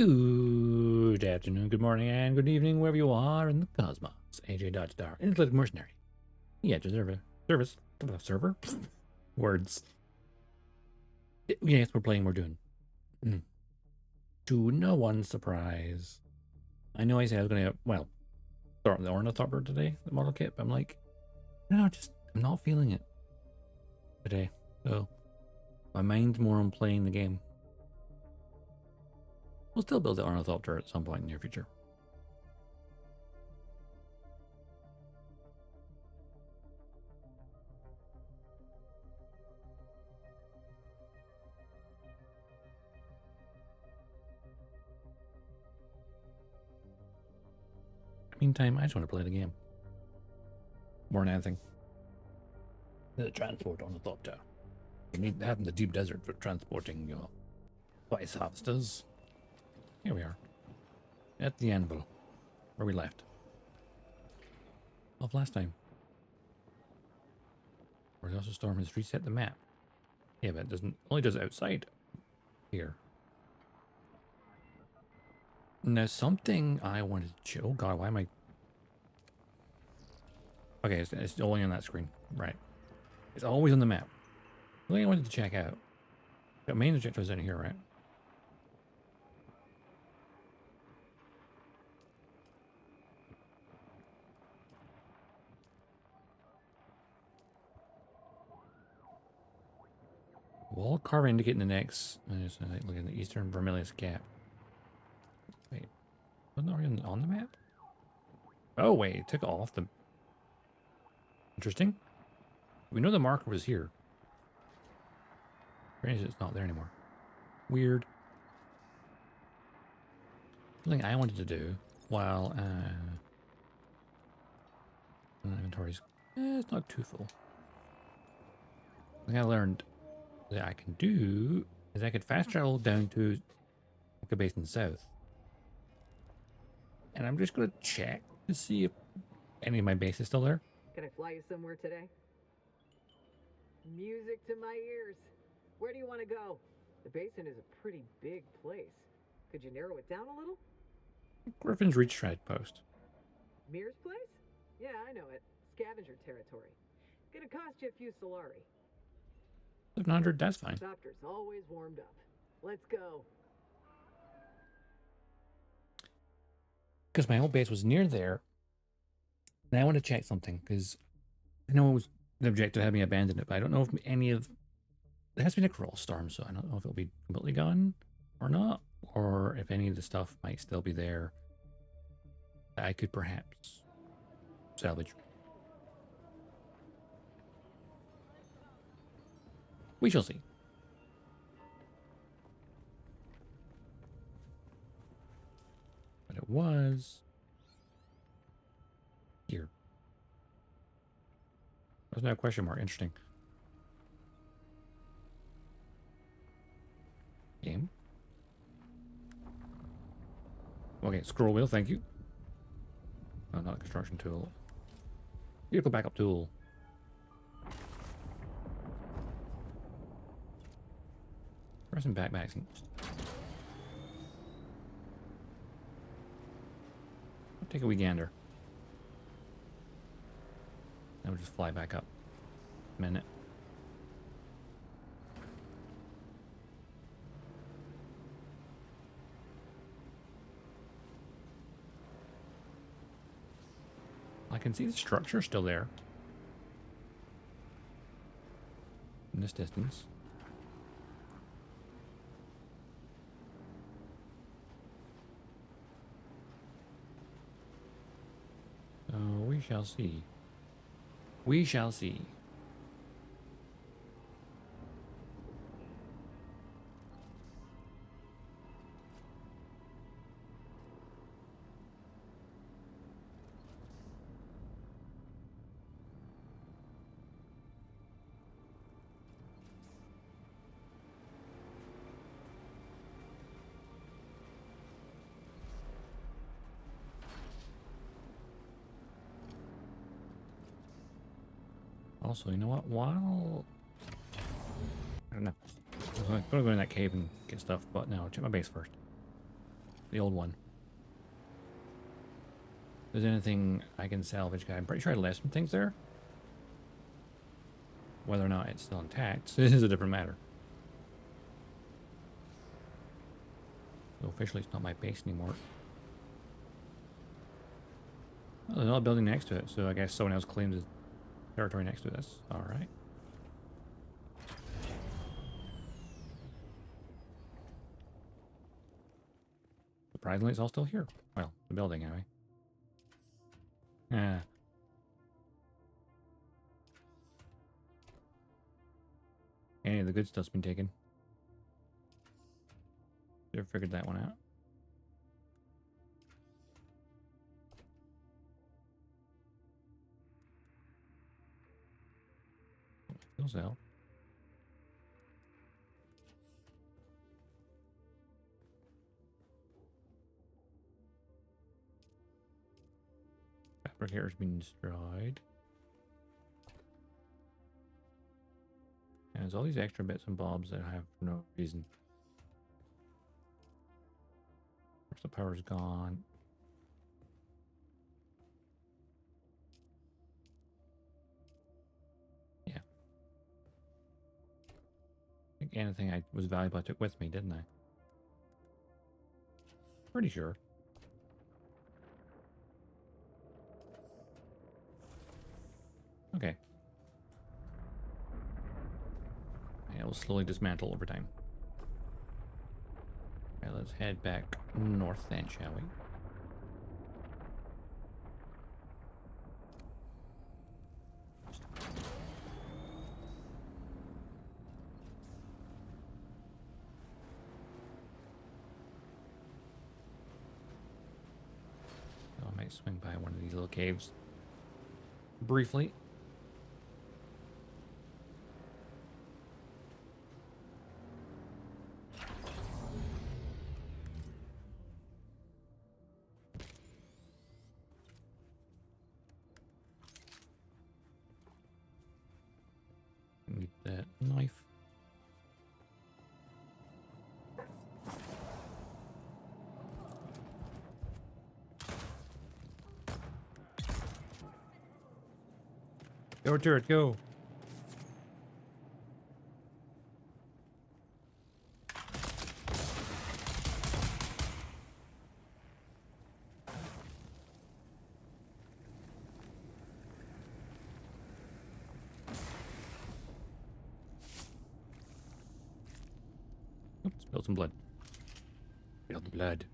Good afternoon, good morning, and good evening, wherever you are in the cosmos. AJ Dodgestar, Intergalactic Mercenary. Yeah, server. Words. Yes, we're playing, we're doing. To no one's surprise. I know I said I was going to, well, start with the Ornithopter today, the model kit, but I'm like, no, I'm not feeling it today. So, my mind's more on playing the game. We'll still build the Ornithopter at some point in the near future. Meantime, I just want to play the game. More than anything. The transport Ornithopter. You need that in the deep desert for transporting your spice harvesters. Here we are. At the anvil. Where we left. Off last time. Where the storm has reset the map. Yeah, but it doesn't only does it outside here. Now something I wanted to oh god, why am I okay, it's only on that screen. Right. It's always on the map. The thing I wanted to check out. The main objectives in here, right? Wall carving indicating the next. Look at the Eastern Vermillus Gap. Wait, wasn't it already on the map? Oh wait, it took it off the. Interesting. We know the marker was here. Granted, it's not there anymore. Weird. Something I wanted to do while inventory's it's not too full. Something I learned that I can do is I could fast travel down to a base in the south. And I'm just gonna check to see if any of my base is still there. Can I fly you somewhere today? Music to my ears. Where do you want to go? The basin is a pretty big place. Could you narrow it down a little? Griffin's Reach Stride Post. Mir's place? Yeah, I know it. Scavenger territory. Gonna cost you a few Solari. 700, that's fine. Doctor's always warmed up. Let's go. Because my old base was near there. And I want to check something, because I know it was the objective had me abandon it, but I don't know if any of... There has been a crawl storm, so I don't know if it'll be completely gone or not, or if any of the stuff might still be there that I could perhaps salvage. We shall see. But it was here. There's no question mark. Interesting. Game. Okay, scroll wheel, thank you. Oh, not a construction tool. Vehicle backup tool. Pressing backpacking. Take a wee gander. Then we'll just fly back up. Minute. I can see the structure still there. In this distance. So we shall see. We shall see. Also, you know what? While I don't know, I'm gonna go in that cave and get stuff, but no, check my base first. the old one. If there's anything I can salvage, I'm pretty sure I left some things there. Whether or not it's still intact, this is a different matter. So officially it's not my base anymore. Well, there's another building next to it, so I guess someone else claims the territory next to it. That's alright. Surprisingly, it's all still here. Well, the building anyway. Yeah. Any of the good stuff's been taken. Should have figured that one out. Those out. Fabricator's been destroyed. And there's all these extra bits and bobs that I have for no reason. Of course, the power's gone. Yeah. I think anything I was valuable I took with me, didn't I? Pretty sure. Okay. Yeah, it will slowly dismantle over time. Alright, let's head back north then, shall we? So I might swing by one of these little caves briefly. Need that knife. Go, turret, go! Oops, spilled some blood. Spilled the blood.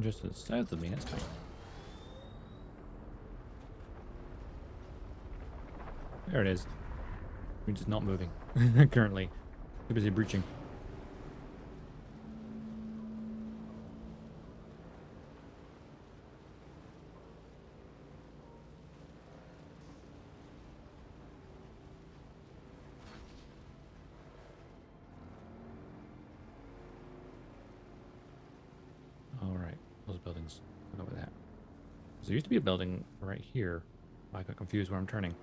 Just to the south of me, that's fine. There it is. We're just not moving currently. Too busy breaching. Alright, those buildings. Forgot about that. So there used to be a building right here. I got confused where I'm turning.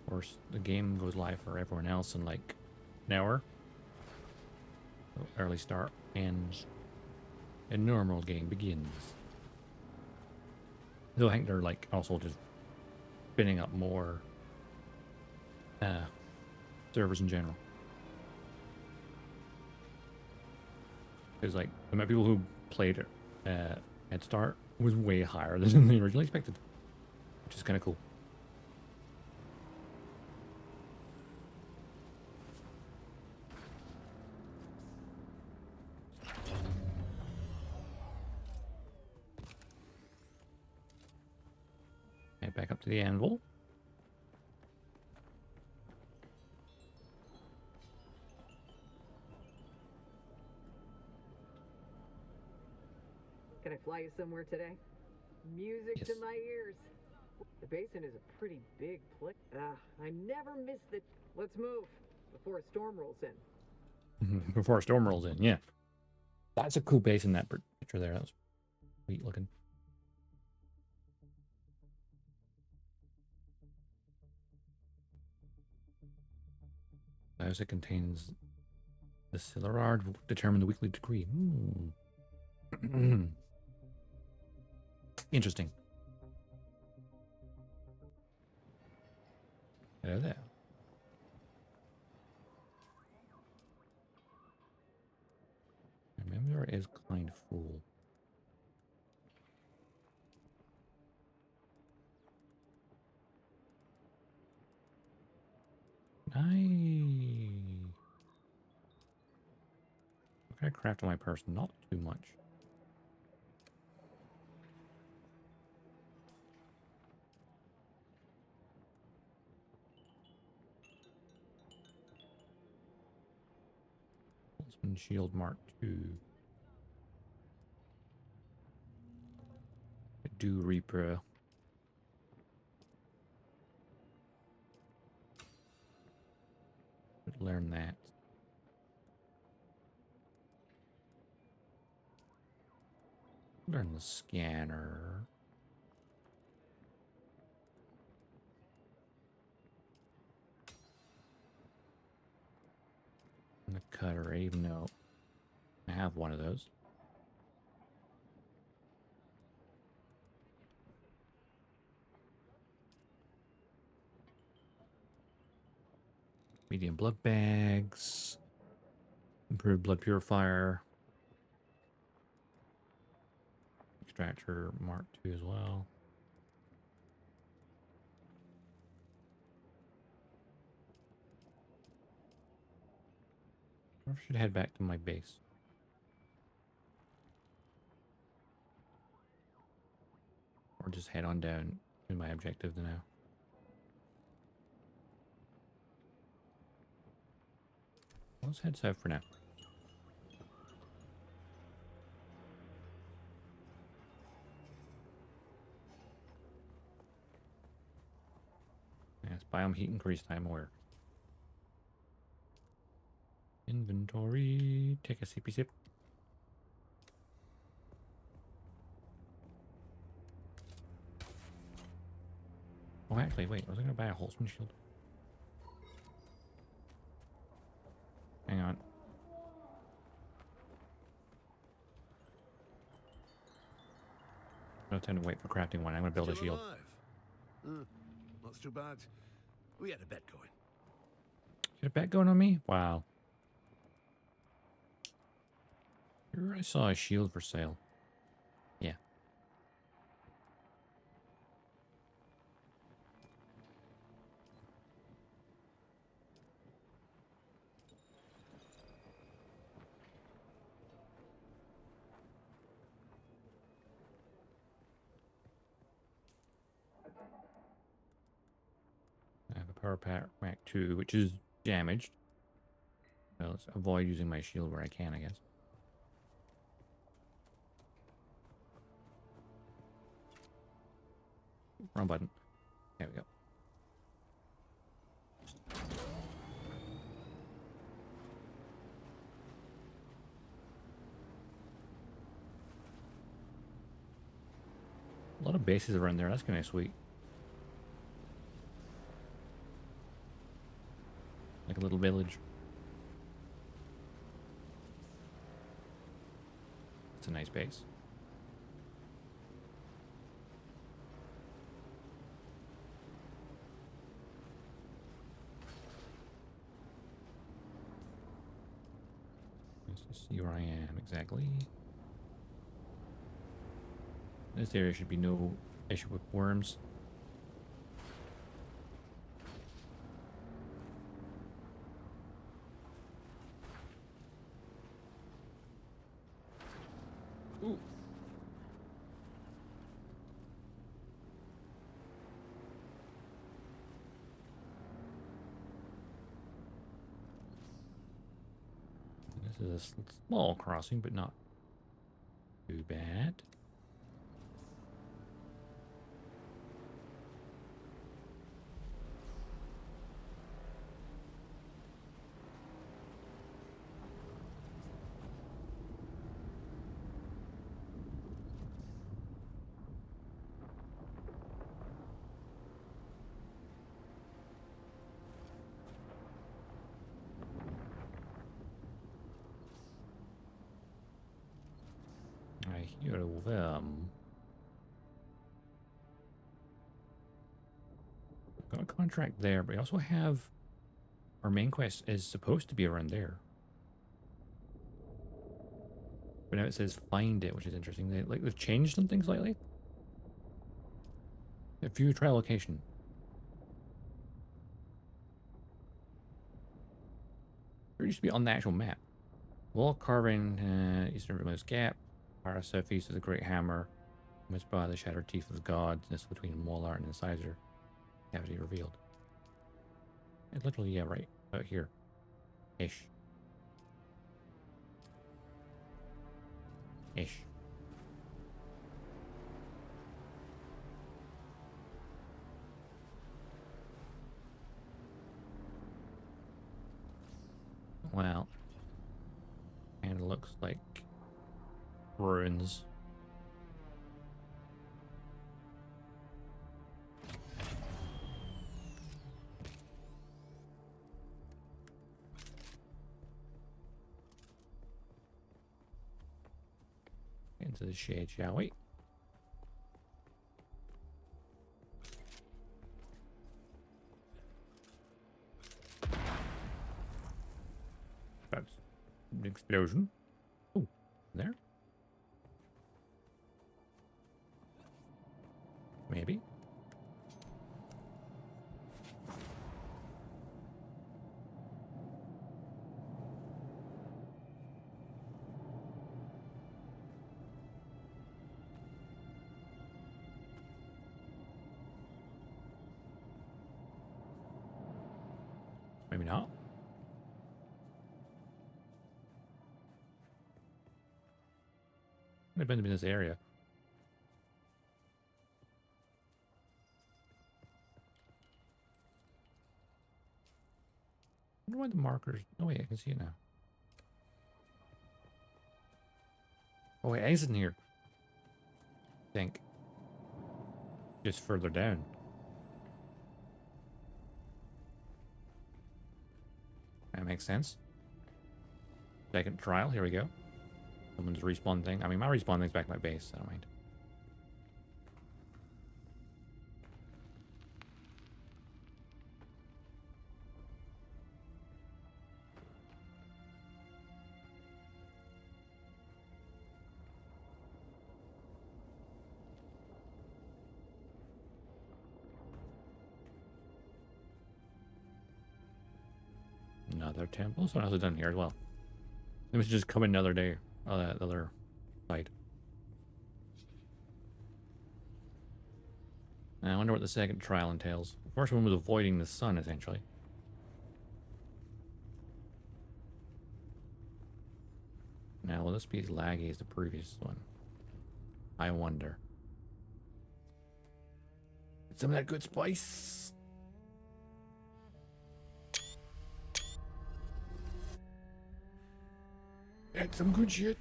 Of course, the game goes live for everyone else in like an hour. So early start ends. A normal game begins. Though I think they're like also just spinning up more servers in general. Because like the amount of people who played at start was way higher than they originally expected, which is kind of cool. Head back up to the anvil. Can I fly you somewhere today? Music Yes. to my ears. The basin is a pretty big place. I never miss the... Let's move before a storm rolls in. Before a storm rolls in, yeah. That's a cool base in that picture there. That was sweet looking. As it contains the Silurard will determine the weekly degree. Interesting. Hello there. My memory is kind of full. What can I craft on my person? Not too much. Holtzman Shield Mark II. Do Reaper. Learn that. Learn the scanner. And the cutter, even though I have one of those. Medium blood bags. Improved blood purifier. Extractor Mark II as well. I should head back to my base. Or just head on down to my objective now. Let's head south for now. Yes, biome heat increased, I'm aware. Inventory. Take a sippy sip. Oh, actually, wait. Was I going to buy a Holtzman shield? Hang on. No time to wait for crafting one. I'm going to build a Still shield. alive. Not too bad. We had a bet going. Got a bet going on me? Wow. Here I saw a shield for sale. Yeah. I have a power pack rack 2, which is damaged. So let's avoid using my shield where I can, I guess. Wrong button. There we go. A lot of bases around there. That's kind of sweet. Like a little village. It's a nice base. Let's just see where I am exactly. This area should be no issue with worms. Ooh. This is a small crossing, but not too bad. I hear them. Got a contract there, but I also have our main quest is supposed to be around there. But now it says find it, which is interesting. They've changed some things slightly. A view trial location. It used to be on the actual map. Wall carving, Eastern Vermillus Gap, far southeast of the Great Hammer, amidst by the shattered teeth of the gods, this between wall art and incisor. Cavity revealed. It's literally, yeah, right out here. Ish. Ish. Well, and it looks like ruins. Into the shade, shall we? That's an explosion. Oh, there? Maybe. Maybe not. I've been in this area. I wonder why the markers. Oh wait, I can see it now. Oh wait, exit in here. I think. Just further down. That makes sense. Second trial, here we go. Someone's respawn thing. I mean, my respawn thing's back at my base, I don't mind. Another temple. Someone else has done here as well. It was just come another day. Oh, that other side. Now, I wonder what the second trial entails. The first one was avoiding the sun, essentially. Now, will this be as laggy as the previous one? I wonder. Get some of that good spice. That's some good shit.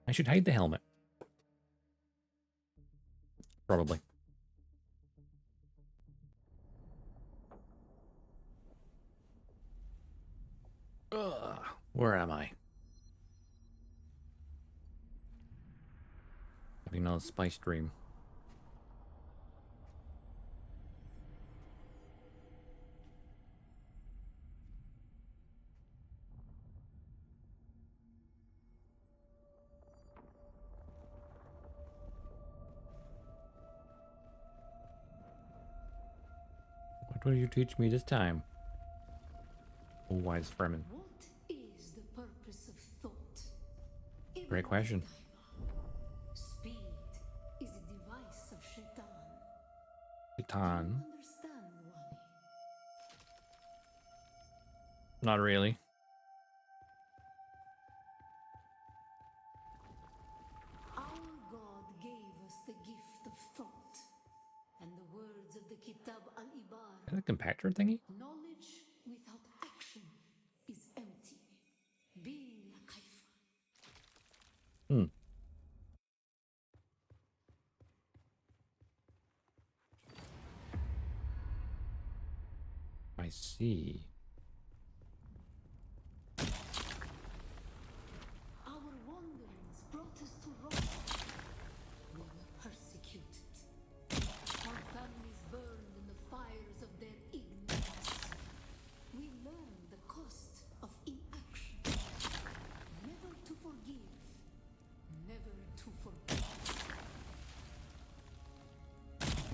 I should hide the helmet. Probably. Ugh, where am I? Having another spice dream. What will you teach me this time? Oh, wise Fremen. What is the purpose of thought? Great question. Speed is a device of Shaitan. Titan. Understand, Wally. Not really. Our God gave us the gift of thought, and the words of the Kitab al-Ibar. Is that a compactor thingy? Knowledge without action is empty. Be la kaifa. Hmm. I see. Our wanderings brought us to Rome. We were persecuted. Our families burned in the fires of their ignorance. We learned the cost of inaction. Never to forgive. Never to forget.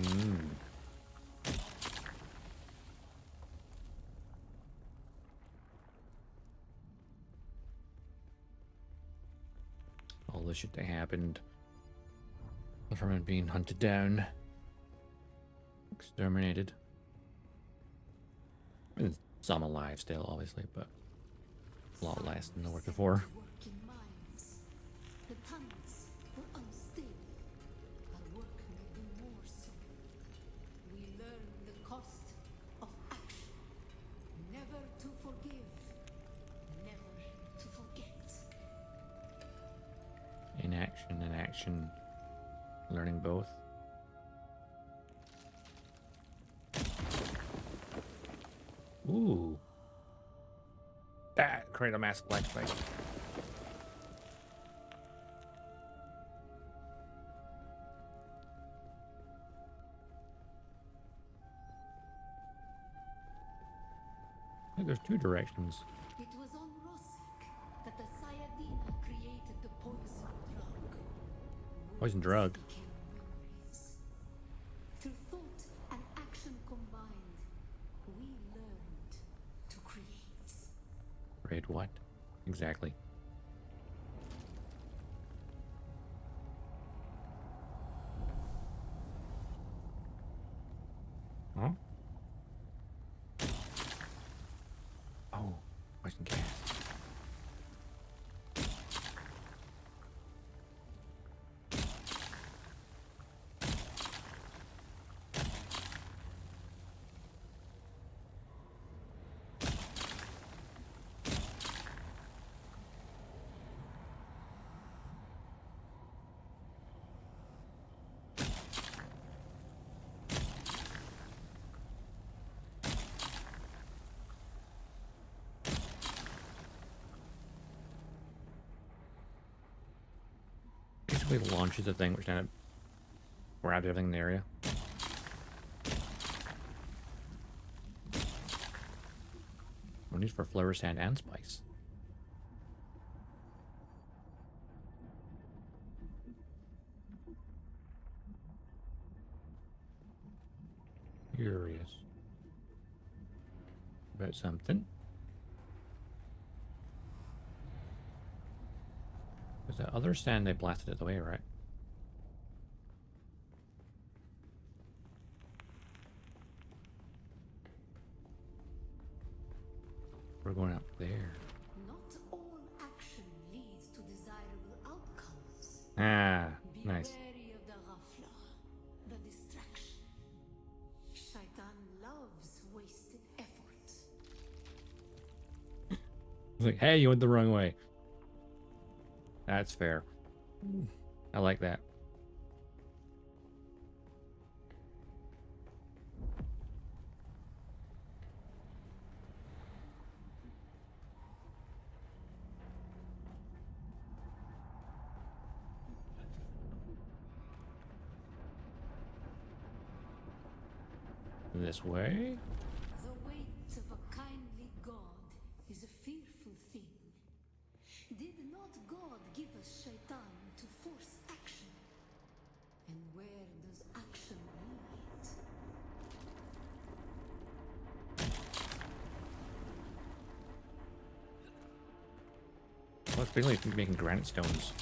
Hmm. All the shit that happened from it being hunted down, exterminated. I mean, some alive still, obviously, but a lot less than there were before. Working minds. The tunnels were unstable. Our work made them more so. We learned the cost of action. Never to forgive. Never to forget. Inaction and action. Learning both. Ooh. That created a massive lag spike. I think there's two directions. It was on Rosek that the Sayadina created the poison drug. Poison drug. Became memories. Through thought and action combined, we learned to create. Create what? Exactly. Huh? Oh, poison gas. Basically launches a thing which kind of grabs everything in the area. No need for flower sand and spice. Curious about something. Was that other sand they blasted it away, right? We're going up there. Not all action leads to desirable outcomes. Ah, Be nice. wary of the ghafla, the distraction. Shaitan loves wasted effort. It's like, hey, you went the wrong way. That's fair. I like that. This way? The weight of a kindly God is a fearful thing. Did not God give us Shaitan to force action? And where does action lead? Well, it's basically making granite stones.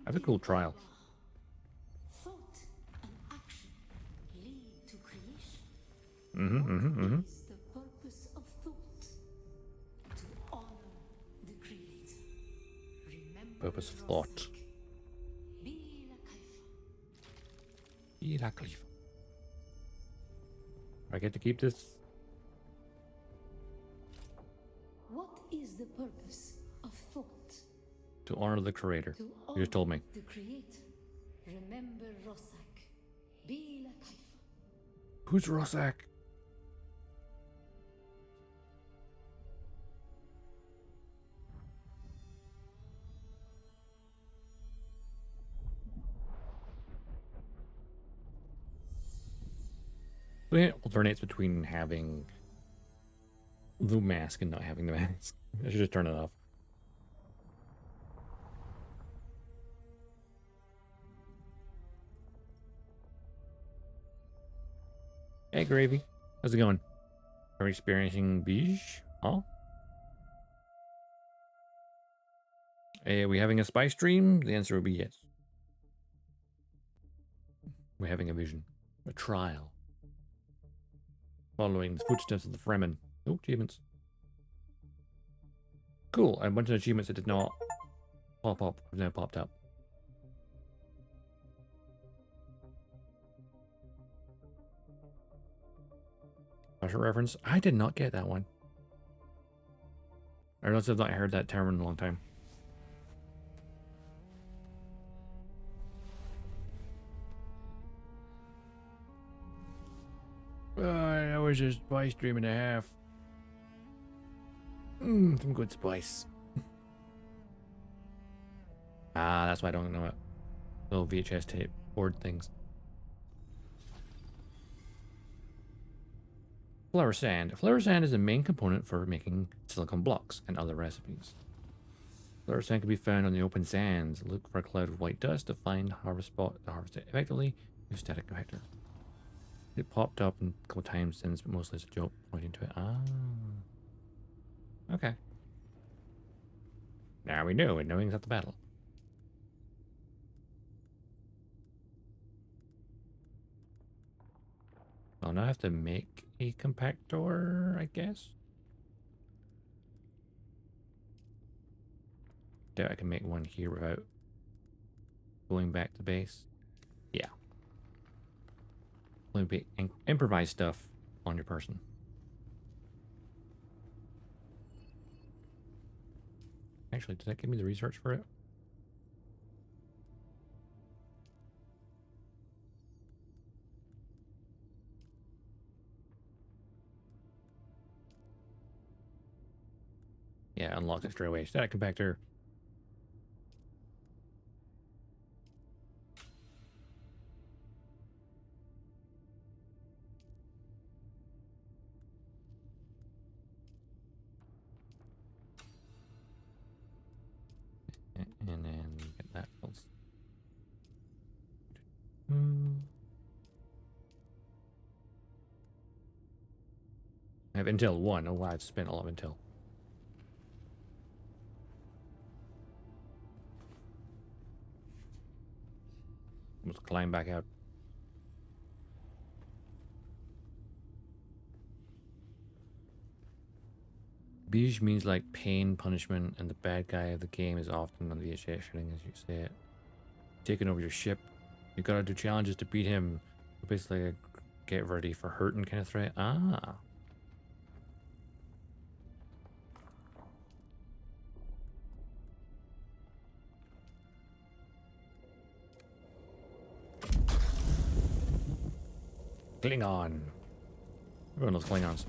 That's a cool trial. Thought and action lead to creation. Mm-hmm. Is the purpose of thought to honor the creator. Remember Purpose of thought. Rosik. Be la kaifa. Heracles. I get to keep this. What is the purpose of thought? To honor the creator. To You just told me. honor the creator. Remember Rosak. Be la kaifa. Who's Rossack? So it alternates between having the mask and not having the mask. I should just turn it off. Hey, Gravy. How's it going? Are we experiencing beige? Huh? Are we having a spy stream? The answer would be yes. We're having a vision. A trial. Following the footsteps of the Fremen. Oh, achievements. Cool. A bunch of achievements that did not pop up have now popped up. Special reference. I did not get that one. I realize I've not heard that term in a long time. That was just spy stream and a half. Some good spice. That's why I don't know it. Little VHS tape board things. Flower sand. Flower sand is the main component for making silicone blocks and other recipes. Flower sand can be found on the open sands. Look for a cloud of white dust to find harvest spot to harvest it effectively with static compactor. It popped up a couple times since, but mostly it's a joke pointing to it. Okay. Now we know, and knowing's at the battle. I'll now have to make a compactor, I guess. Doubt I can make one here without going back to base. Yeah. Let me improvise stuff on your person. Actually, did that give me the research for it? Yeah, unlocks it straight away. Static compactor. And then get that else. I have Intel 1. Oh, wow, I've spent a lot of Intel. Let's climb back out. Beige means like pain, punishment, and the bad guy of the game is often on the VHS shooting, as you say it. Taking over your ship. You gotta do challenges to beat him. Basically, a get ready for hurting kind of threat. Ah. Klingon. Everyone loves Klingons.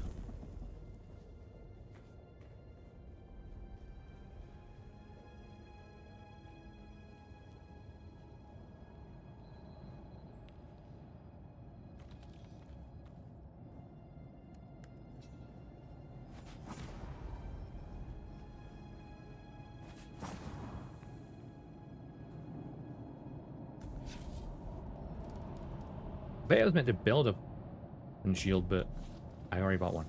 I bet I was meant to build a shield, but I already bought one.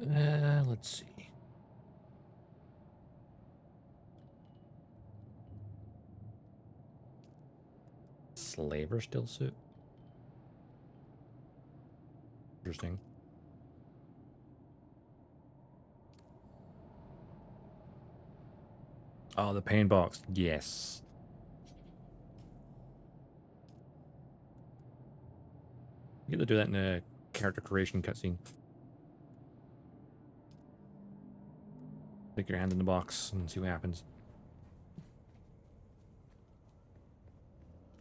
Let's see. Slaver still suit. Interesting. Oh, the pain box. Yes. You get to do that in a character creation cutscene. Stick your hand in the box and see what happens.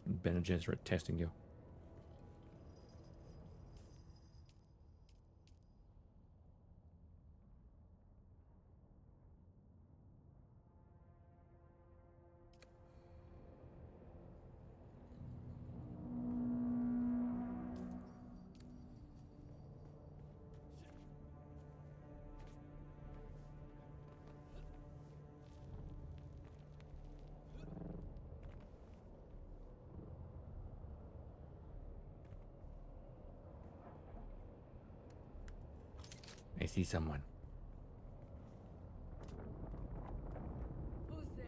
Bene Gesserit testing you. I see someone. Who's there?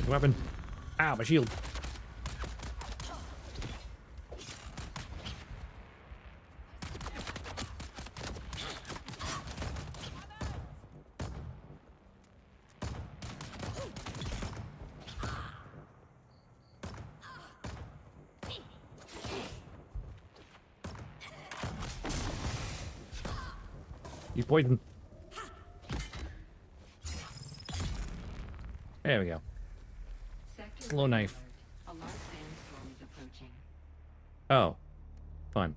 Weapon. Ah, my shield. You poisoned. There we go. Slow knife. A large sandstorm is approaching. Oh, fun.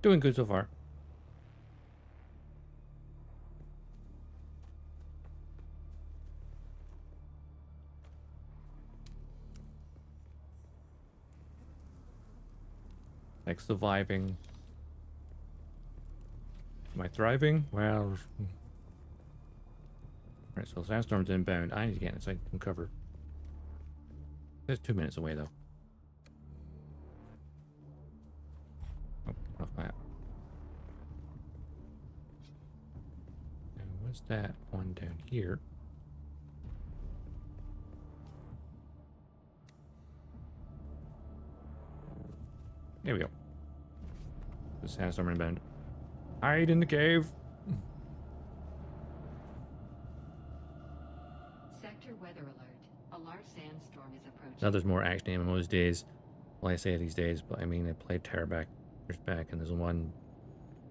Doing good so far. Like surviving. Am I thriving? Well, right. So sandstorm's inbound. I need to get inside some cover. It's 2 minutes away though. Oh, off map. And what's that one down here? There we go. The sandstorm inbound. Hide in the cave. Sector weather alert. A large sandstorm is approaching. Now there's more action MMOs these days. Well, I say these days, but I mean I played Terrorback years back, and there's one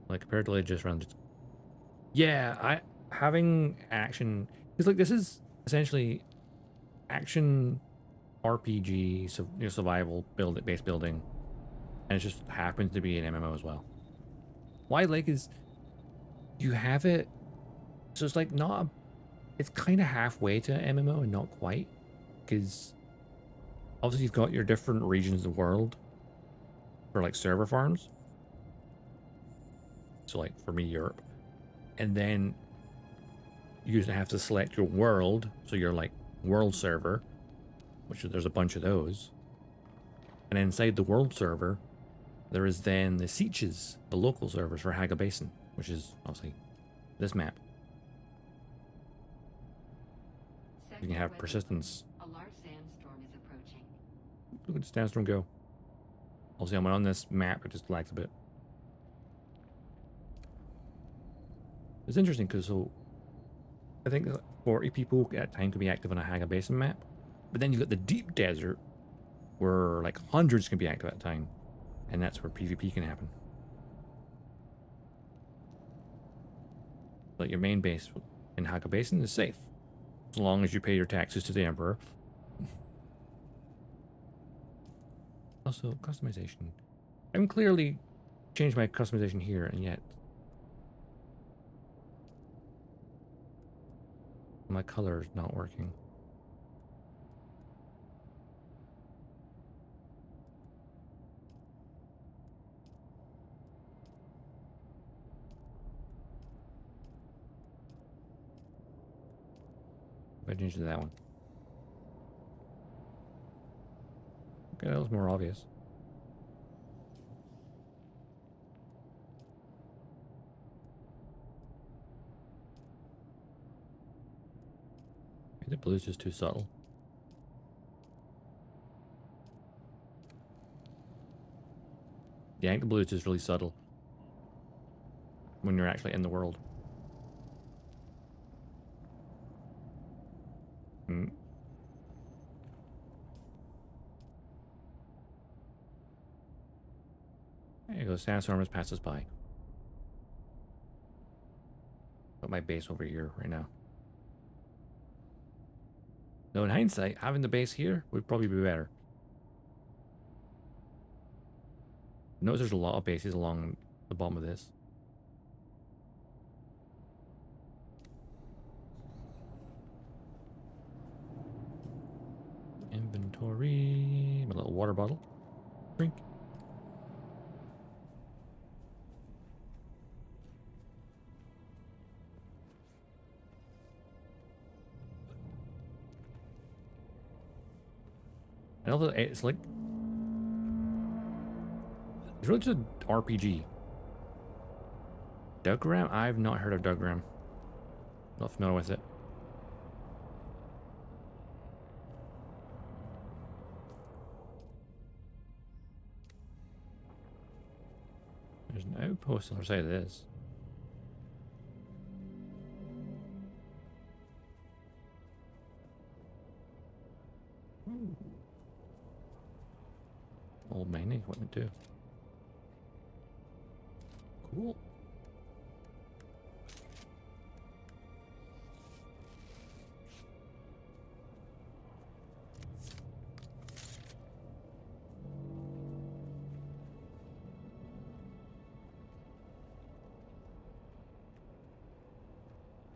like compared to just around. Yeah, having action because like this is essentially action RPG, so survival based building, and it just happens to be an MMO as well. Why I like is you have it, so it's like not. It's kind of halfway to MMO and not quite, because obviously you've got your different regions of the world for like server farms. So like for me, Europe, and then you usually have to select your world, so you're like world server, which there's a bunch of those, and inside the world server there is then the Sieges, the local servers for Haga Basin, which is obviously this map. You can have persistence. A large sandstorm is approaching. Look at the sandstorm go. Obviously, I'm on this map, it just lags a bit. It's interesting because so I think 40 people at a time could be active on a Haga Basin map, but then you got the deep desert where like hundreds can be active at a time, and that's where PvP can happen. But your main base in Haga Basin is safe, as long as you pay your taxes to the Emperor. Also, customization. I haven't clearly changed my customization here, and yet my color is not working. pay attention to that one. Okay, that was more obvious. The blue's just too subtle. Yeah, I think the blue is just really subtle when you're actually in the world. Mm. There you go, sandstorm has passed us by. Put my base over here right now. No, in hindsight, having the base here would probably be better. Notice there's a lot of bases along the bottom of this. Inventory. My little water bottle. Drink. I know that it's like... It's really just an RPG. Dogram? I've not heard of Dogram. Not familiar with it. There's an outpost on the other side of this. Ooh. Old mining equipment too. Cool.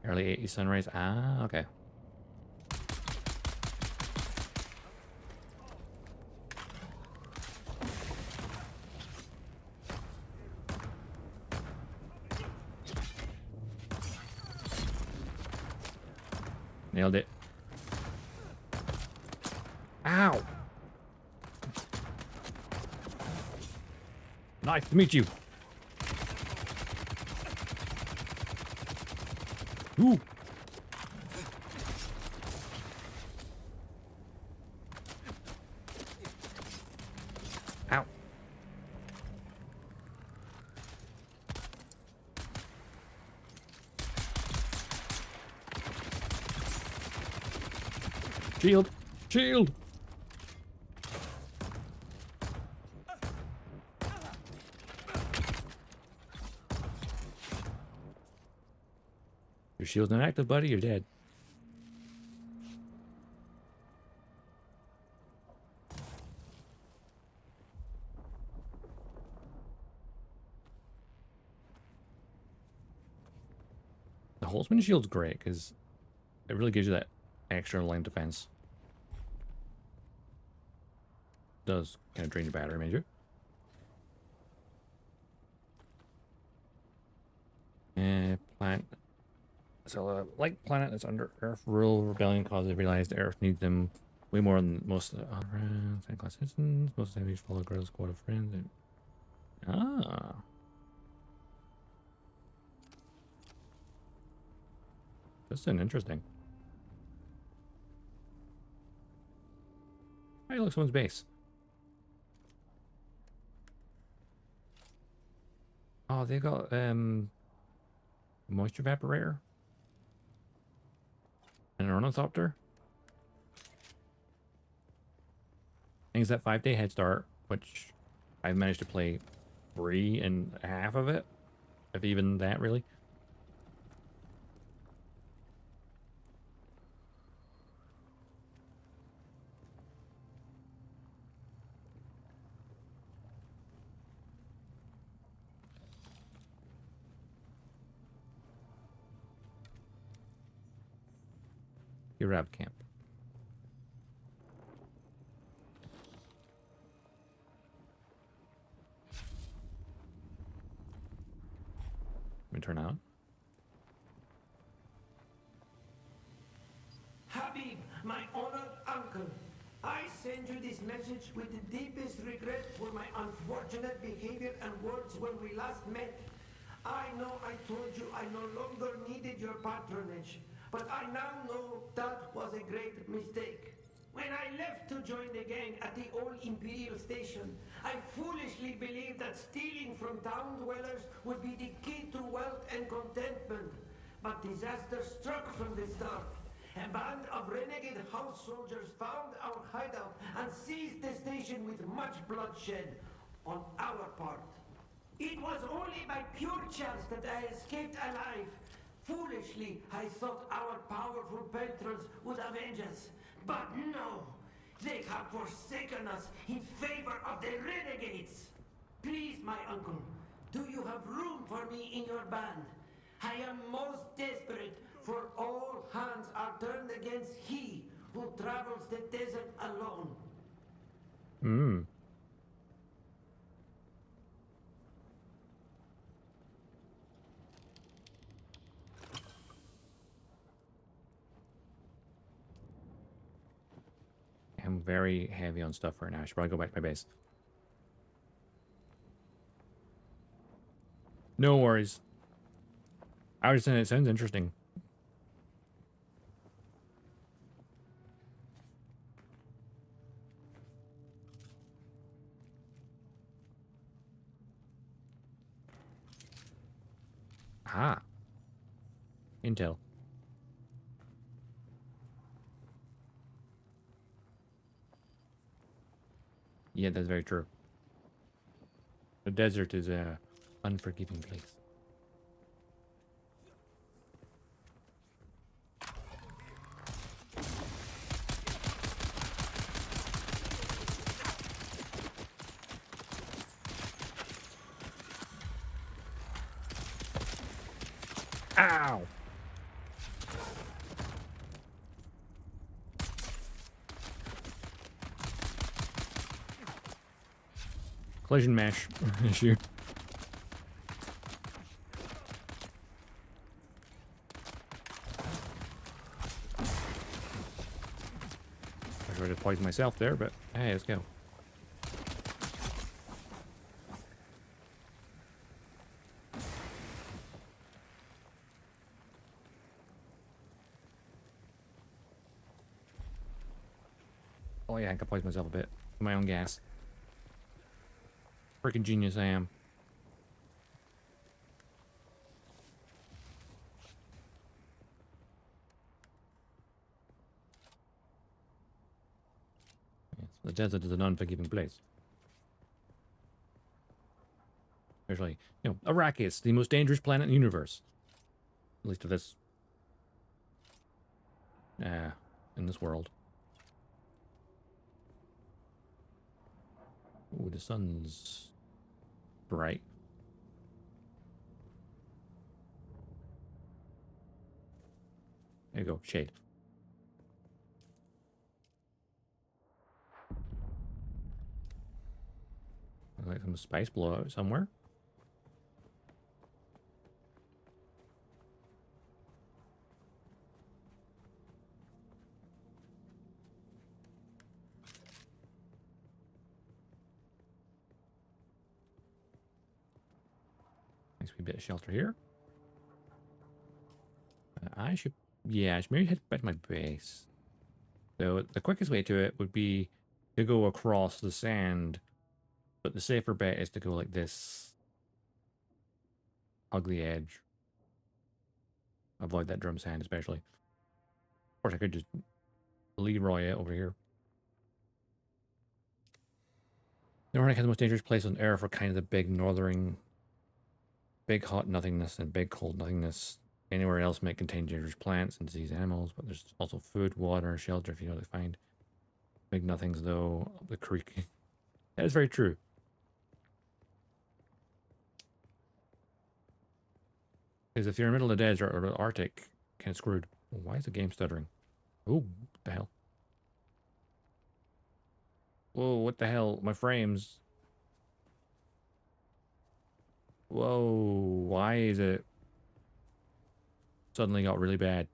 Early 80s sunrise. Ah, okay. Nailed it. Ow! Nice to meet you. Ooh. Ow. Shield. Shield. Your shield's not active, buddy. You're dead. The Holtzman shield's great because it really gives you that extra line of defense. Does kind of drain your battery major. Plant. So, like planet that's under Earth rule, rebellion causes they realize the Earth needs them way more than most of the second-class citizens. Most of the enemies follow a girl's squad of friends. Ah. This is interesting. Hey, look, someone's base. Oh, they got moisture evaporator and an ornithopter. I think it's that 5-day head start, which I've managed to play 3.5 of it, if even that, really. Arab camp. Let me turn out. My honored uncle, I send you this message with the deepest regret for my unfortunate behavior and words when we last met. I know I told you I no longer needed your patronage, but I now know that was a great mistake. When I left to join the gang at the old Imperial station, I foolishly believed that stealing from town dwellers would be the key to wealth and contentment. But disaster struck from the start. A band of renegade house soldiers found our hideout and seized the station with much bloodshed on our part. It was only by pure chance that I escaped alive. Foolishly, I thought our powerful patrons would avenge us. But no! They have forsaken us in favor of the renegades! Please, my uncle, do you have room for me in your band? I am most desperate, for all hands are turned against he who travels the desert alone. Hmm. I'm very heavy on stuff right now. I should probably go back to my base. No worries. I was saying it sounds interesting. Ah. Intel. Yeah, that's very true. The desert is a unforgiving place. Ow! Collision mesh issue. I tried to poison myself there, but hey, let's go. Oh yeah, I can poison myself a bit. My own gas. Freaking genius I am. Yes, the desert is an unforgiving place. Especially, you know, Arrakis, the most dangerous planet in the universe. At least to this. In this world. Ooh, the sun's bright. There you go, shade. Like some spice blowout somewhere. Nice wee bit of shelter here. I should, yeah, I should maybe head back to my base. So the quickest way to it would be to go across the sand, but the safer bet is to go like this. Ugly edge. Avoid that drum sand especially. Of course, I could just Leroy it over here. The Nordic has the most dangerous place on Earth for kind of the big northern, big hot nothingness and big cold nothingness. Anywhere else might contain dangerous plants and diseased animals, but there's also food, water, and shelter if you know to find. Big nothings though, up the creek. That is very true. Because if you're in the middle of the desert or the Arctic, kind of screwed. Why is the game stuttering? Oh, what the hell? Whoa, what the hell? My frames. Whoa, why is it suddenly got really bad?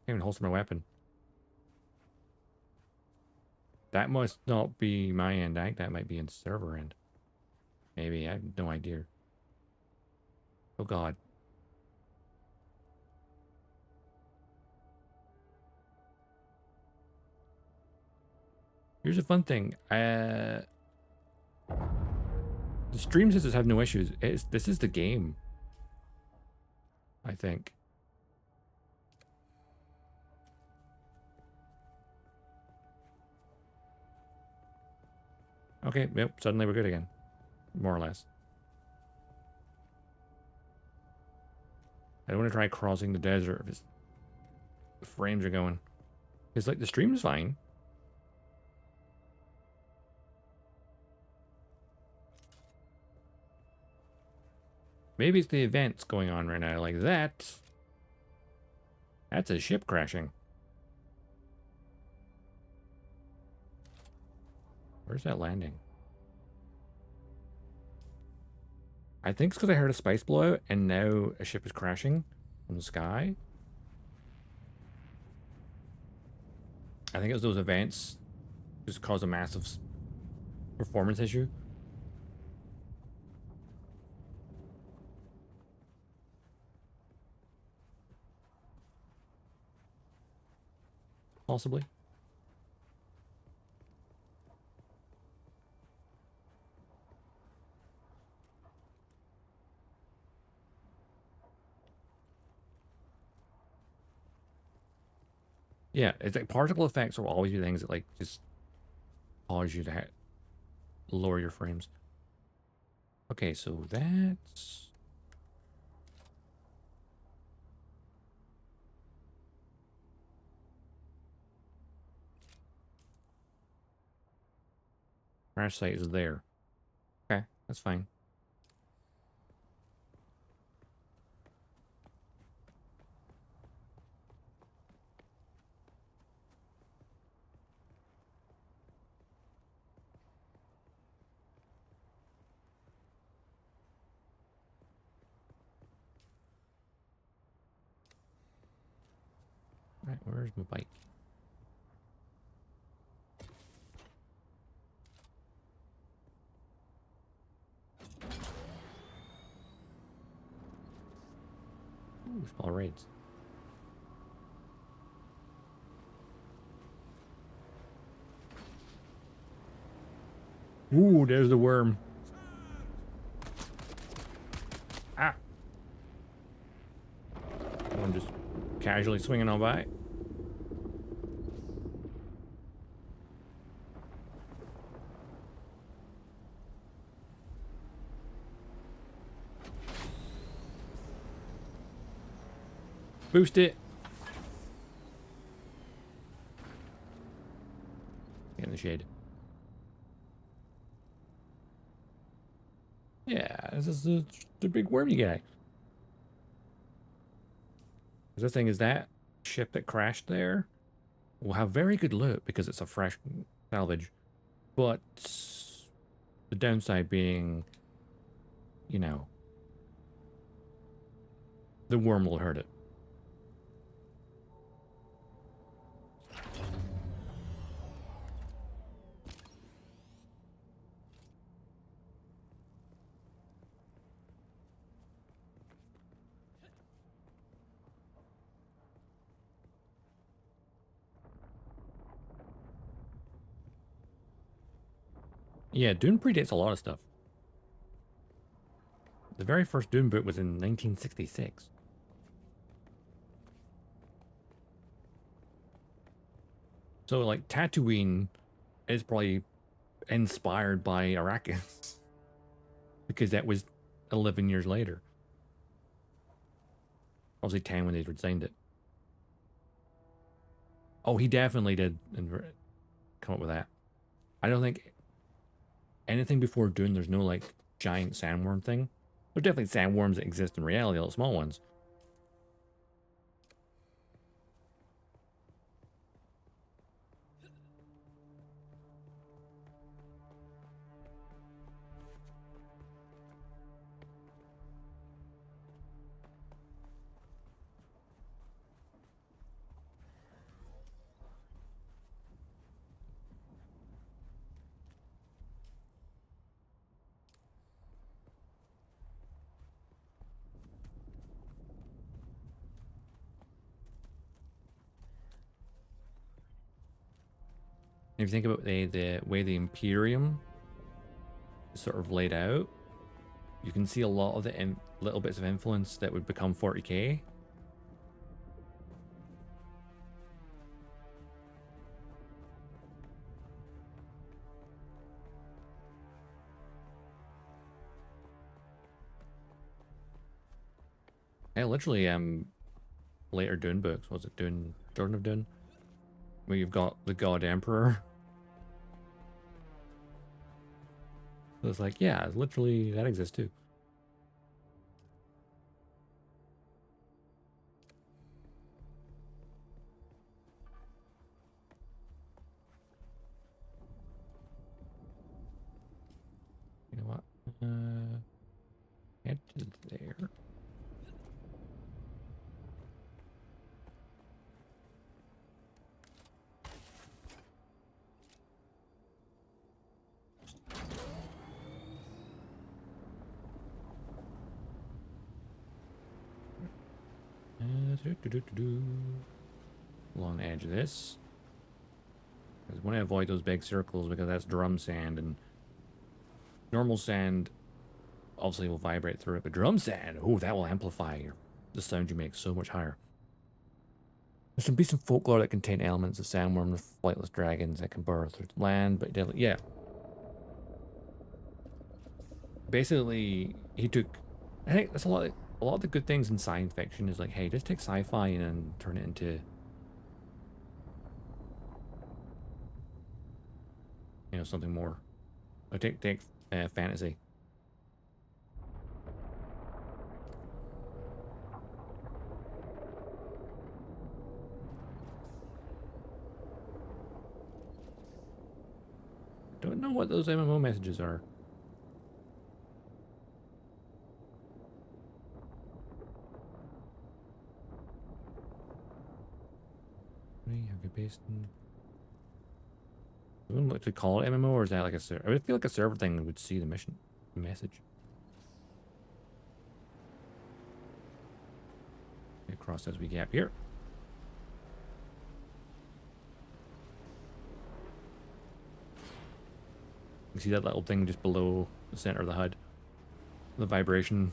even holster my weapon. That must not be my end. I think that might be in server end. Maybe. I have no idea. Oh god. Here's a fun thing. The stream says have no issues. This is the game. I think. Okay, yep, suddenly we're good again. More or less. I don't want to try crossing the desert if the frames are going. Because, like, the stream's fine. Maybe it's the events going on right now. Like, that's a ship crashing. Where's that landing? I think it's because I heard a spice blowout and now a ship is crashing from the sky. I think it was those events just caused a massive performance issue. Possibly. Yeah, it's like particle effects will always be things that like just cause you to lower your frames. Okay, so that's crash site is there. Okay, that's fine. Right, where's my bike? Ooh, small raids. Ooh, there's the worm. Ah! I'm just casually swinging on by. Boost it. Get in the shade. Yeah, this is the big wormy guy. The thing is that ship that crashed there will have very good loot because it's a fresh salvage, but the downside being, you know, the worm will hurt it. Yeah, Dune predates a lot of stuff. The very first Dune boot was in 1966. So, like, Tatooine is probably inspired by Arrakis. Because that was 11 years later. Obviously 10 when they designed it. Oh, he definitely did come up with that. I don't think anything before Dune, there's no, like, giant sandworm thing. There's definitely sandworms that exist in reality, all the small ones. If you think about the way the Imperium is sort of laid out, you can see a lot of the little bits of influence that would become 40k. Yeah, literally, later Dune books. Was it Dune, Jordan of Dune? Where you've got the God Emperor. So it's like, yeah, literally, that exists too. You know what? Head to there. Along the edge of this. Because want to avoid those big circles because that's drum sand, and normal sand obviously will vibrate through it, but drum sand, oh, that will amplify the sound you make so much higher. There's some beasts of folklore that contain elements of sandworms, flightless dragons that can burrow through land, but deadly. Yeah. Basically, he took. I think that's a lot of the good things in science fiction is like, hey, just take sci-fi and turn it into, you know, something more. Or take fantasy. Don't know what those MMO messages are. Based in. I wouldn't like to call it MMO, or is that like a server? I would feel like a server thing would see the message. Across as we gap here. You see that little thing just below the center of the HUD? The vibration.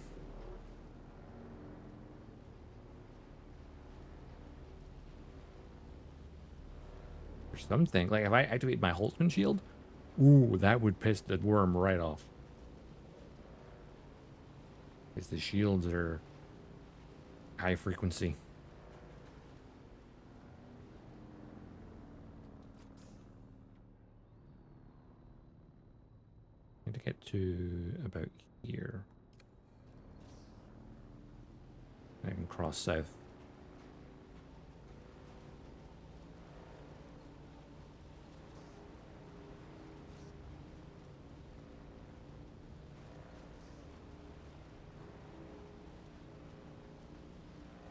Or something. Like if I activate my Holtzman shield, ooh, that would piss the worm right off. Because the shields are high frequency. I need to get to about here. I can cross south.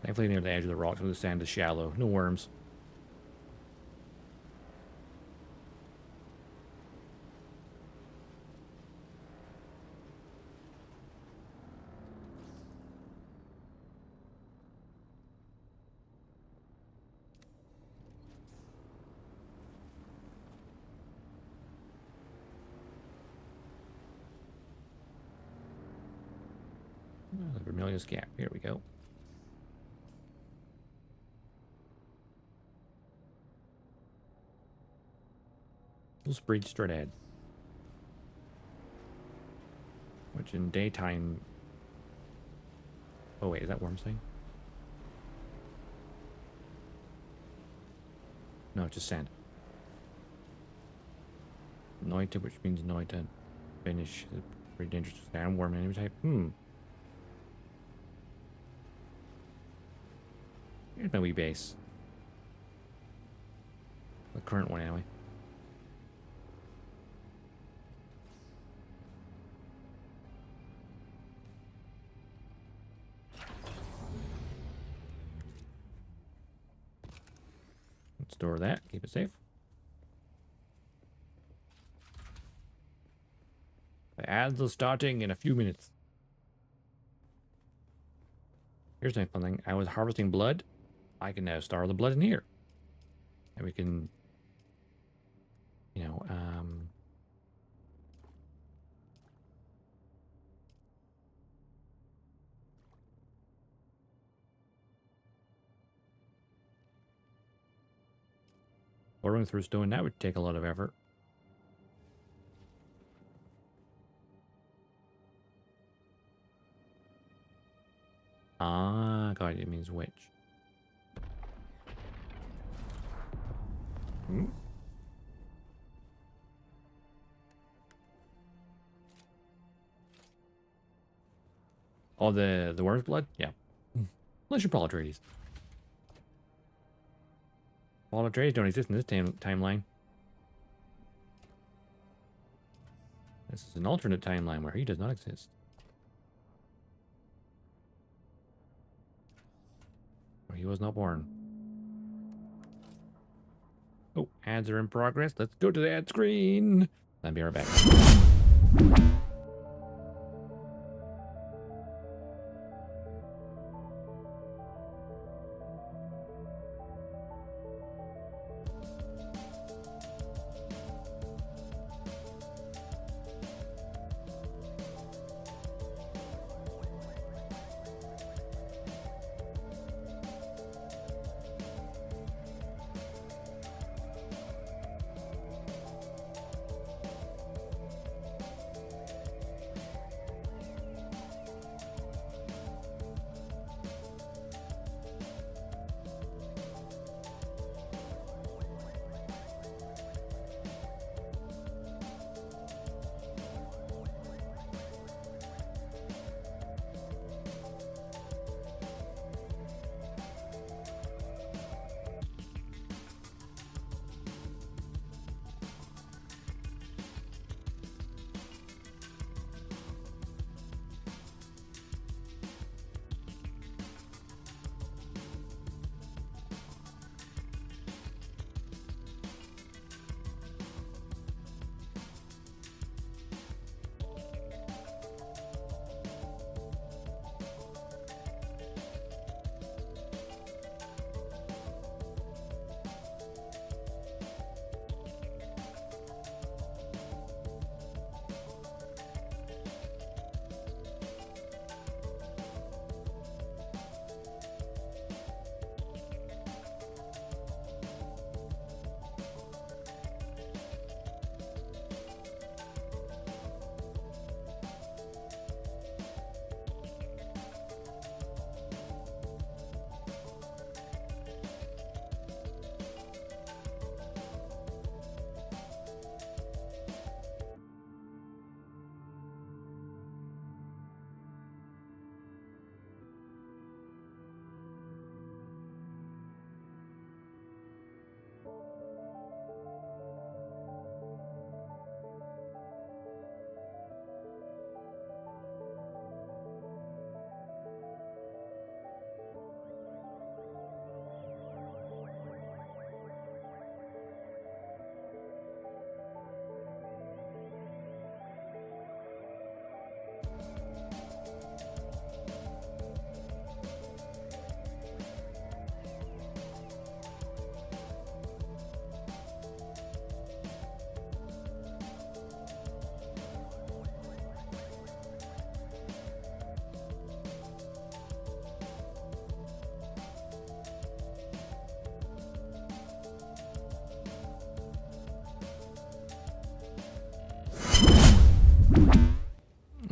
Thankfully near the edge of the rocks where the sand is shallow. No worms. Oh, the Vermillus Gap. Here we go. We'll spread straight ahead. Which in daytime... Oh wait, is that worm thing? No, it's just sand. Noita, which means Noita. Finish. Pretty dangerous sandworm enemy type. Here's my wee base. The current one, anyway. Let's store that. Keep it safe. The ads are starting in a few minutes. Here's my fun thing. I was harvesting blood. I can now store the blood in here. And we can You know, boring through stone, that would take a lot of effort. Ah, God, it means witch. Hmm? Oh, the worm's blood? Yeah. Unless you're Polytrades. Polytrades don't exist in this timeline. This is an alternate timeline where he does not exist. Or he was not born. Oh, ads are in progress. Let's go to the ad screen. I'll be right back.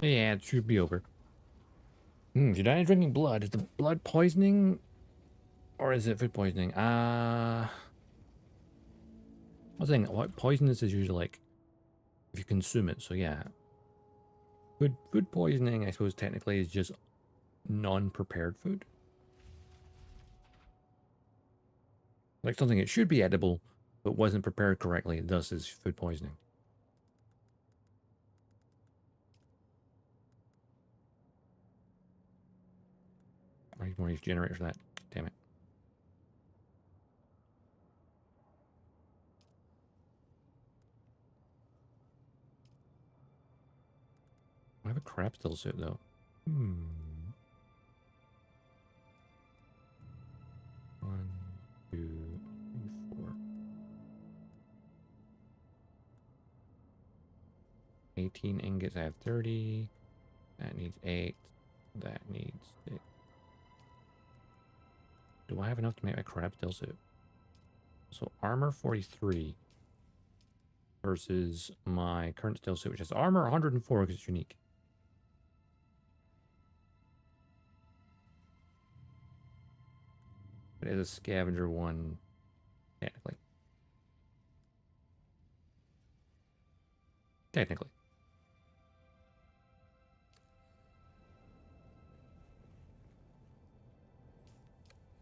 Yeah, it should be over. If you die drinking blood, is the blood poisoning? Or is it food poisoning? I was saying, what poisonous is usually like if you consume it, so yeah. Food poisoning, I suppose, technically is just non-prepared food. Like something that should be edible, but wasn't prepared correctly, thus is food poisoning. I need more of these generators for that. Damn it. I have a crab still suit though. One, two, three, four. 18 ingots. I have 30. That needs 8. That needs 6. Do I have enough to make my crab steel suit? So armor 43 versus my current steel suit, which is armor 104 because it's unique. It is a scavenger one, technically. Technically.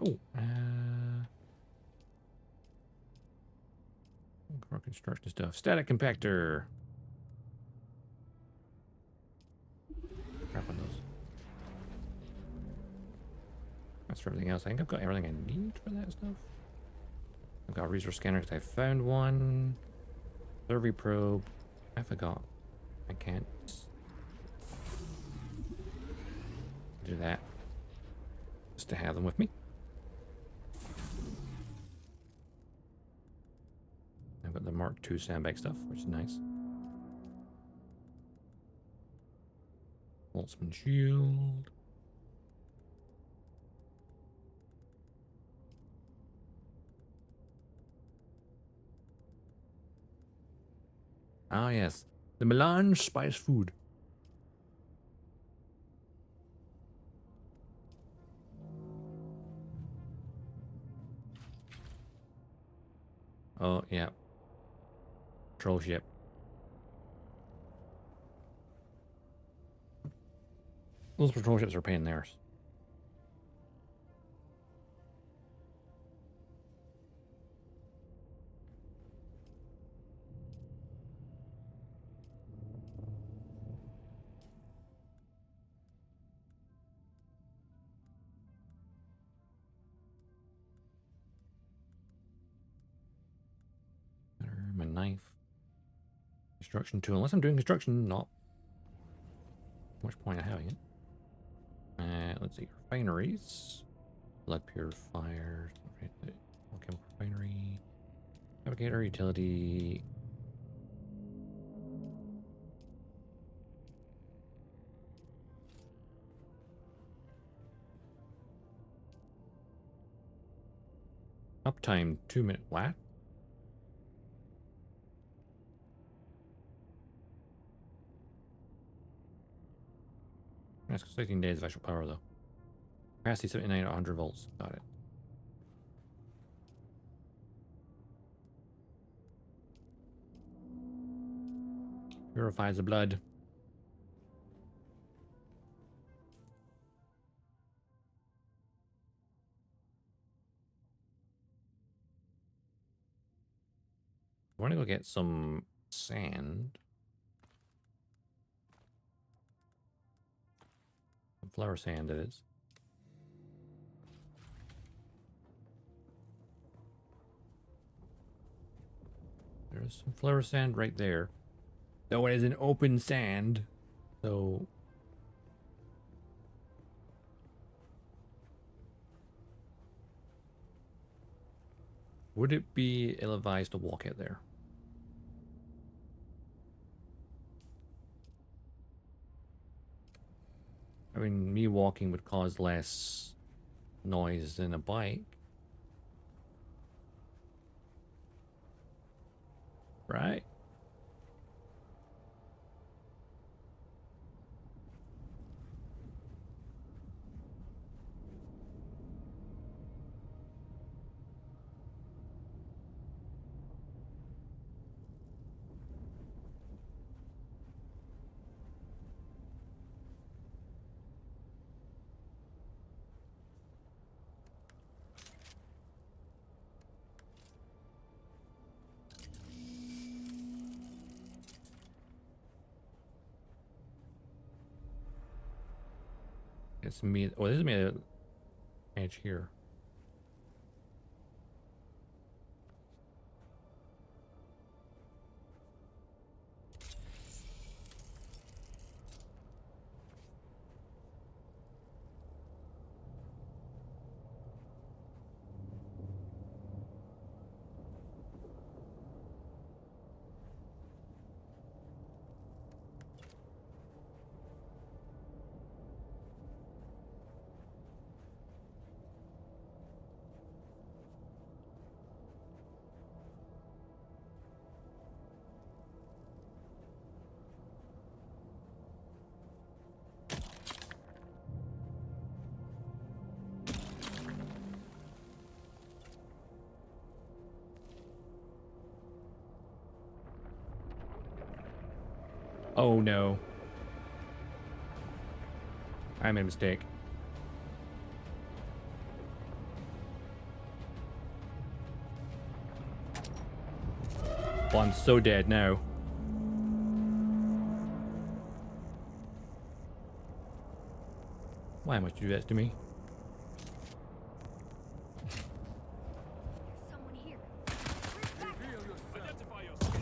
Oh, more construction stuff. Static compactor. Crap on those. That's for everything else. I think I've got everything I need for that stuff. I've got a resource scanner because I found one. Survey probe. I forgot. I can't do that. Just to have them with me. I've got the Mark II sandbag stuff, which is nice. Boltzmann shield. Ah, yes. The melange spice food. Oh, yeah. Patrol ship. Those patrol ships are paying theirs. My knife. Construction tool. Unless I'm doing construction, not much point in having it. Let's see. Refineries. Blood purifier. Chemical refinery. Navigator, utility. Uptime 2-minute. What? That's 16 days of actual power though. Capacity 79 at 100 volts. Got it. Purifies the blood. I want to go get some sand. Some flower sand, it is. There's some flower sand right there. Though it is an open sand, so... Would it be ill-advised to walk out there? I mean, me walking would cause less noise than a bike. Right? It's me. Oh, this is me edge here. Oh no. I made a mistake. Well, I'm so dead now. Why must you do that to me? Someone here. Identify yourself.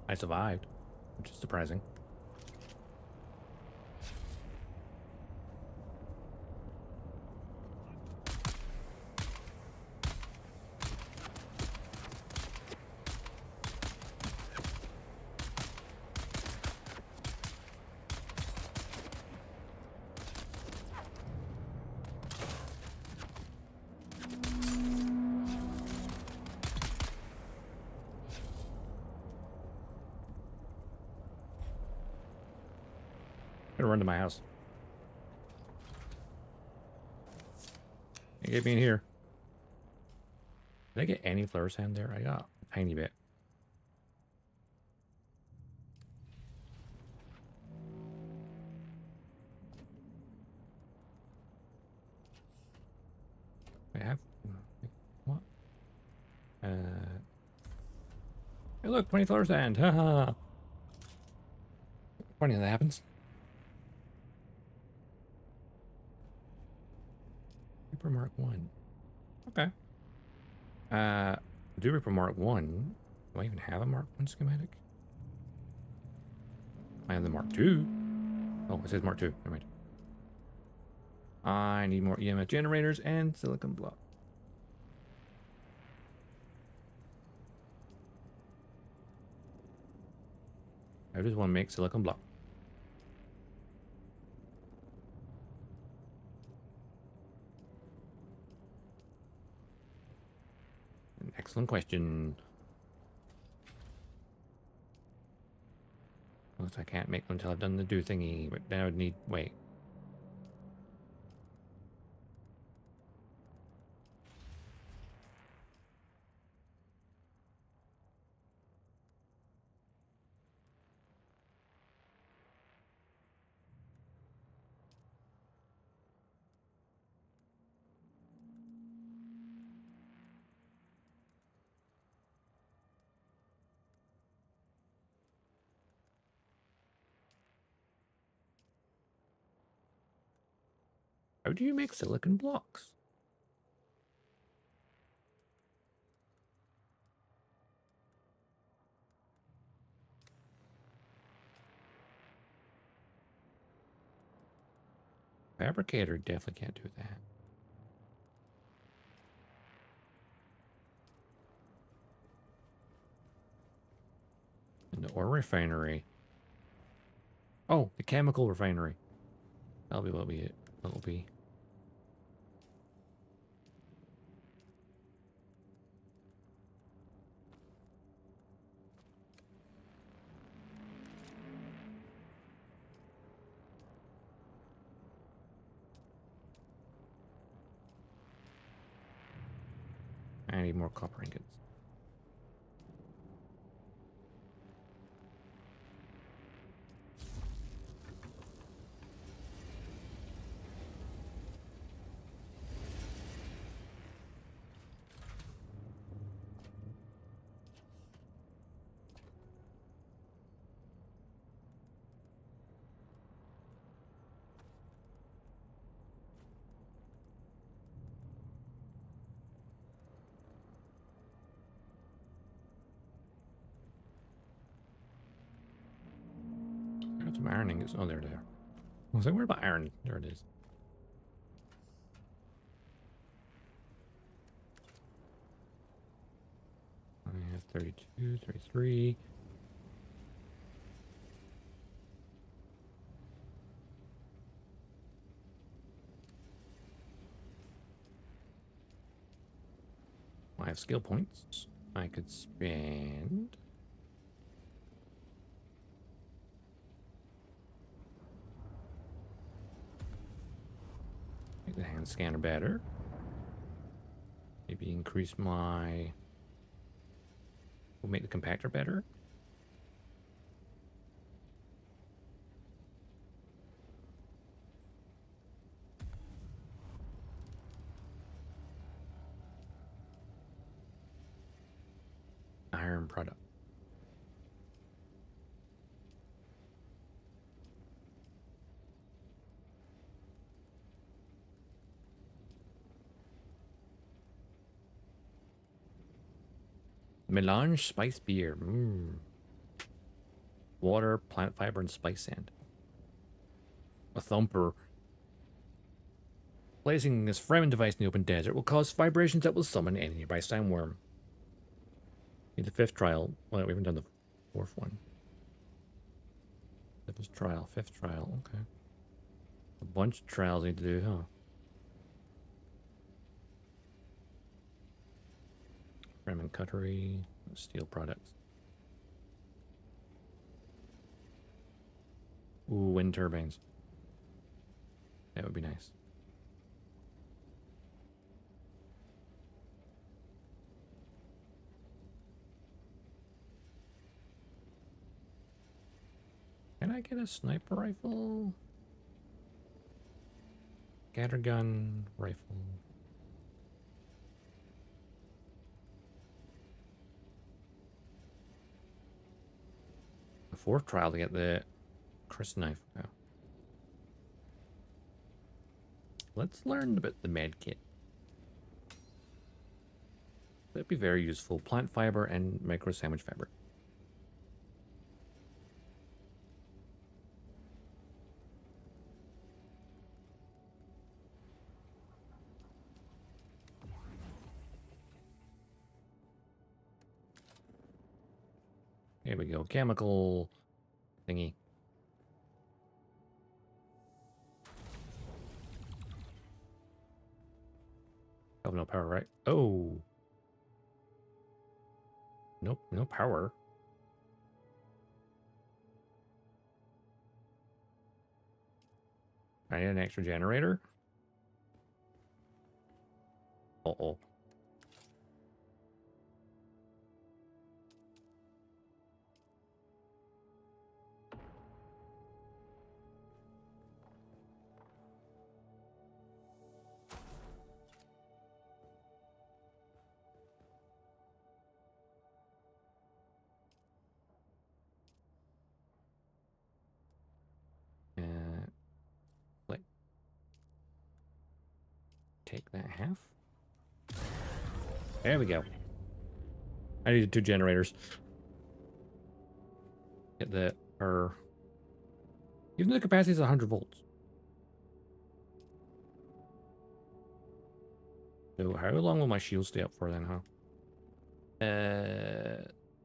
I survived, which is surprising. I'm gonna run to my house. Get me in here. Did I get any flower sand there? I got a tiny bit. I have what? Hey, look, 20 flower sand. Haha. Funny how that happens. Reaper Mark 1. Okay. Do Reaper Mark 1. Do I even have a Mark 1 schematic? I have the Mark 2. Oh, it says Mark 2. Never mind. I need more EMF generators and silicon block. I just want to make silicon block. An excellent question. Unless I can't make one until I've done the do thingy, but then I would need wait. How do you make silicon blocks? Fabricator definitely can't do that. And the ore refinery. Oh, the chemical refinery. That'll be what it will be. I need more copper ingots. I got some iron ingots. Oh, there they are. I was like, where about iron? There it is. 32, 33. I have skill points I could spend. Make the hand scanner better. Maybe increase my... We'll make the compactor better. Iron product. Melange spice beer. Water, plant fiber, and spice sand. A thumper. Placing this framing device in the open desert will cause vibrations that will summon any nearby sandworm. Need the 5th trial. Well, we haven't done the 4th one. 5th trial, 5th trial. Okay. A bunch of trials I need to do, huh? Framing cutlery, steel products. Ooh, wind turbines. That would be nice. Can I get a sniper rifle? Scattergun rifle. The 4th trial to get the Chris knife. Oh. Let's learn about the med kit. That'd be very useful. Plant fiber and micro sandwich fabric. Here we go. Chemical thingy. Oh, no power, right? Oh. Nope, no power. I need an extra generator. Uh-oh. Like, take that half. There we go. I needed 2 generators. Get the even though the capacity is 100 volts. So how long will my shield stay up for then, huh?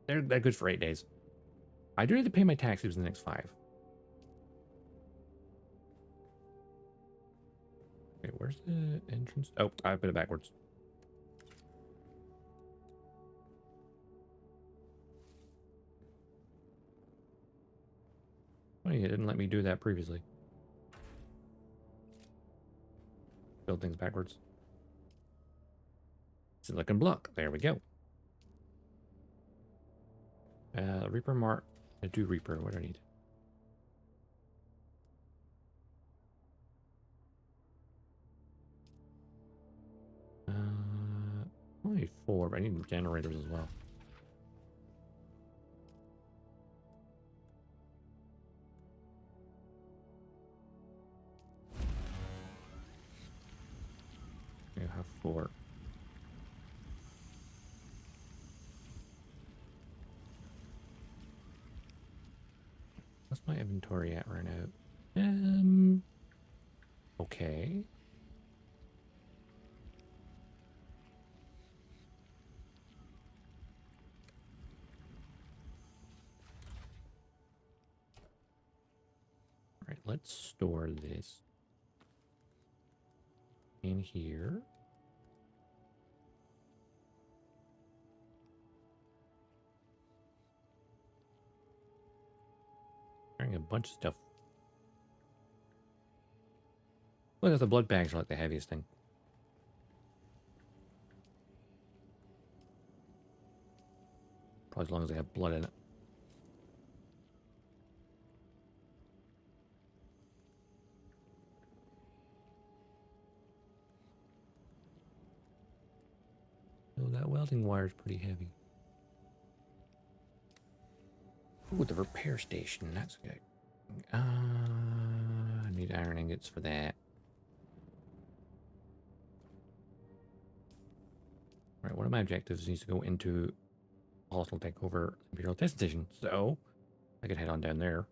They're good for 8 days. I do need to pay my taxes in the next 5. Okay, where's the entrance? Oh, I put it backwards. Funny, it didn't let me do that previously. Build things backwards. Silicon block. There we go. Reaper mark. I do Reaper. What do I need? Only 4, but I need generators as well. I have 4. What's my inventory at right now? Okay. let's store this in here. Carrying a bunch of stuff. Look at the blood bags are like the heaviest thing. Probably as long as they have blood in it. Oh, that welding wire is pretty heavy. Ooh, the repair station. That's good. I need iron ingots for that. Right, one of my objectives needs to go into hostile takeover Imperial Test Station, so I could head on down there.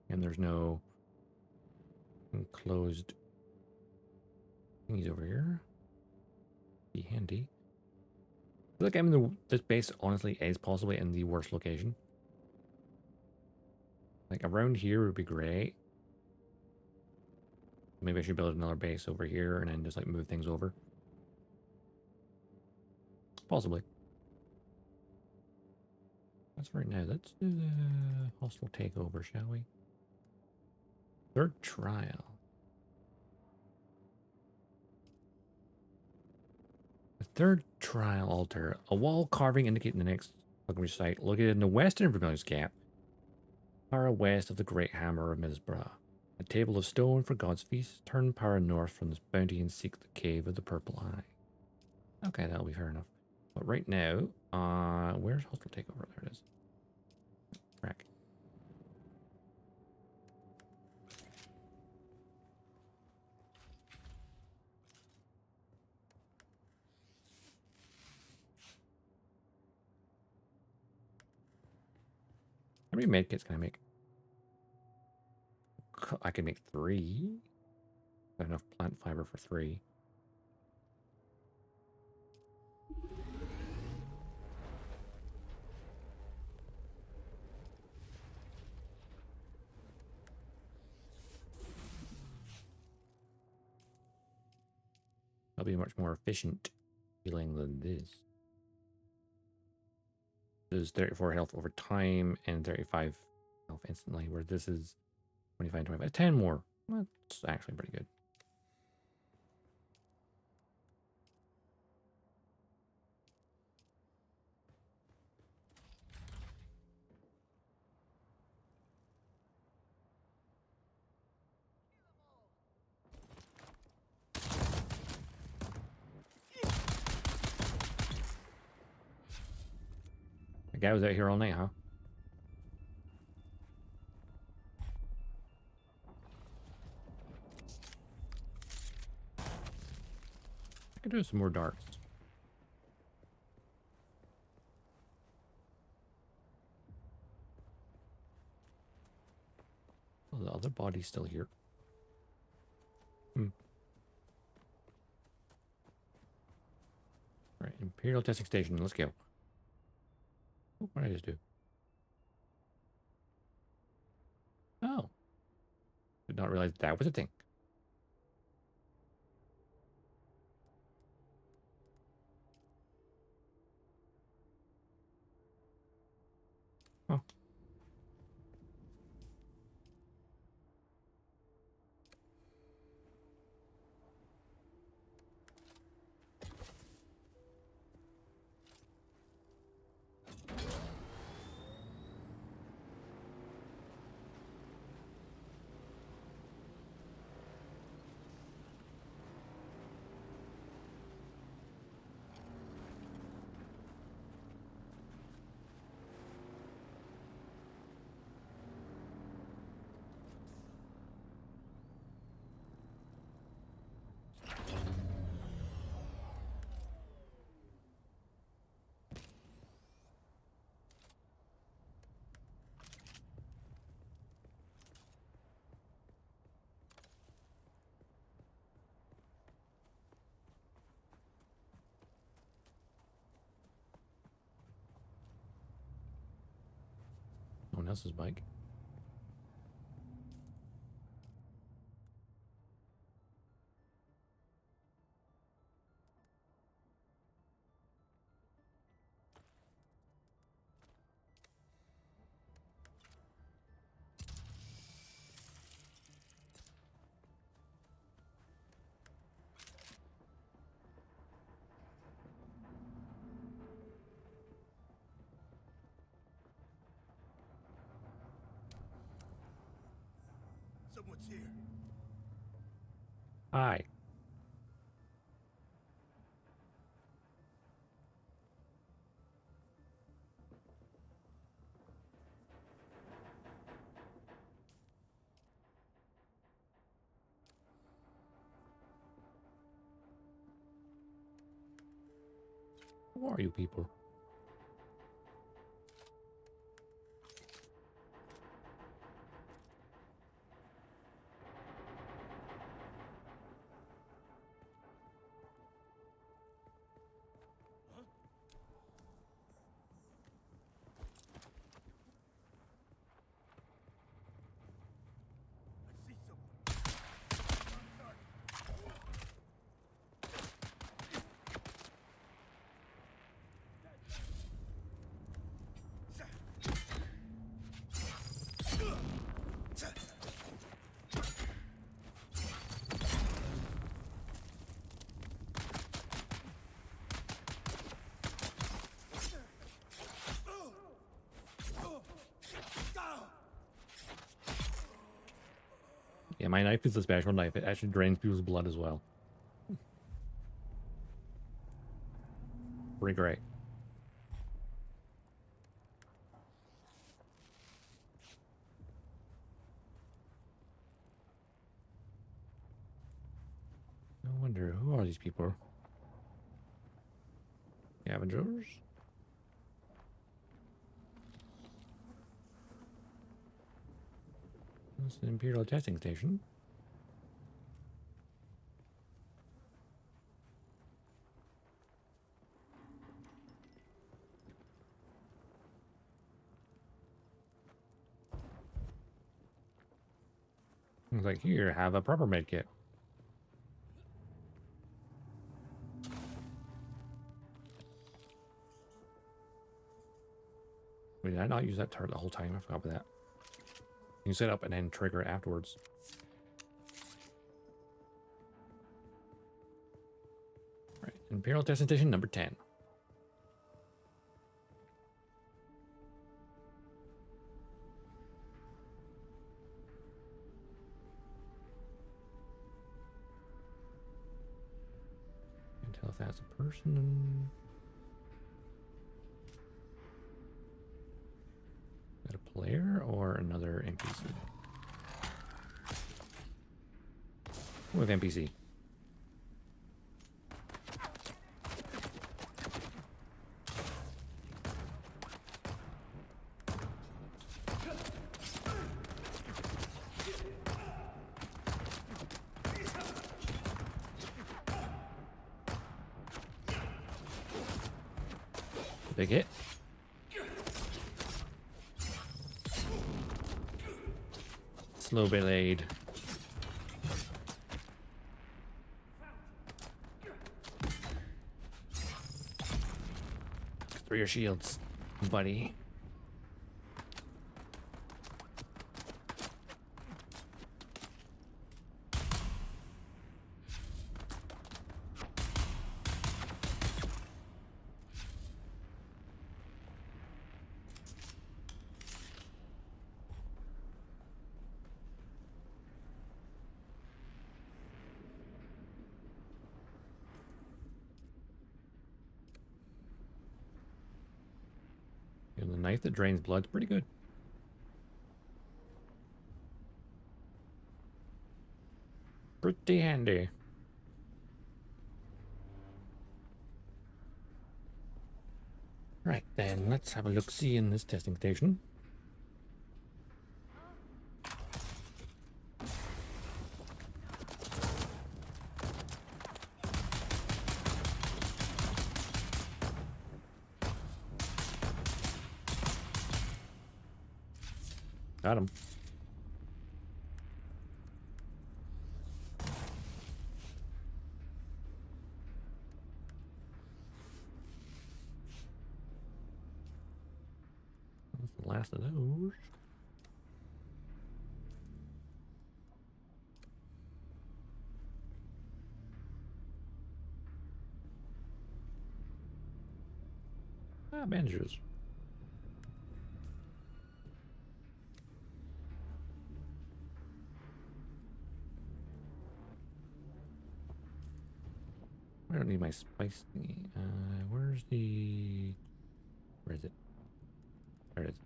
And there's no enclosed thingies over here. Be handy. I feel like I'm in the, this base honestly is possibly in the worst location. Like around here would be great. Maybe I should build another base over here and then just like move things over. Possibly. That's right now. Let's do the hostile takeover, shall we? Third trial. The third trial altar. A wall carving indicating the next pilgrimage site located in the Western Vermillus Gap, far west of the Great Hammer of Middlesbrough. A table of stone for God's feast. Turn power north from this bounty and seek the cave of the Purple Eye. Okay, that'll be fair enough. But right now, where's hostile takeover? There it is. Crack. How many medkits can I make? I can make 3. Got enough plant fiber for 3. That'll be much more efficient healing than this. This is 34 health over time and 35 health instantly, where this is 25 and 25. 10 more. That's actually pretty good. The guy was out here all night, huh? I could do some more darts. Oh, the other body's still here. All right, Imperial Testing Station. Let's go. Oh, what did I just do? Oh. Did not realize that was a thing. Oh. else's bike. Someone's here. Hi. Who are you people? I see someone. Yeah, my knife is a special knife. It actually drains people's blood as well. Pretty great. I wonder, who are these people? Scavengers? It's the Imperial testing station. Looks like here, have a proper med kit. Wait, did I not use that turret the whole time? I forgot about that. You can set up and then trigger it afterwards. Right, Imperial testing station number 10. Can't tell if that's a person. Is that a player or another NPC? With NPC. Big hit. Slow blade. Through your shields, buddy. And the knife that drains blood's pretty good. Pretty handy. Right then, let's have a look-see in this testing station. Got him. That's the last of those. Ah, bandages. I don't need my spice thingy. Where's the... Where is it? There it is.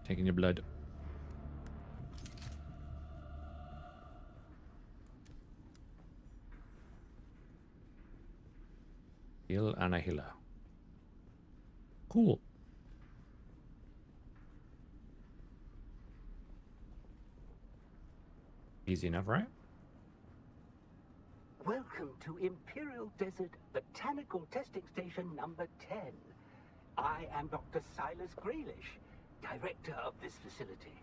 Taking your blood. Heal Anahila. Cool. Easy enough, right? Welcome to Imperial Desert Botanical Testing Station number 10. I am Dr. Silas Graylish, director of this facility.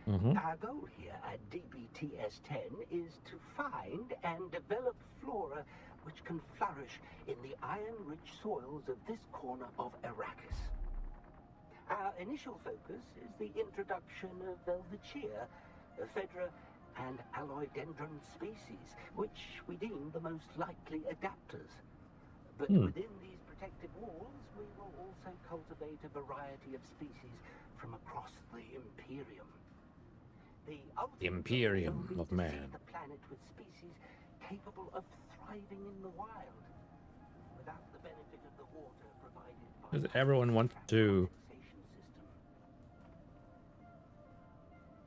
Our goal here at DBTS-10 is to find and develop flora which can flourish in the iron-rich soils of this corner of Arrakis. Our initial focus is the introduction of Velvetia, Ephedra, and Aloidendron species, which we deem the most likely adapters. But within these protective walls, we will also cultivate a variety of species from across the Imperium. The Imperium of Man. The planet with species capable of thriving in the wild, without the benefit of the water provided by Because everyone wants to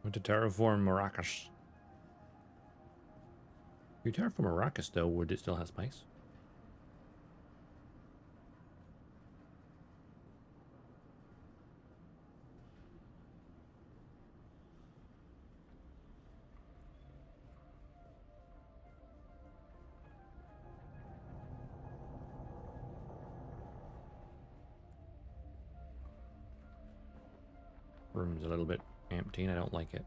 terraform Arrakis. If you terraform Arrakis, though, would it still have spice? Room's a little bit empty and I don't like it.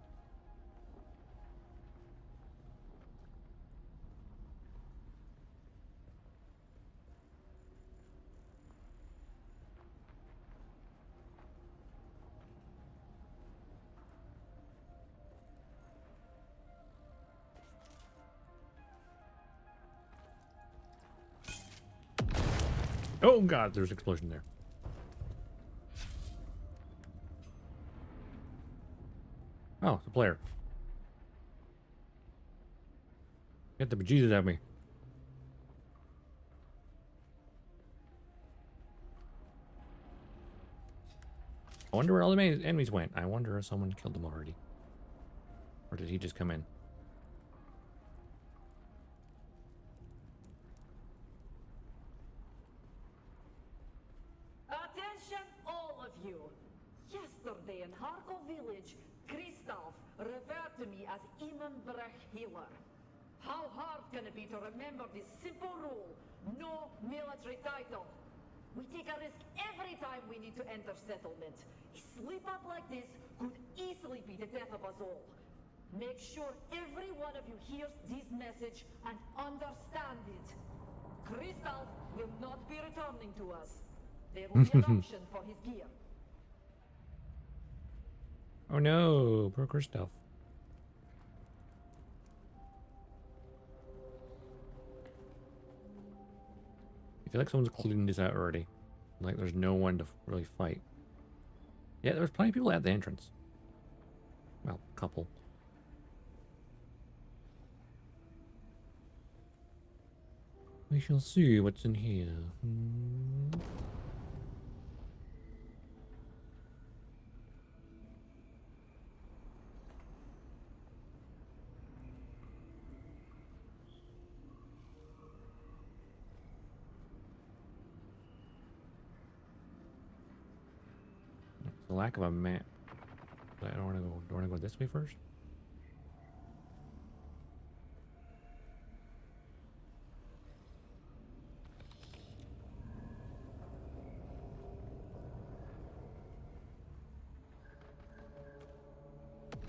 Oh god, there's an explosion there. Oh, it's a player. Get the bejesus out of me. I wonder where all the enemies went. I wonder if someone killed them already. Or did he just come in? Attention, all of you. Yesterday in Harkov village, Kristoff referred to me as Imenbrech Healer. How hard can it be to remember this simple rule? No military title. We take a risk every time we need to enter settlement. A slip up like this could easily be the death of us all. Make sure every one of you hears this message and understand it. Kristoff will not be returning to us. There will be an auction for his gear. Oh no, poor Kristoff. I feel like someone's cleaned this out already. Like there's no one to really fight. Yeah, there's plenty of people at the entrance. Well, a couple. We shall see what's in here. The lack of a map. I don't want to go. Do I want to go this way first?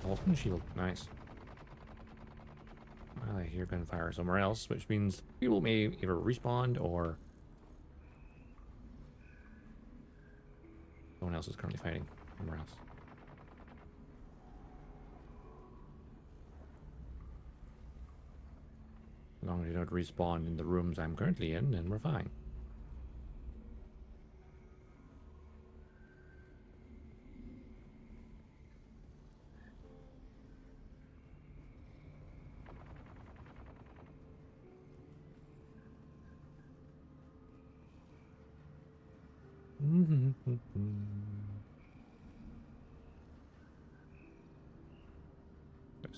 Talisman shield. Nice. Well, I hear gunfire somewhere else, which means people may either respawn or someone else is currently fighting somewhere else. As long as you don't respawn in the rooms I'm currently in, then we're fine.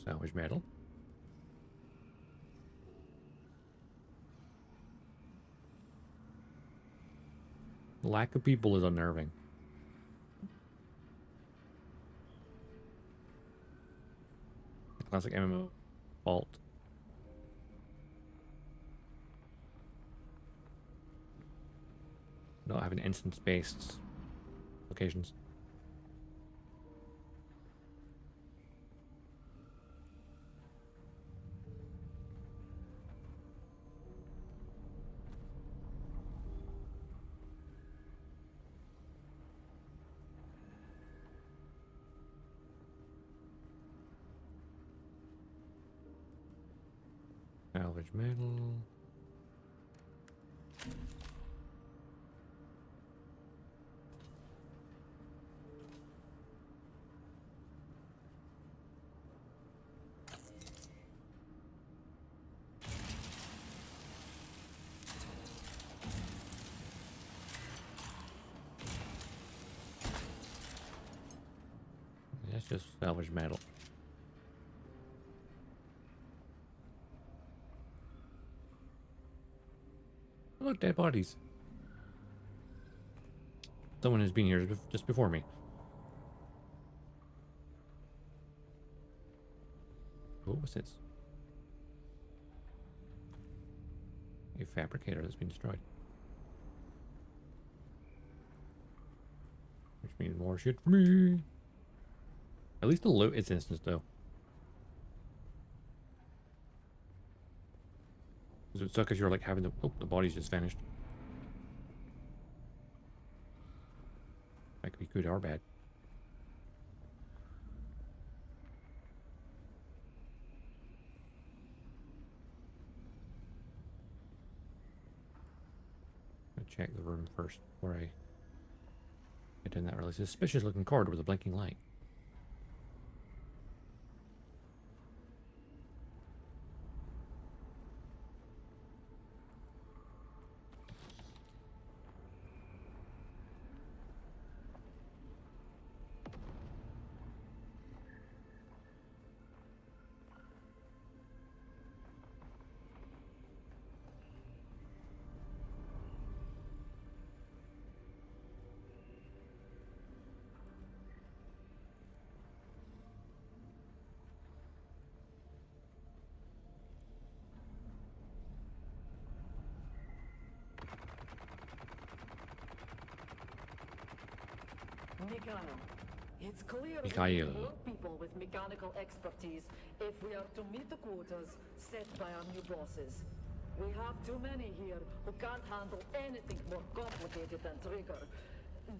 Salvage metal. Lack of people is unnerving. Classic MMO fault. Not having instance-based locations. Salvage metal. That's just salvage metal. Look, dead bodies. Someone has been here just before me. What was this? A fabricator that's been destroyed. Which means more shit for me. At least the loot is instant though. Does it suck if you're like having the... Oh, the body's just vanished. That could be good or bad. I'll check the room first before I get in that really suspicious looking corridor with a blinking light. Mikhail, it's clear we Mikhail. need more people with mechanical expertise if we are to meet the quotas set by our new bosses. We have too many here who can't handle anything more complicated than Trigger.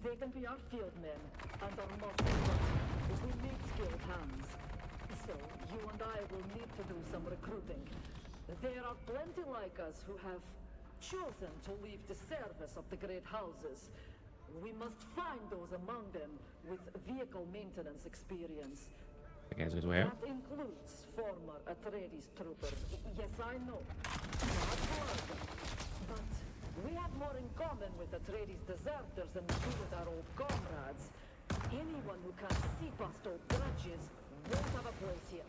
They can be our field men and our muscle but we need skilled hands. So, you and I will need to do some recruiting. There are plenty like us who have chosen to leave the service of the great houses. We must find those among them with vehicle maintenance experience. I guess it's way out. That includes former Atreides troopers. Yes, I know. Not blood. But we have more in common with Atreides deserters than we do with our old comrades. Anyone who can see past old grudges won't have a place here.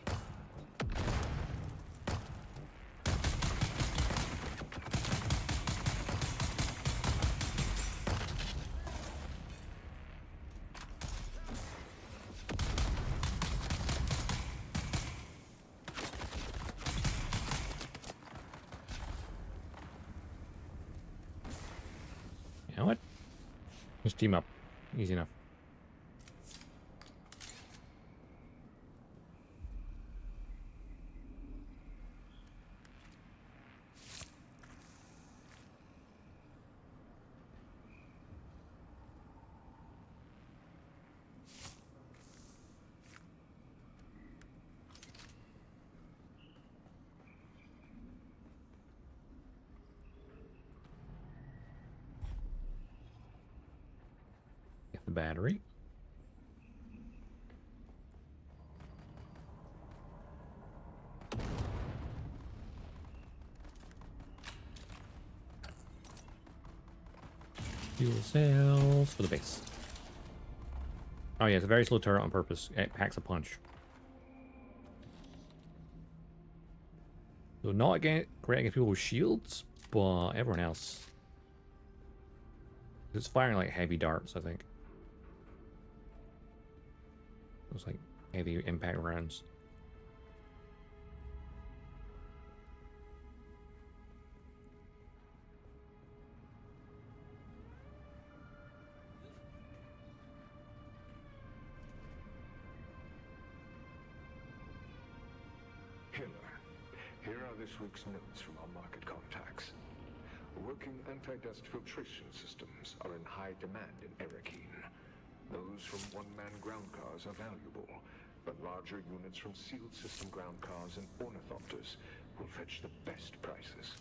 You know what? Just team up. Easy enough. battery. Fuel cells for the base. Oh yeah, it's a very slow turret on purpose. It packs a punch. So not great against people with shields, but everyone else. It's firing like heavy darts, I think. It's like heavy impact rounds. Here are this week's notes from our market contacts. Working anti-dust filtration systems are in high demand in Erakeen. Those from one-man ground cars are valuable, but larger units from sealed system ground cars and ornithopters will fetch the best prices.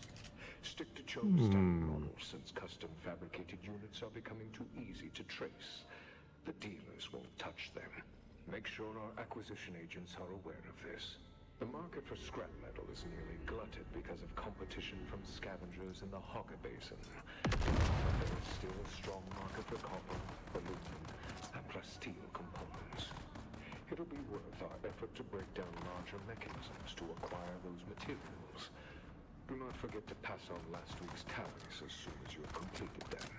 Stick to Cho's standard models, since custom fabricated units are becoming too easy to trace. The dealers won't touch them. Make sure our acquisition agents are aware of this. The market for scrap metal is nearly glutted because of competition from scavengers in the Hogga Basin. But there is still a strong market for copper, aluminum, and plasteel components. It'll be worth our effort to break down larger mechanisms to acquire those materials. Do not forget to pass on last week's tallies as soon as you have completed them.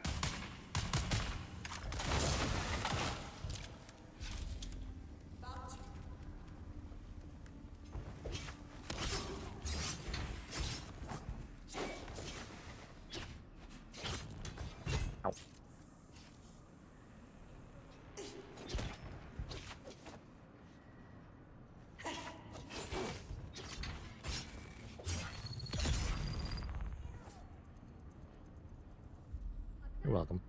You're welcome.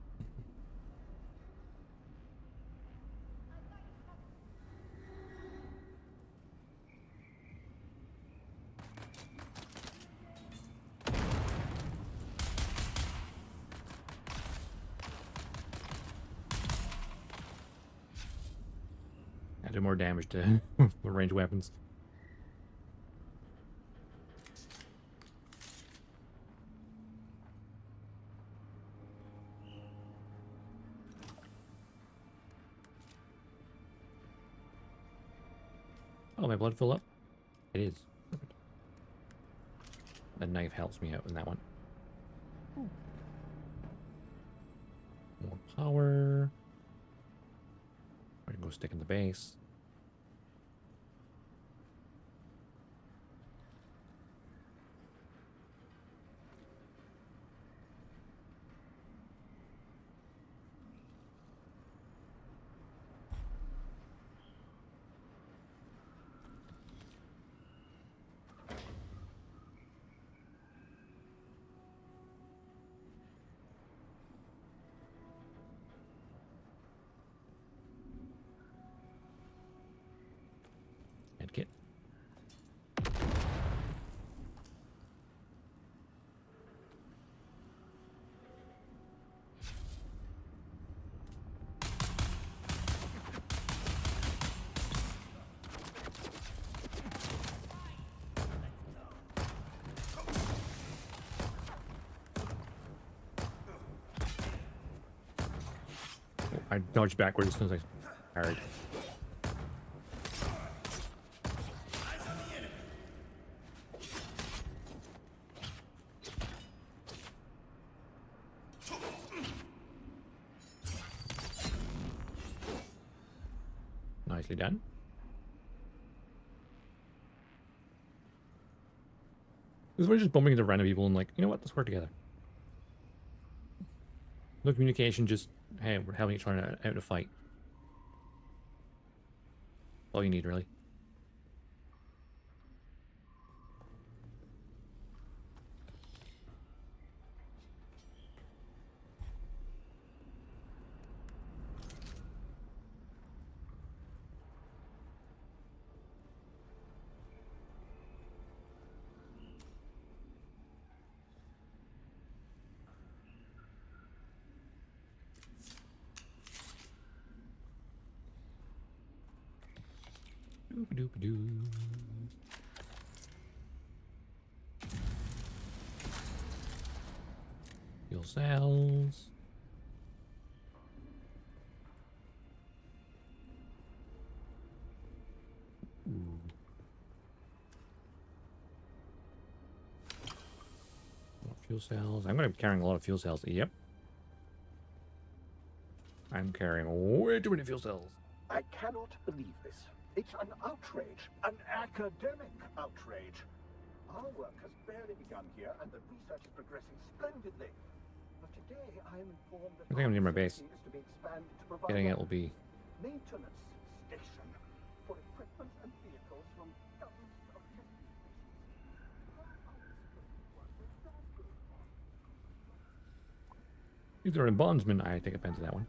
I do more damage to ranged weapons. Oh, my blood fill up? It is. Perfect. The knife helps me out in that one. More power. I can go stick in the base. Medkit. I dodged backwards as soon as I parried. Nicely done. This is just bumping into random people and like, you know what, let's work together. No communication, just, hey, we're helping each other out to fight. All you need, really. Doop-a-doop-a-doo. Fuel cells. Ooh. More fuel cells. I'm going to be carrying a lot of fuel cells. Yep. I'm carrying way too many fuel cells. I cannot believe this. It's an outrage, an academic outrage. Our work has barely begun here, and the research is progressing splendidly. But today, I am informed that I think I'm near my base. is to be expanded to provide Getting a it will be. maintenance station for equipment and vehicles from dozens of testing stations. If they're in bondsman, I take offense to that one.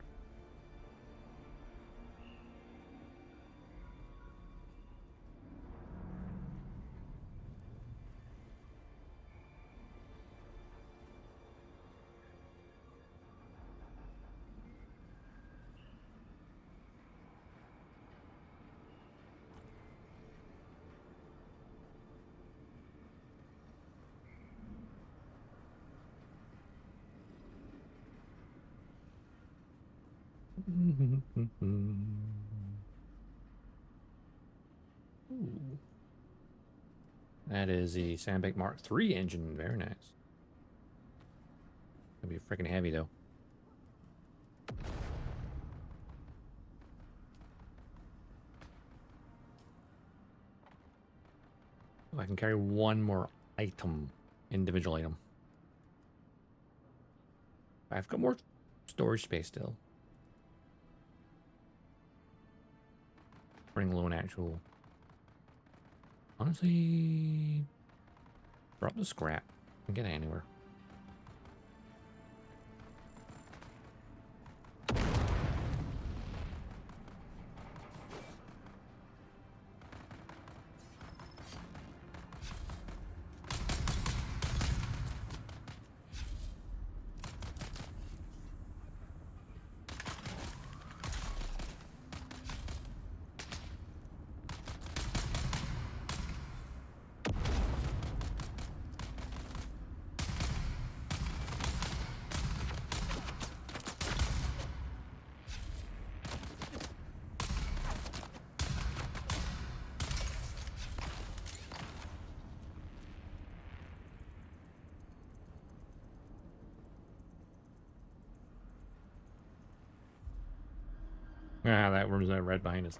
Ooh. That is the Sandbake Mark III engine. Very nice. It'll be freaking heavy though. Oh, I can carry one more item, individual item. I've got more storage space still. Bring low and actual. Honestly, drop the scrap and get anywhere. Ah, that room's red behind us.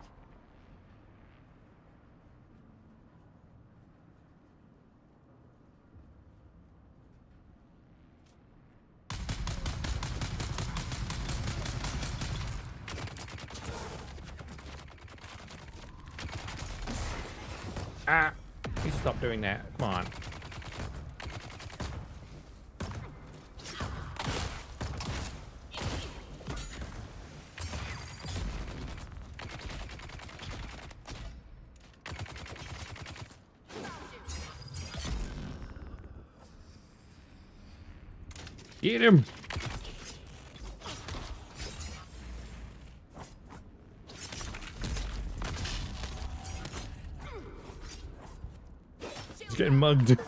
Ah! You stop doing that. Come on. Get him! He's getting mugged.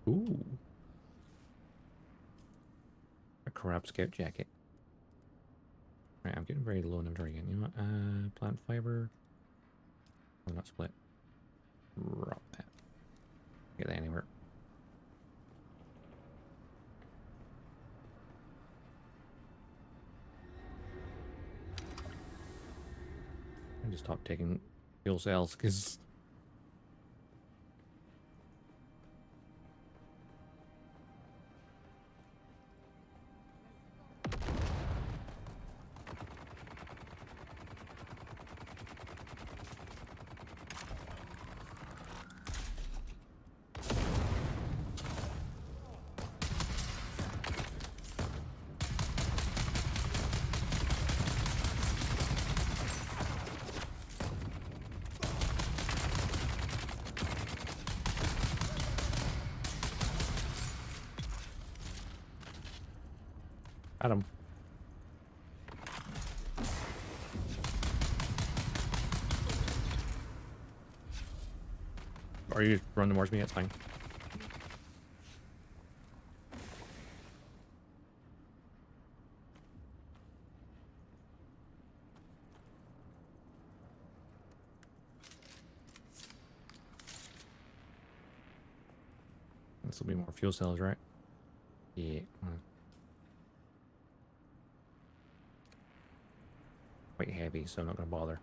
Ooh. A corrupt scout jacket. Right, I'm getting very low in inventory again. You know what? Plant fiber. Oh, not split. Drop that. Get that anywhere. I just stopped taking fuel cells because Got him. Or you just run towards me, that's fine. This will be more fuel cells, right? Yeah. Quite heavy, so I'm not going to bother.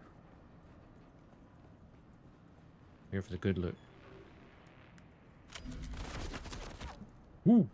Here for the good loot. Woo!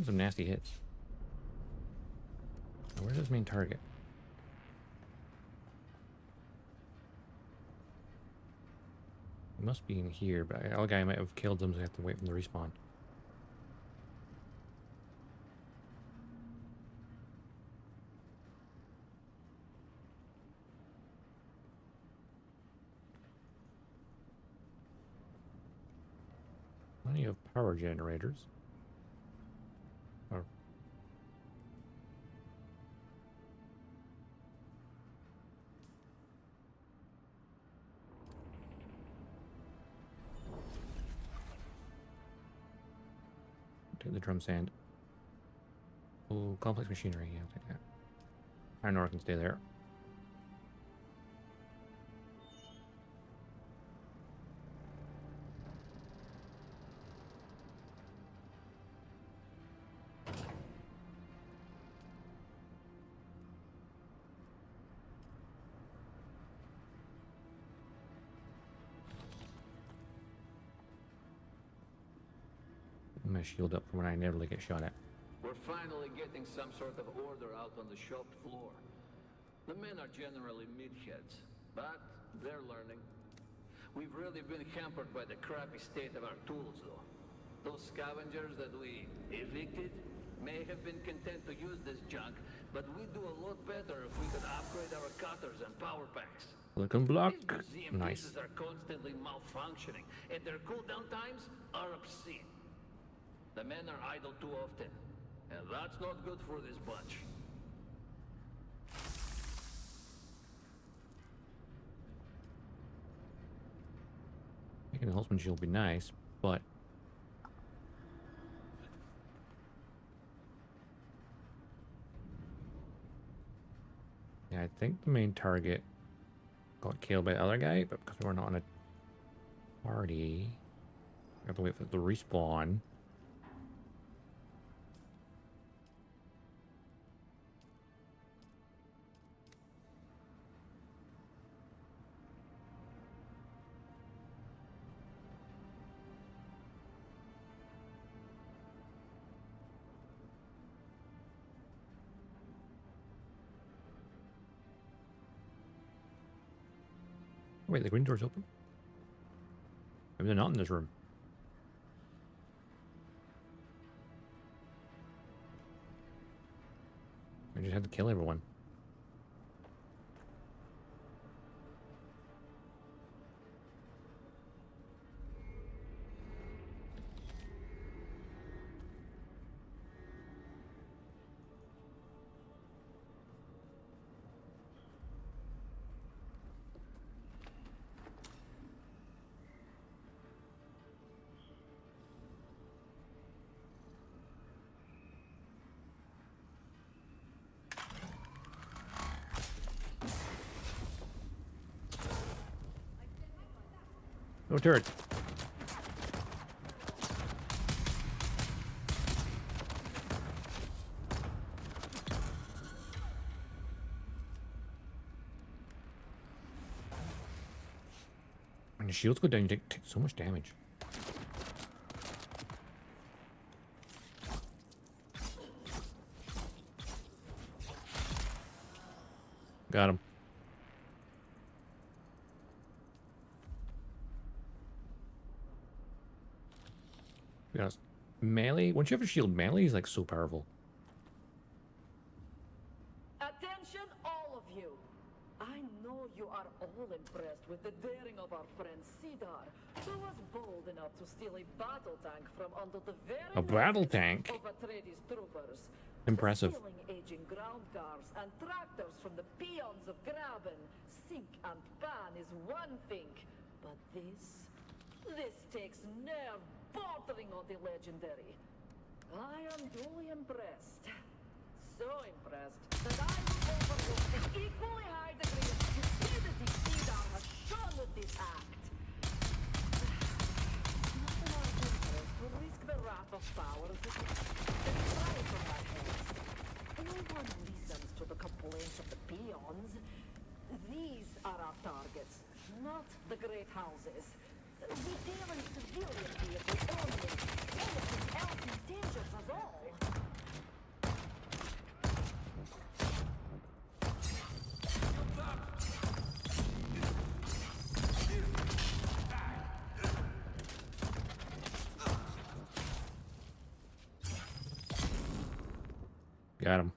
Some nasty hits. Now, where's his main target? He must be in here, but our guy might have killed him, so I have to wait for him to respawn. Plenty of power generators. Or take the drum sand. Oh, complex machinery. Yeah, I'll take that. Iron ore can stay there. I'm gonna shield up for when I inevitably get shot at. We're finally getting some sort of order out on the shop floor. The men are generally meatheads, but they're learning. We've really been hampered by the crappy state of our tools, though. Those scavengers that we evicted may have been content to use this junk, but we'd do a lot better if we could upgrade our cutters and power packs. Silicon block. These museum Nice. pieces are constantly malfunctioning, and their cooldown times are obscene. The men are idle too often, and that's not good for this bunch. Making a Holtzman shield would be nice, but yeah, I think the main target got killed by the other guy, but because we're not on a party, we have to wait for it to respawn. Wait, the green door's open? Maybe they're not in this room. I just had to kill everyone. No turret. When your shields go down, you take so much damage. Got him. To be honest, melee, once you have a shield, melee is like so powerful. Attention, all of you. I know you are all impressed with the daring of our friend Cedar, who was bold enough to steal a battle tank from under the very A battle noses tank? of Atreides troopers. Impressive. Stealing aging ground cars and tractors from the peons of Graben, sink and pan is one thing, but this takes nerve bordering on the legendary. I am duly impressed. So impressed that I will overlook the equally high degree of stupidity Cedar has shown with this act. Not in our interest to risk the wrath of powers that fly from our heads. No one listens to the complaints of the peons. These are our targets, not the great houses. We deal in civilian vehicles only. Anything else endangers us all. Got him.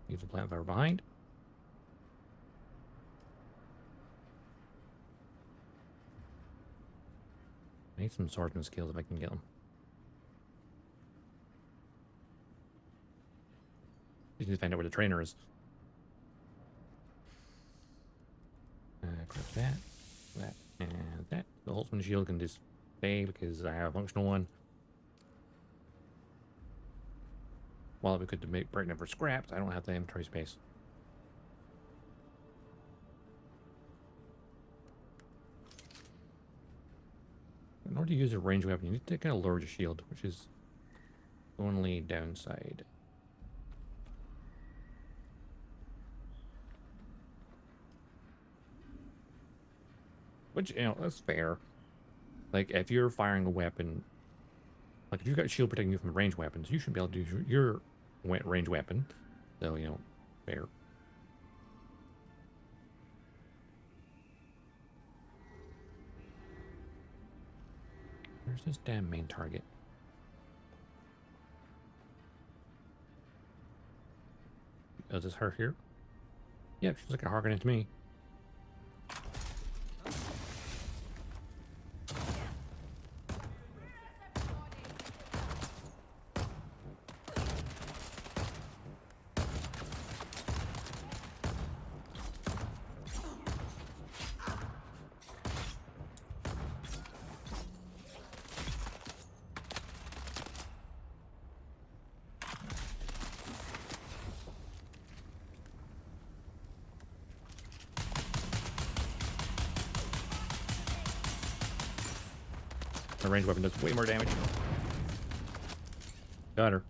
Use the plant fire behind. I need some swordsman skills if I can get them. Just need to find out where the trainer is. Grab that, and that. The Holtzman shield can just stay because I have a functional one. While we could make breaking it for scraps, I don't have the inventory space. In order to use a ranged weapon, you need to kind of lower your shield, which is the only downside. Which, you know, that's fair. Like, if you're firing a weapon, like, if you've got a shield protecting you from ranged weapons, you should be able to use your ranged weapon. So, you know, fair. Where's this damn main target? Is this her here? Yep, she's like a harkening to me. The ranged weapon does way more damage. Got her.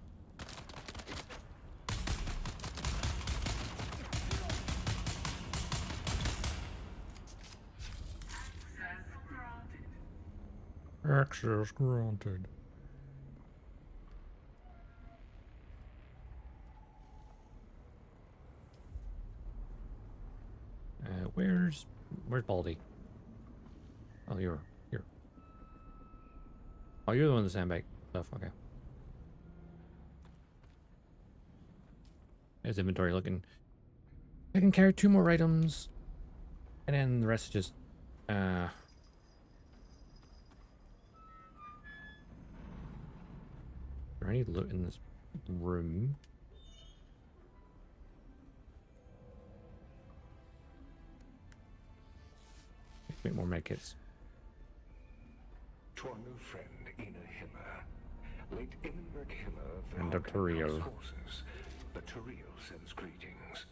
Access granted. Where's Baldy? Oh, you're here. Oh, you're the one with the sandbag stuff. Okay. There's inventory looking. I can carry 2 more items, and then the rest is just Is there any loot in this room? Make more medkits. To our new friend, Ina Hiller, late Innenberg Hiller of the And the Hawkeye Turiel. forces, the Turiel sends greetings.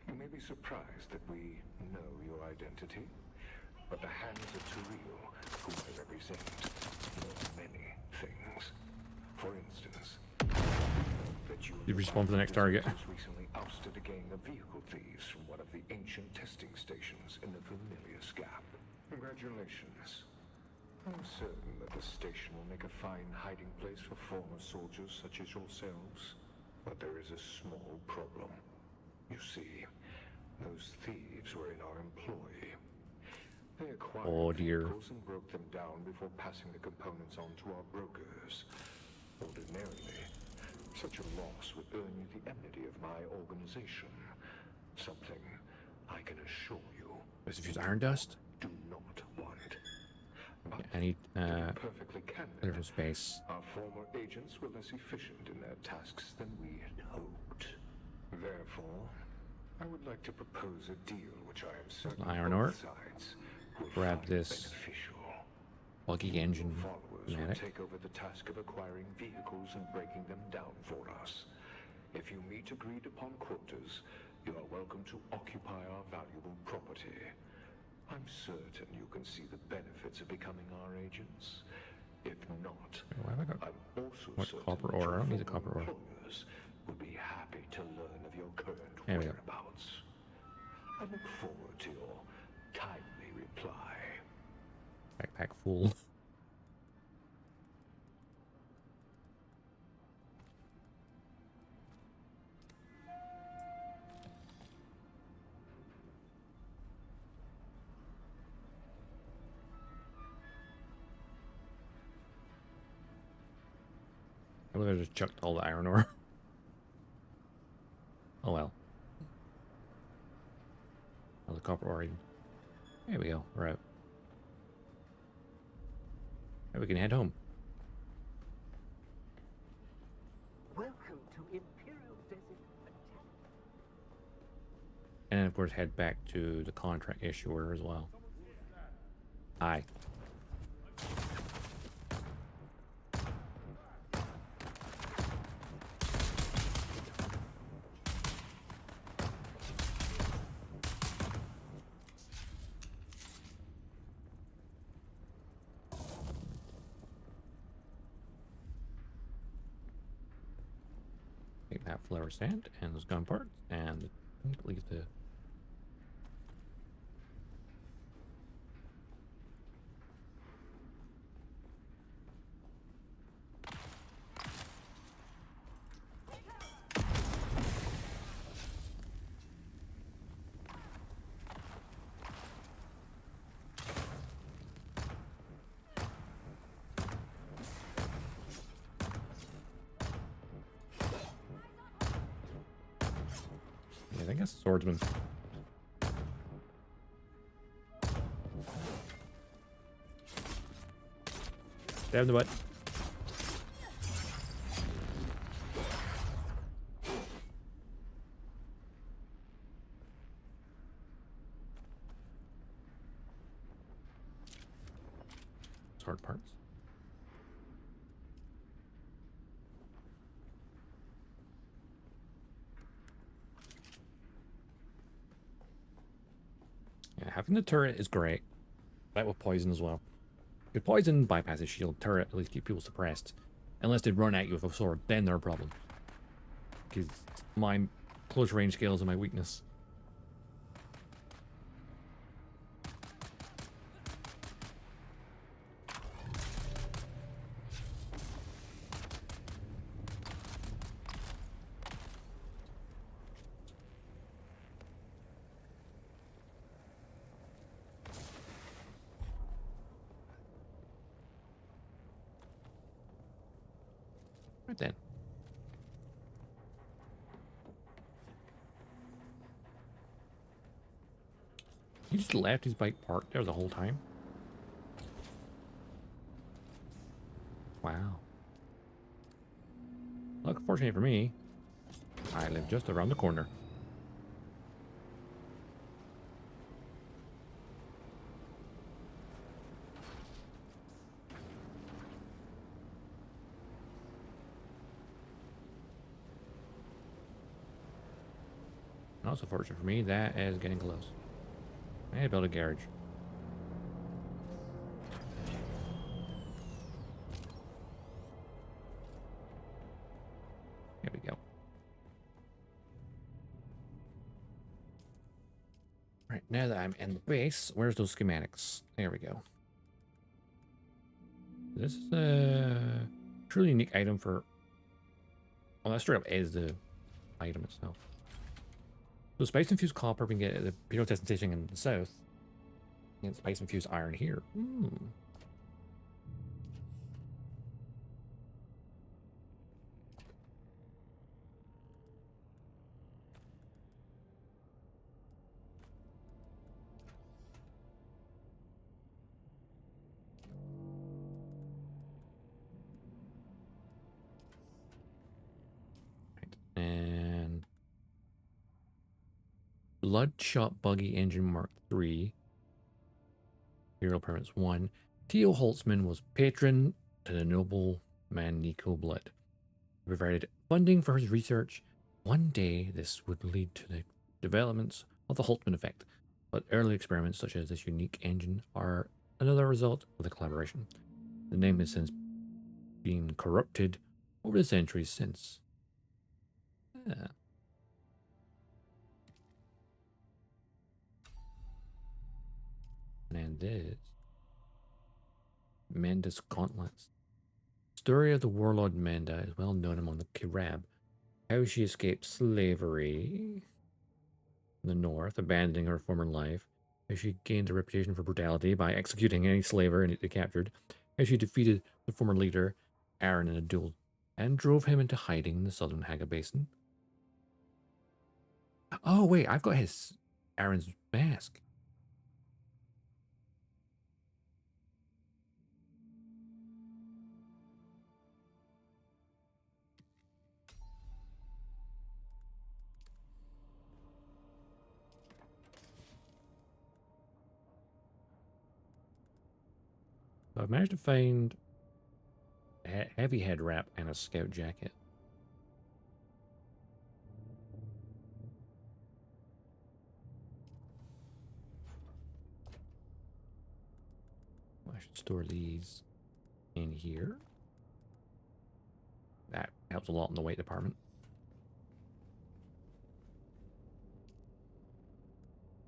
You may be surprised that we know your identity, but the hands of Turiel, whom I represent, know many things. For instance, that You respawn for the next target. recently ousted a gang of vehicle thieves from one of the ancient testing stations in the Vermillus Gap. Congratulations. I'm certain that the station will make a fine hiding place for former soldiers such as yourselves. But there is a small problem. You see, those thieves were in our employ. They acquired vehicles and broke them down before passing the components on to our brokers. Ordinarily, such a loss would earn you the enmity of my organization. Something I can assure you. Let's use iron dust. Do not want. But I need perfectly little space. Our former agents were less efficient in their tasks than we had hoped. Therefore, I would like to propose a deal which I am certain Iron ore. sides will Grab find this beneficial. buggy engine Followers will medic. take over the task of acquiring vehicles and breaking them down for us. If you meet agreed upon quotas, you are welcome to occupy our valuable property. I'm certain you can see the benefits of becoming our agents. If not, Why have I got I'm also much certain copper that ore? I your don't need the former copper ore. employers would be happy to learn of your current There we go. whereabouts. I look forward to your timely reply. Backpack full. I believe I just chucked all the iron ore. Oh well. All the copper ore. There we go. We're out. Now we can head home. Welcome to Imperial Desert. And of course head back to the contract issuer as well. Hi. Take that flower sand and those gun parts and leave the I think it's a swordsman. Stab in the butt. Sword parts. Yeah, having the turret is great. That with poison as well. If poison bypasses shield, turret at least keep people suppressed. Unless they run at you with a sword, then they're a problem. Because my close range skills are my weakness. Right then. He just left his bike parked there the whole time. Wow. Look, fortunately for me, I live just around the corner. Not so fortunate for me. That is getting close. I need to build a garage. There we go. Right, now that I'm in the base, where's those schematics? There we go. This is a truly unique item for... Well, that straight up is the item itself. So spice-infused copper we can get at the Imperial Testing Station in the south. And spice-infused iron here. And Bloodshot Buggy Engine Mark III. Imperial Permits 1. Theo Holtzman was patron to the noble man Nico Blood. He provided funding for his research. One day this would lead to the developments of the Holtzman effect, but early experiments such as this unique engine are another result of the collaboration. The name has since been corrupted over the centuries since. Yeah. And this Menda's Gauntlets. Story of the warlord Menda is well known among the Kirab. How she escaped slavery in the north, abandoning her former life. How she gained a reputation for brutality by executing any slaver they captured. How she defeated the former leader, Aaron, in a duel and drove him into hiding in the southern Haga Basin. Oh wait, I've got his Aaron's mask. I've managed to find a heavy head wrap and a scout jacket. I should store these in here. That helps a lot in the weight department.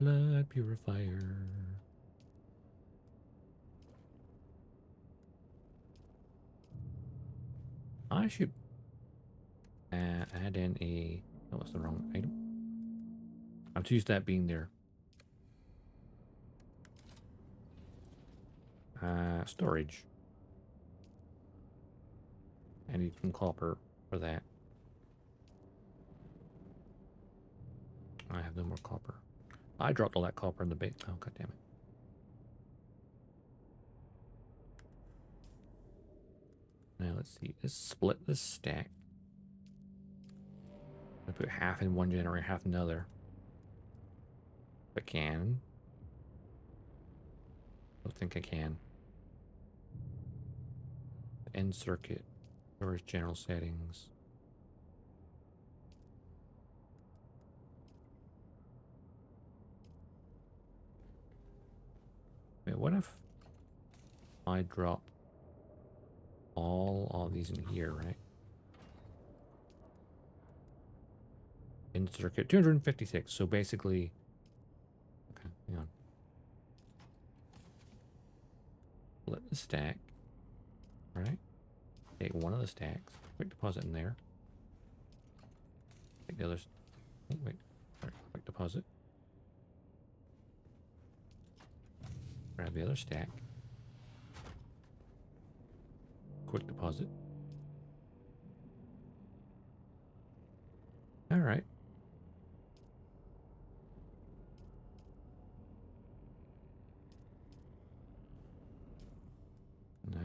Blood purifier. I should add in a... Oh, that's the wrong item. I'm too used to that being there. Storage. I need some copper for that. I have no more copper. I dropped all that copper in the bait. Oh, god damn it. Now let's see. Let's split this stack. I put half in one generator, half in another. If I can. I don't think I can. End circuit. Storage general settings. Wait, what if I drop all of these in here, right? In circuit 256. So basically, okay, hang on. Split the stack, right? Take one of the stacks, quick deposit in there. Take the others. Oh, wait, right, quick deposit. Grab the other stack. Quick deposit. All right. Now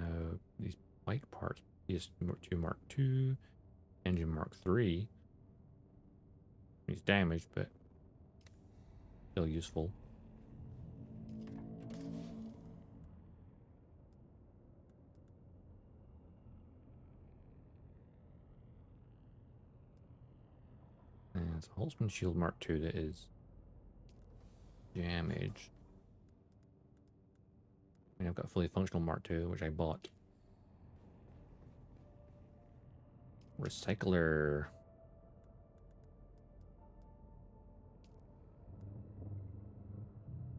these bike parts. PS2 Mark II, engine Mark III. He's damaged, but still useful. And it's a Holtzman Shield Mark II that is damaged. I mean, I've got a fully functional Mark II, which I bought. Recycler.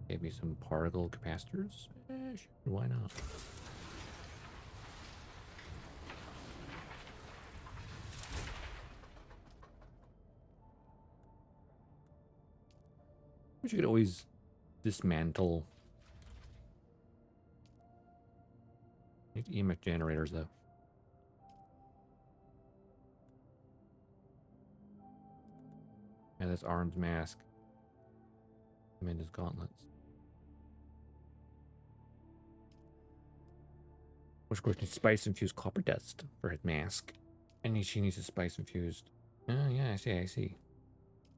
Gave me some particle capacitors. Sure, why not? But you could always dismantle. Need EMF generators though. Yeah, that's Arm's mask. Amanda's gauntlets. Which of course needs spice infused copper dust for his mask. And she needs a spice infused. Oh yeah, I see.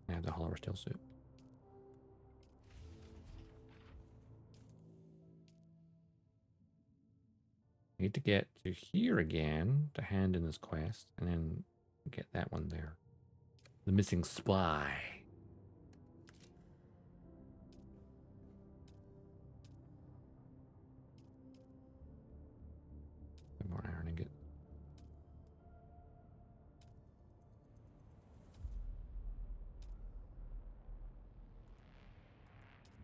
I have the hollow steel suit. Need to get to here again to hand in this quest, and then get that one there. The missing spy. More iron ingot.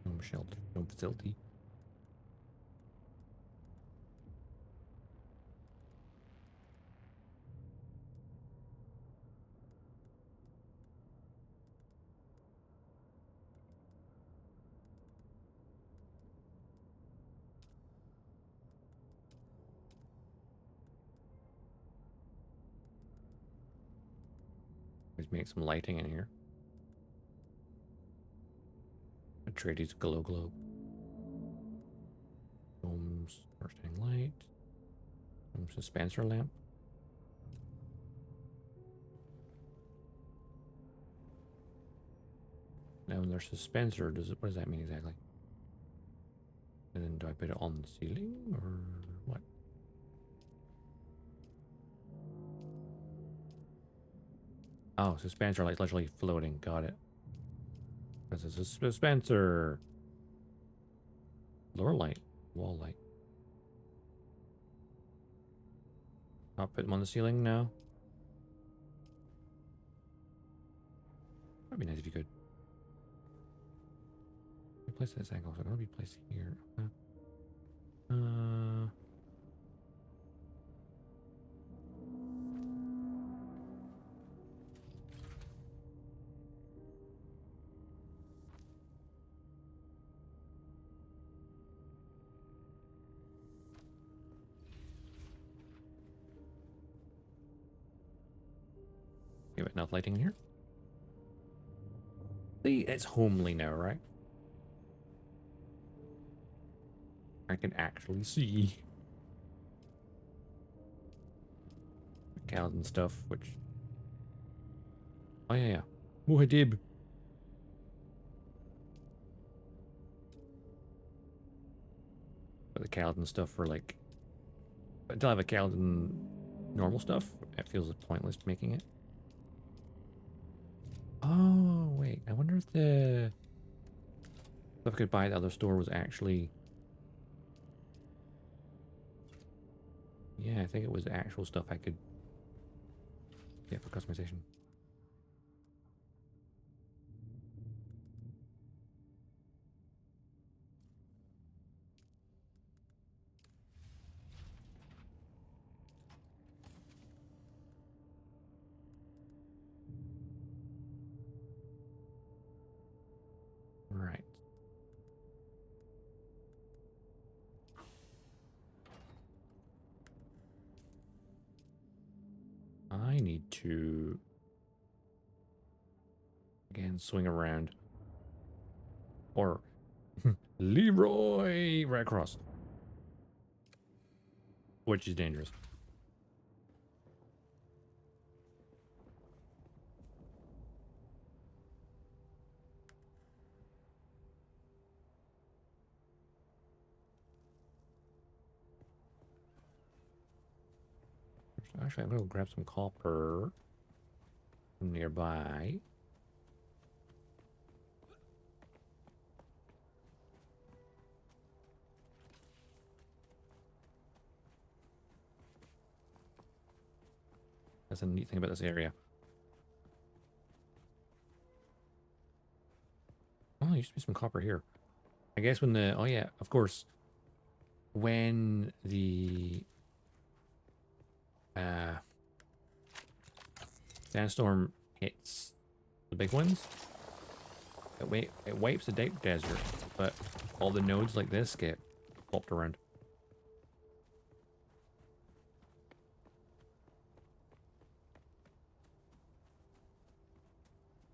Home shelter, home facility. Let's make some lighting in here. Atreides glow globe. Home's rotating light. Home's dispenser lamp. Now when there's dispenser, what does that mean exactly? And then do I put it on the ceiling or what? Oh, dispenser light's literally floating. Got it. Because it's a dispenser. Lower light. Wall light. I'll put them on the ceiling now. That'd be nice if you could. Place this angle, so it'll be placed here. Give it enough lighting in here. See, it's homely now, right? I can actually see the cows and stuff, which... Oh, yeah. Muhadib. But the cows and stuff for, like... Until I have a cows and normal stuff, it feels pointless making it. Oh, wait. I wonder if the stuff I could buy at the other store was actually... Yeah, I think it was actual stuff I could get for customization. Right. I need to again swing around, or Leroy right across, which is dangerous. Actually, I'm gonna grab some copper from nearby. That's a neat thing about this area. Oh, there used to be some copper here. I guess when the... Oh, yeah, of course. When the... sandstorm hits the big ones, it wipes the desert, but all the nodes like this get popped around.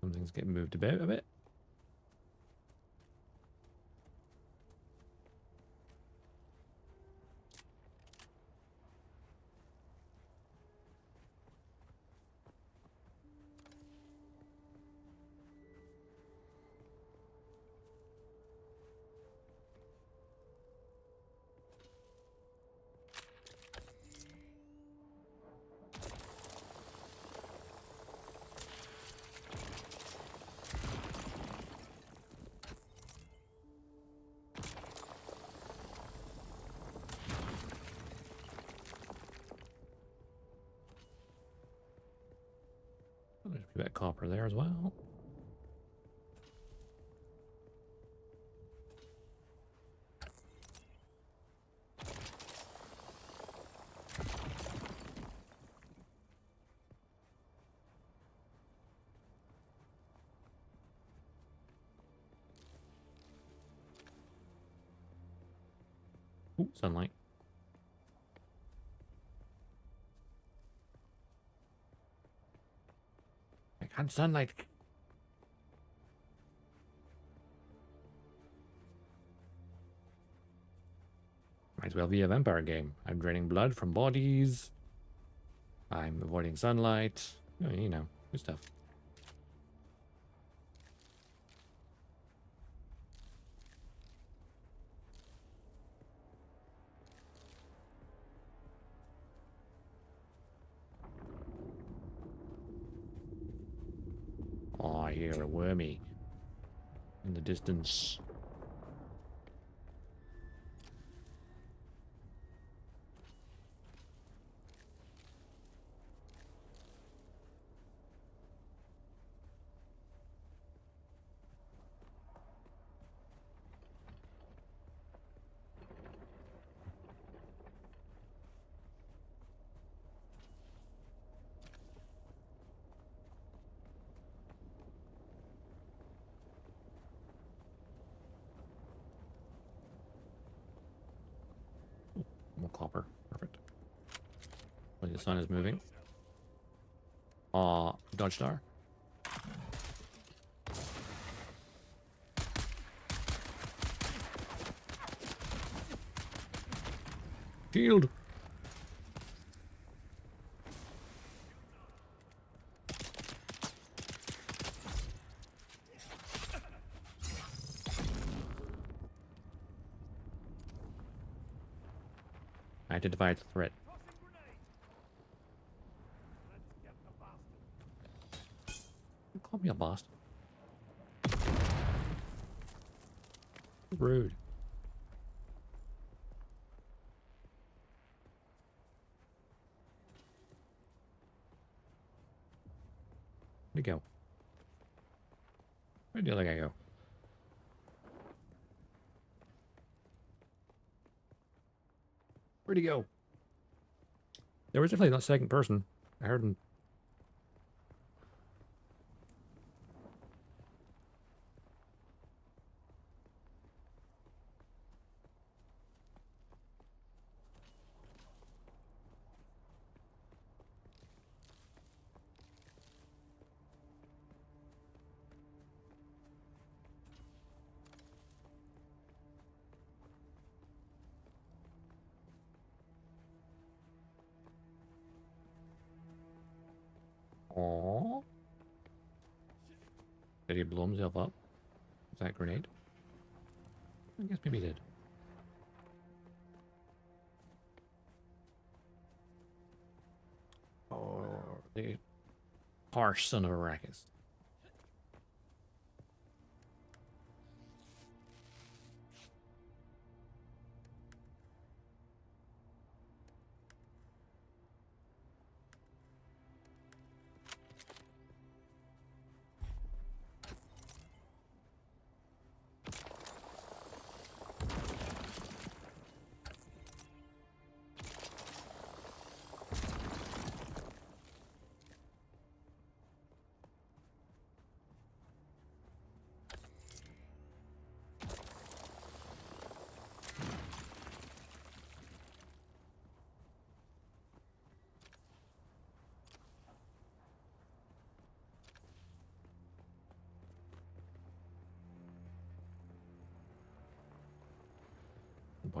Some things get moved about a bit. There's a bit of copper there as well. Ooh, sunlight. I can't sunlight. Might as well be a vampire game. I'm draining blood from bodies. I'm avoiding sunlight. Oh, you know, good stuff. Oh, I hear a wormy in the distance. More copper. Perfect. Well, the sun is moving. Dodgestar. Shield. Identified threat. Call me a bastard. Rude. Where'd he go? Where'd the other guy go? Where'd he go? There was definitely that second person. I heard him. Aww. Did he blow himself up? Was that a grenade? I guess maybe he did. Oh, the harsh son of a racket.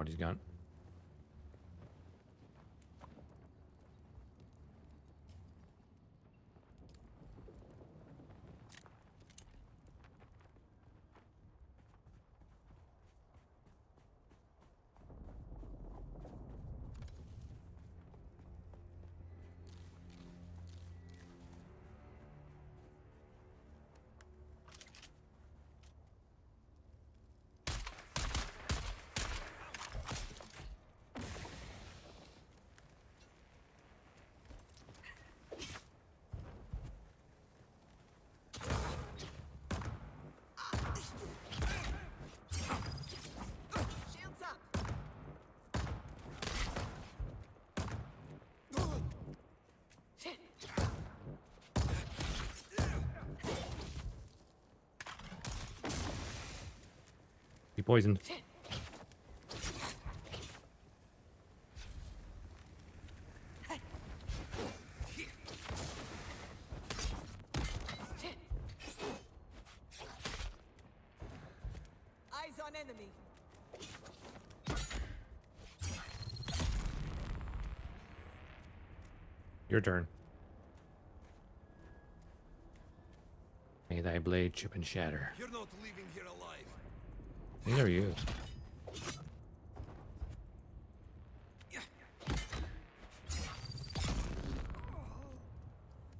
what he's got. He poisoned. Eyes on enemy. Your turn. May thy blade chip and shatter. You're not leaving here alive. Neither are you.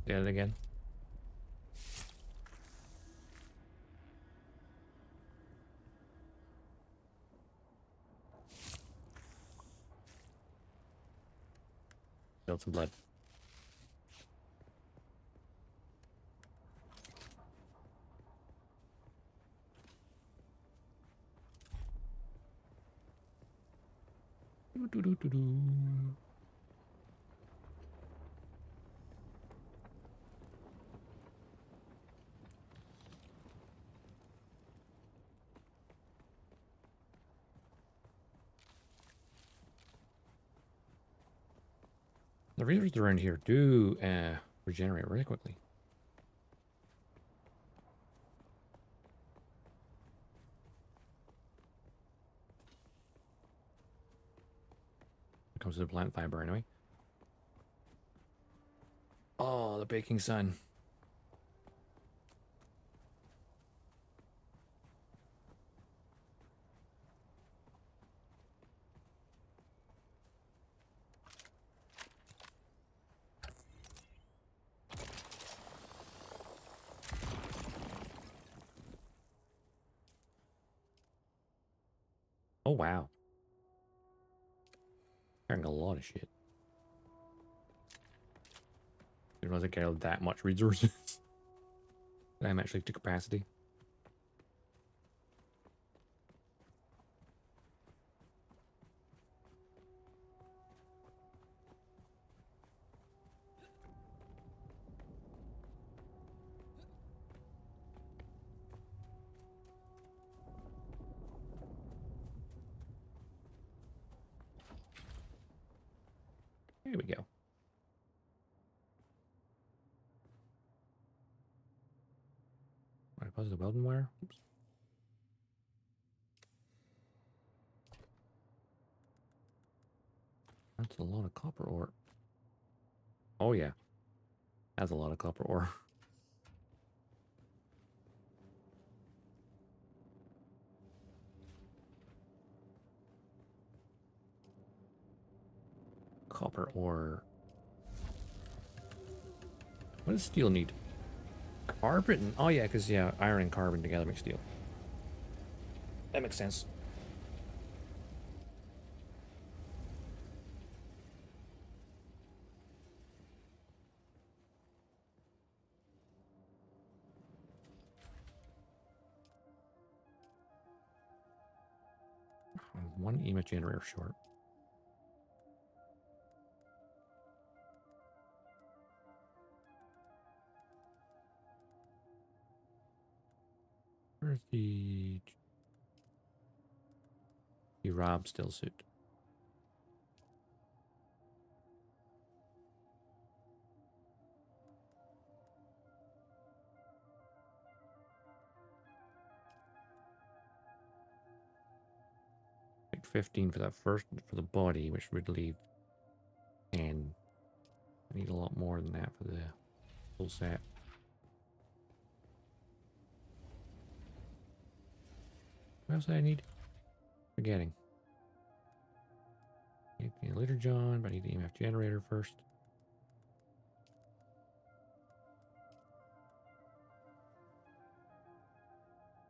Get it again. Spilled some blood. Doo-doo-doo-doo-doo. The readers around here do regenerate really quickly. It comes to the plant fiber anyway. Oh, the baking sun. Oh, wow. Carrying a lot of shit. Didn't realize I carried that much resources. I'm actually to capacity. Here we go. Right, pause the welding wire. Oops. That's a lot of copper ore. Oh yeah, that's a lot of copper ore. Copper ore. What does steel need? Carbon? Oh yeah, because yeah, iron and carbon together make steel. That makes sense. I'm one EMF generator short. Where's the Rob still suit? 15 for that first, for the body, which would leave 10. I need a lot more than that for the full set. What else do I need? Forgetting. Need the later John, but I need the EMF generator first.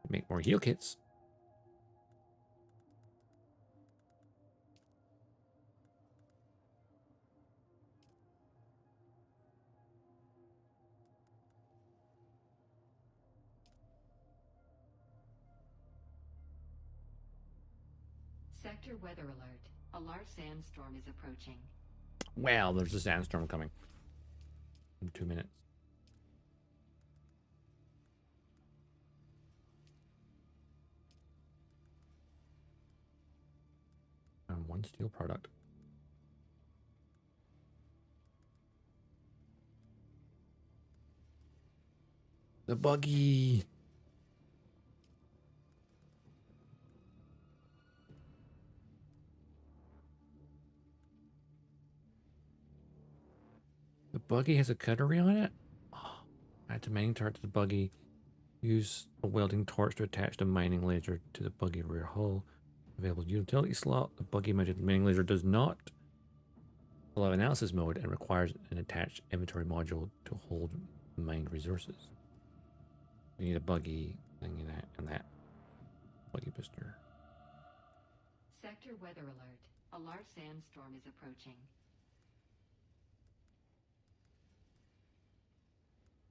Make more heal kits. Sector weather alert. A large sandstorm is approaching. Well, there's a sandstorm coming in 2 minutes. And 1 steel product. The buggy. The buggy has a cutlery on it? Oh, add the mining torch to the buggy. Use a welding torch to attach the mining laser to the buggy rear hull. Available utility slot. The buggy mounted mining laser does not allow analysis mode and requires an attached inventory module to hold mined resources. We need a buggy thing in that and that. Buggy booster. Sector weather alert. A large sandstorm is approaching.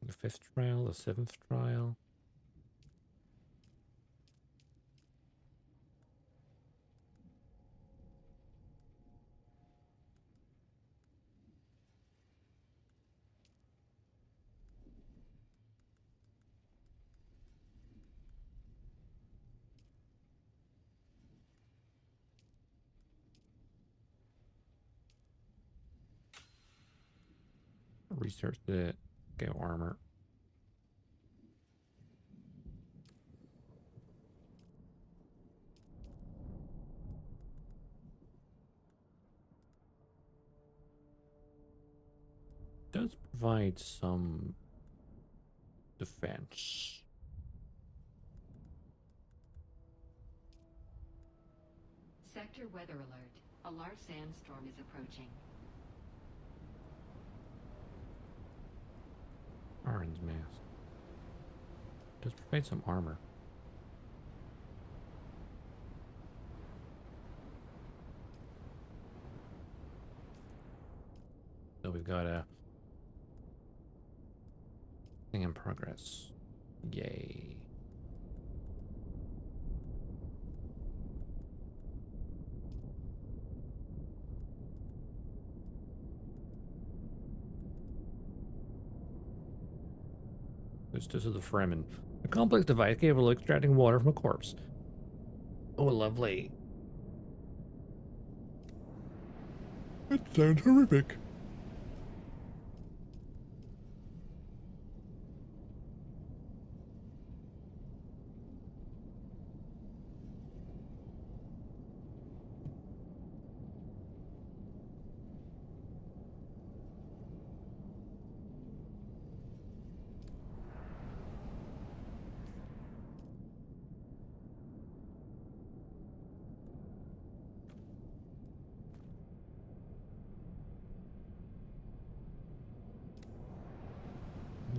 The 5th trial, the 7th trial. Research the Gale armor. Does provide some defense. Sector weather alert. A large sandstorm is approaching. Arn's mask. Does provide some armor. So we've got a thing in progress. Yay. This is the Fremen. A complex device capable of extracting water from a corpse. Oh, lovely. It sounds horrific.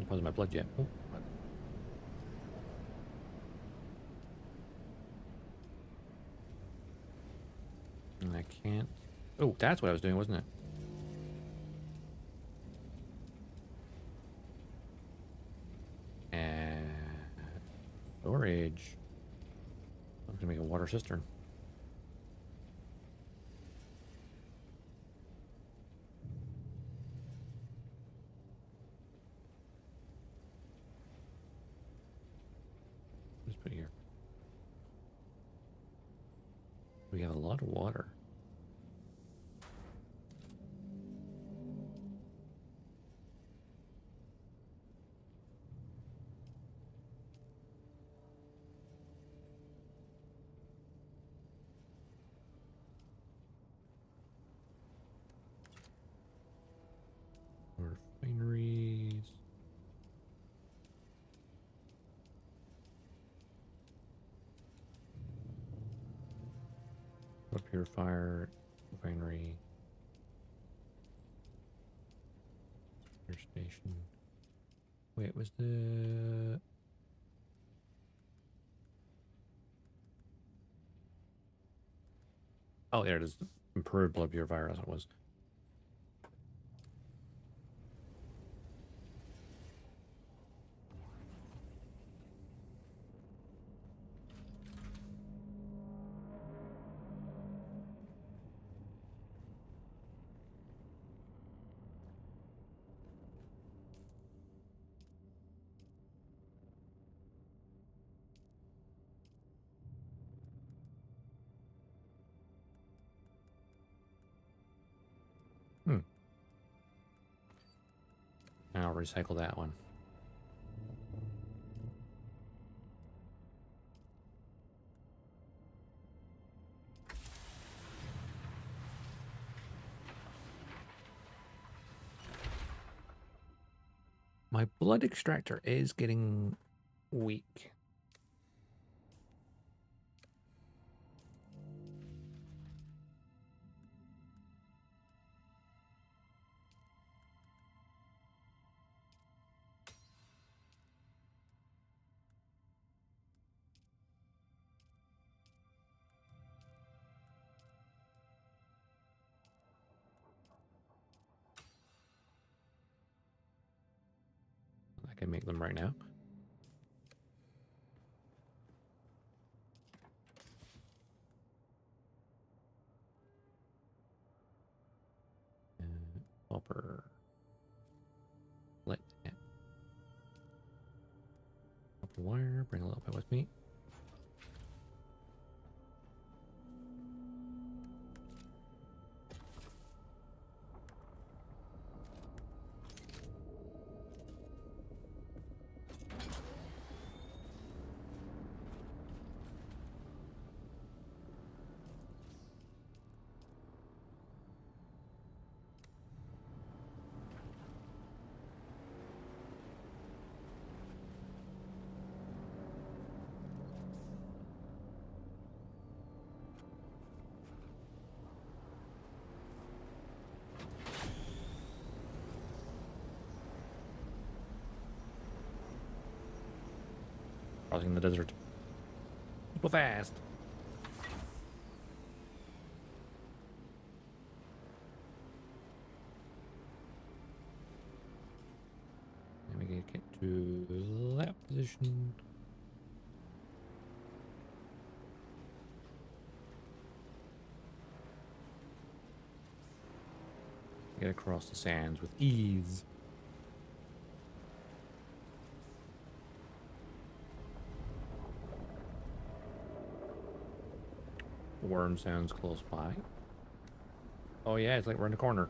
Wasn't my blood yet. Oh, what? And I can't. Oh, that's what I was doing, wasn't it? And storage. I'm gonna make a water cistern. Just put it here. We have a lot of water. Blood purifier, refinery, air station. Wait, was the... Oh, there it is. Improved blood purifier, as it was. I'll recycle that one. My blood extractor is getting weak. I can make them right now. Copper. Let copper wire. Bring a little bit with me. Crossing the desert. Super fast. Then we get to that position. Get across the sands with ease. Worm sounds close by. Oh yeah, it's like we're in the corner.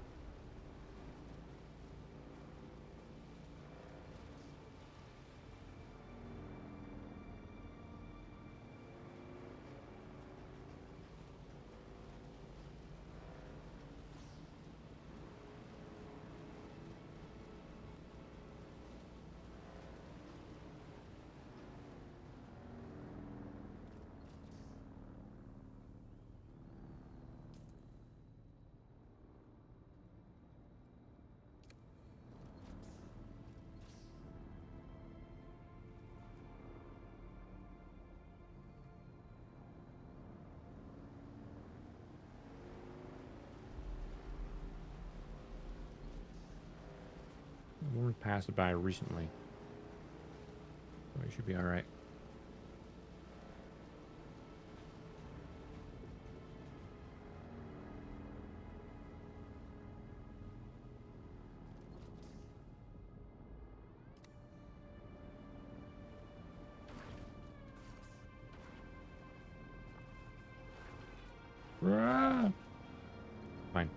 We passed it by recently. So we should be alright. Fine.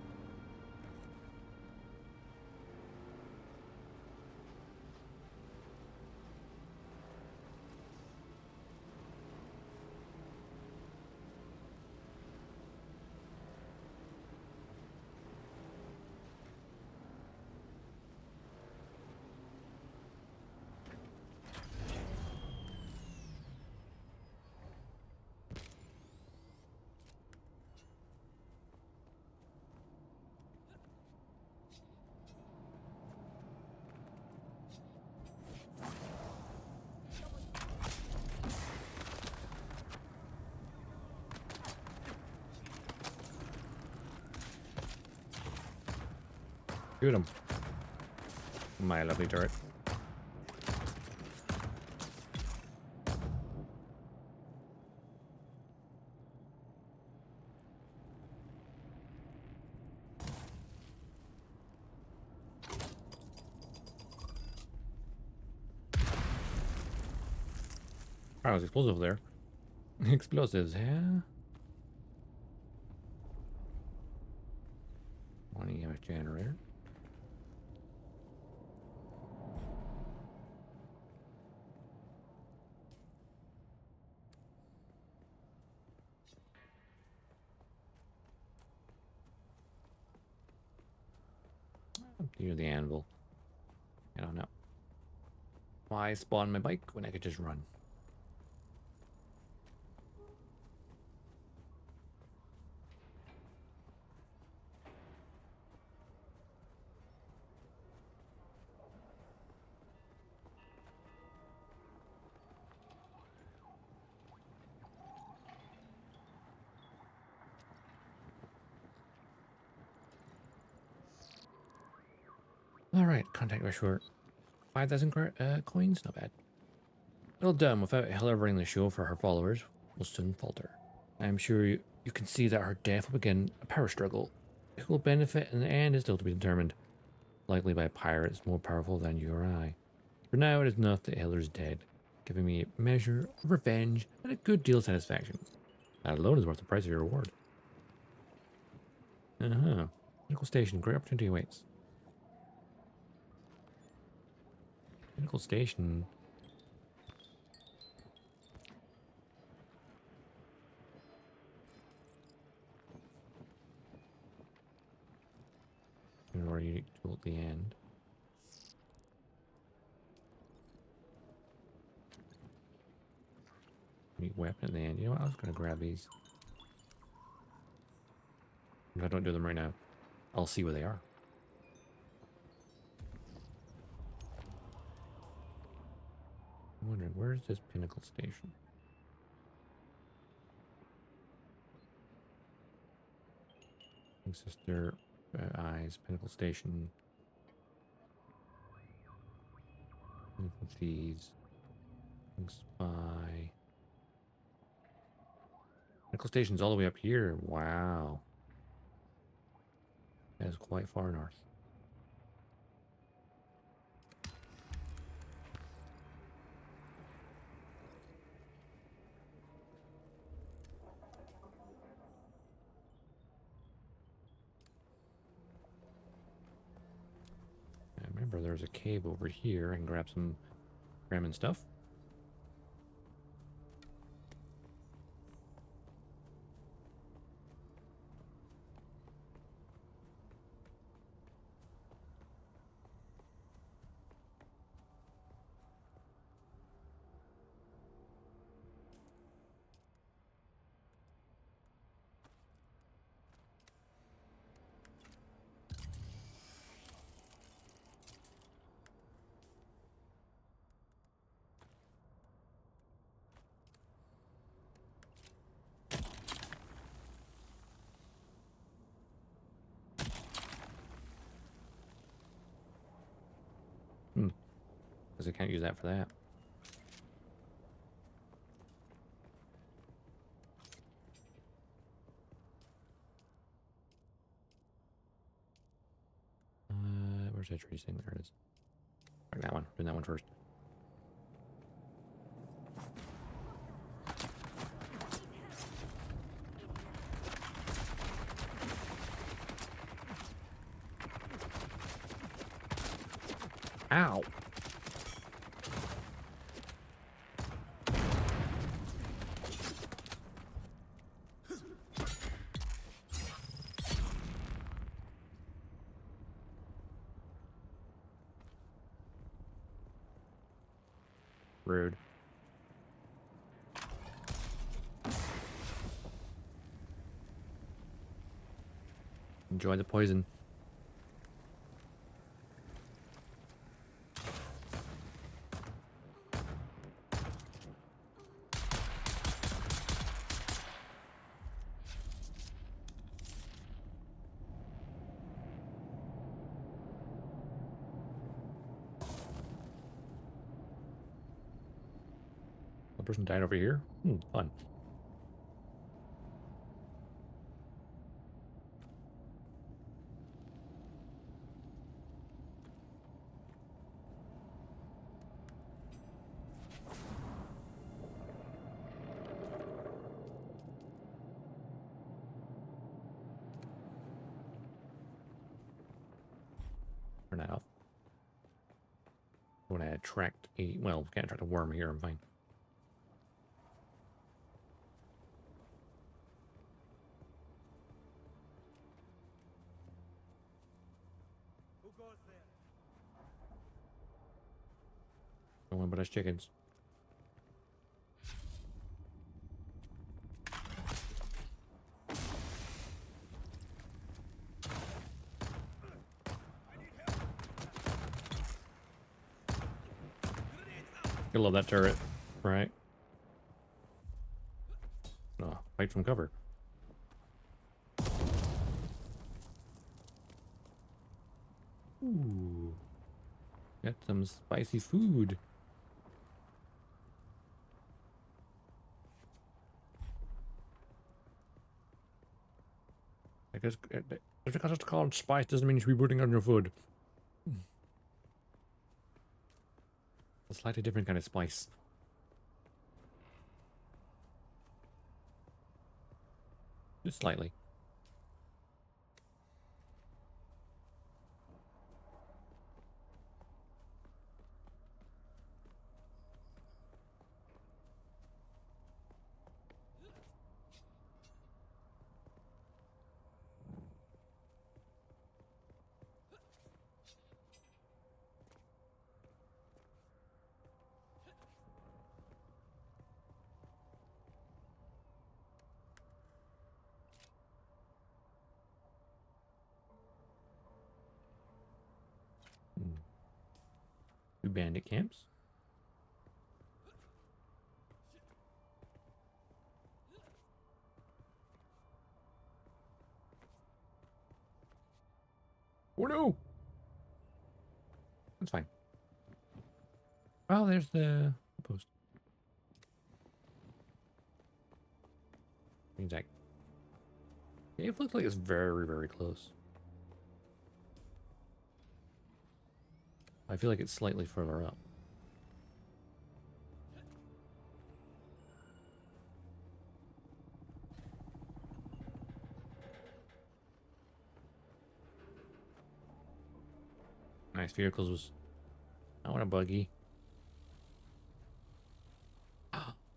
Shoot him. My lovely turret. Oh, there's explosive there. Explosives, yeah? 1 EMF generator. Near the anvil. I don't know. Why spawn my bike when I could just run? Alright, contact Rushwork. 5,000 coins, not bad. Well done. Without delivering the show for her followers, will soon falter. I am sure you can see that her death will begin a power struggle. Who will benefit in the end is still to be determined. Likely by pirates more powerful than you or I. For now, it is enough that Hitler is dead, giving me a measure of revenge and a good deal of satisfaction. That alone is worth the price of your reward. Pinnacle Station, great opportunity awaits. Pinnacle Station. Or unique tool at the end. Unique weapon at the end. You know what? I was going to grab these. If I don't do them right now, I'll see where they are. I'm wondering, where is this Pinnacle Station? Sister Eyes, Pinnacle Station. These. Spy. Pinnacle Station's all the way up here. Wow. That is quite far north. I remember there's a cave over here. I can grab some ramen stuff. Because I can't use that for that. Where's that tracing? There it is. Right, that one. Doing that one first. Ow! Rude. Enjoy the poison. person died over here. Fun. For now. I want to attract a, well, can't attract a worm here, I'm fine. Who goes there? Don't worry about us chickens. I love that turret, right? Oh, fight from cover. Ooh. Got some spicy food. I guess just because it's called spice doesn't mean you should be putting it on your food. A slightly different kind of spice. Just slightly. Two bandit camps. Oh no! That's fine. Well, there's the post. Means that it looks like it's very, very close. I feel like it's slightly further up. Nice vehicles was. I want a buggy.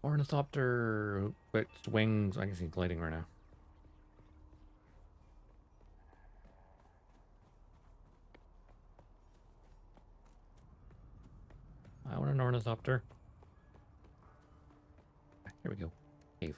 Ornithopter, but wings. I can see gliding right now. I want an ornithopter. Here we go. Cave.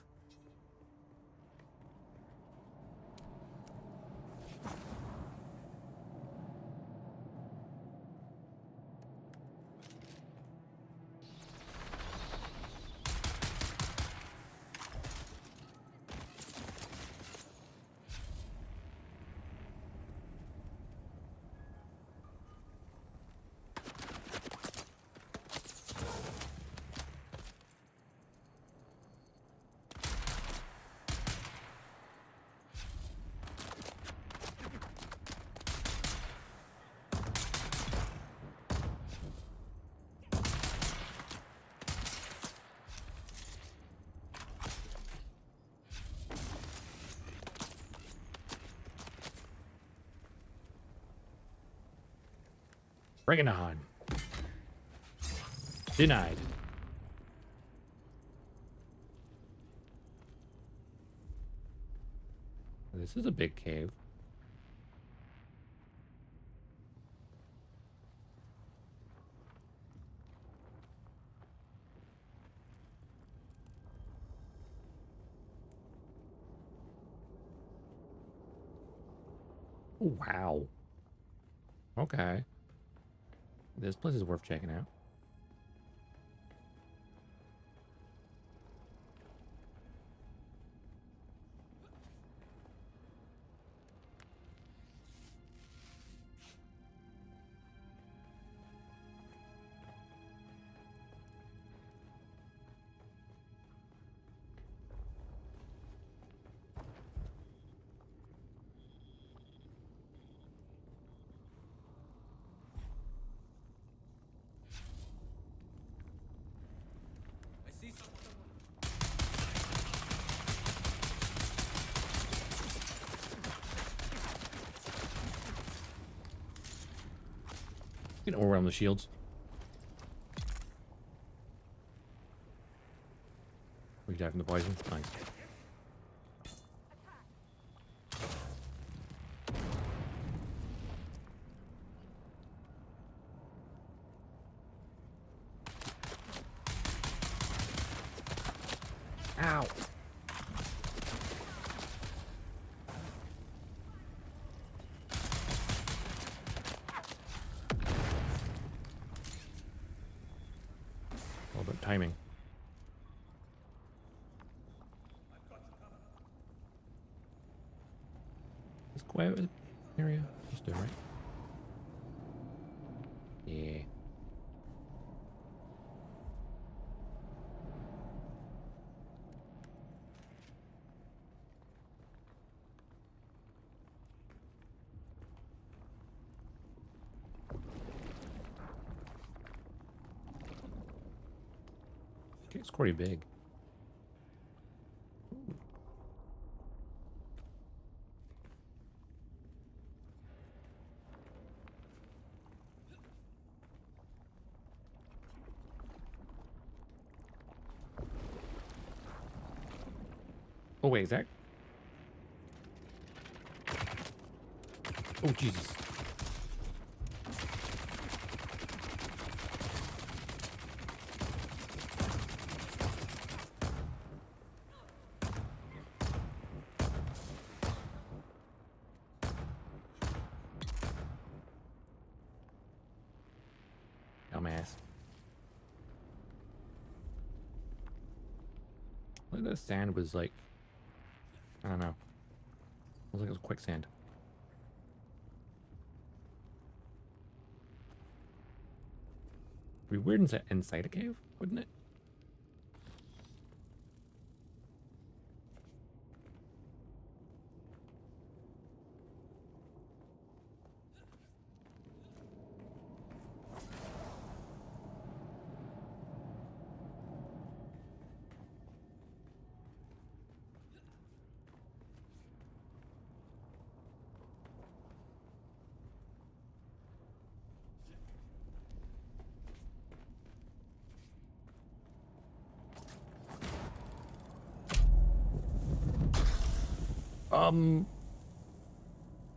Bring it on. Denied. This is a big cave. Oh, wow. Okay. This place is worth checking out. Get overwhelm the shields. We die from the poison. Nice. Ow. All about timing. Let's go out of the area. Just do it, right? Yeah. Okay, it's pretty big. Oh wait, is that? Oh Jesus! Dumbass. Look at the sand was like. I don't know. It was like it was quicksand. It'd be weird inside a cave, wouldn't it?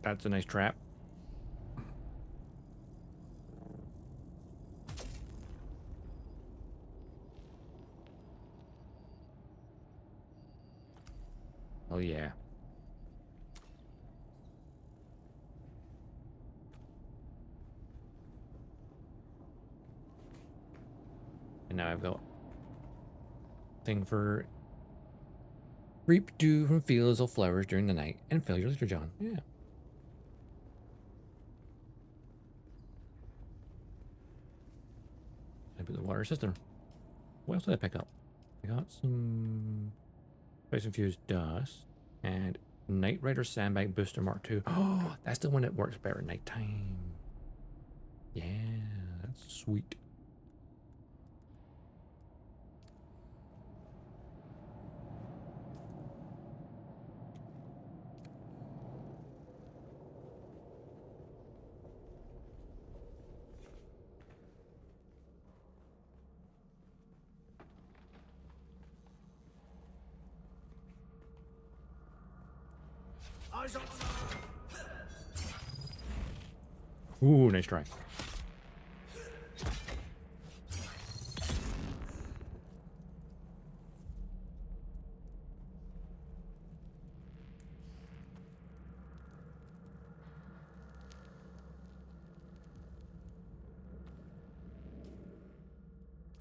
That's a nice trap. Oh yeah. And now I've got thing for reap dew from fields of flowers during the night and fill your Little John. Yeah. I put the water system. What else did I pick up? I got some spice infused dust and Night Rider Sandbag Booster Mark II. Oh, that's the one that works better at nighttime. Yeah, that's sweet. Ooh, nice try.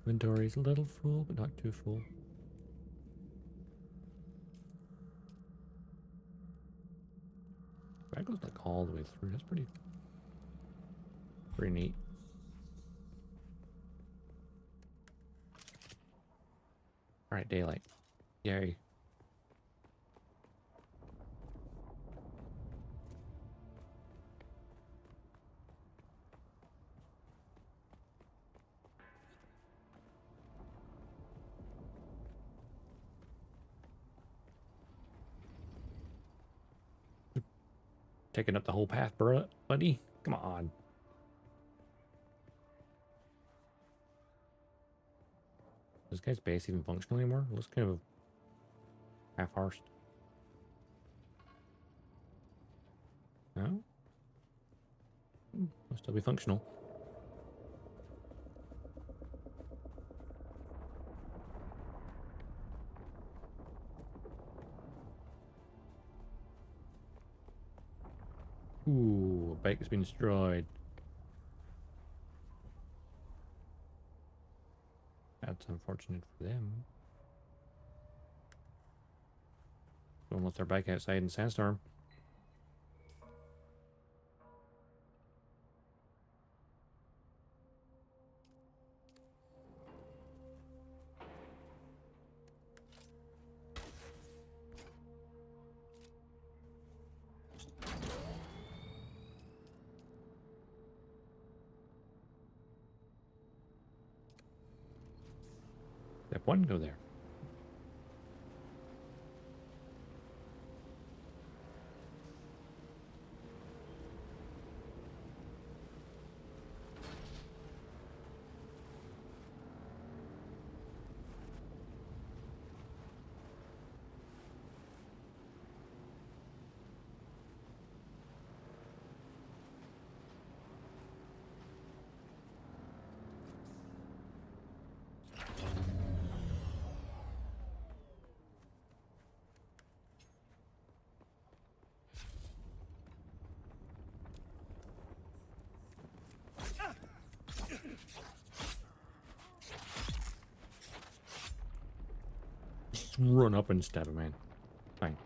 Inventory's a little full, but not too full. That goes like all the way through. That's pretty neat. All right, daylight. Yay. Taking up the whole path, buddy. Come on. This guy's base even functional anymore? It looks kind of half-arsed. No? Must still be functional. Ooh, a bike has been destroyed. That's unfortunate for them. Someone left their bike outside in sandstorm. Step 1, go there. Just run up and stab him, man. Fine.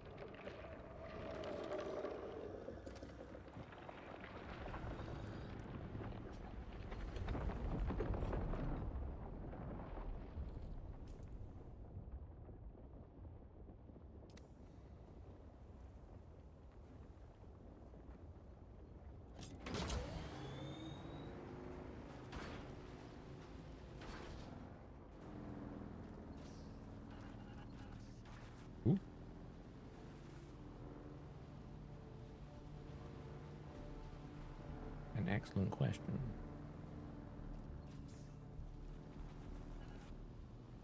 Ooh. An excellent question.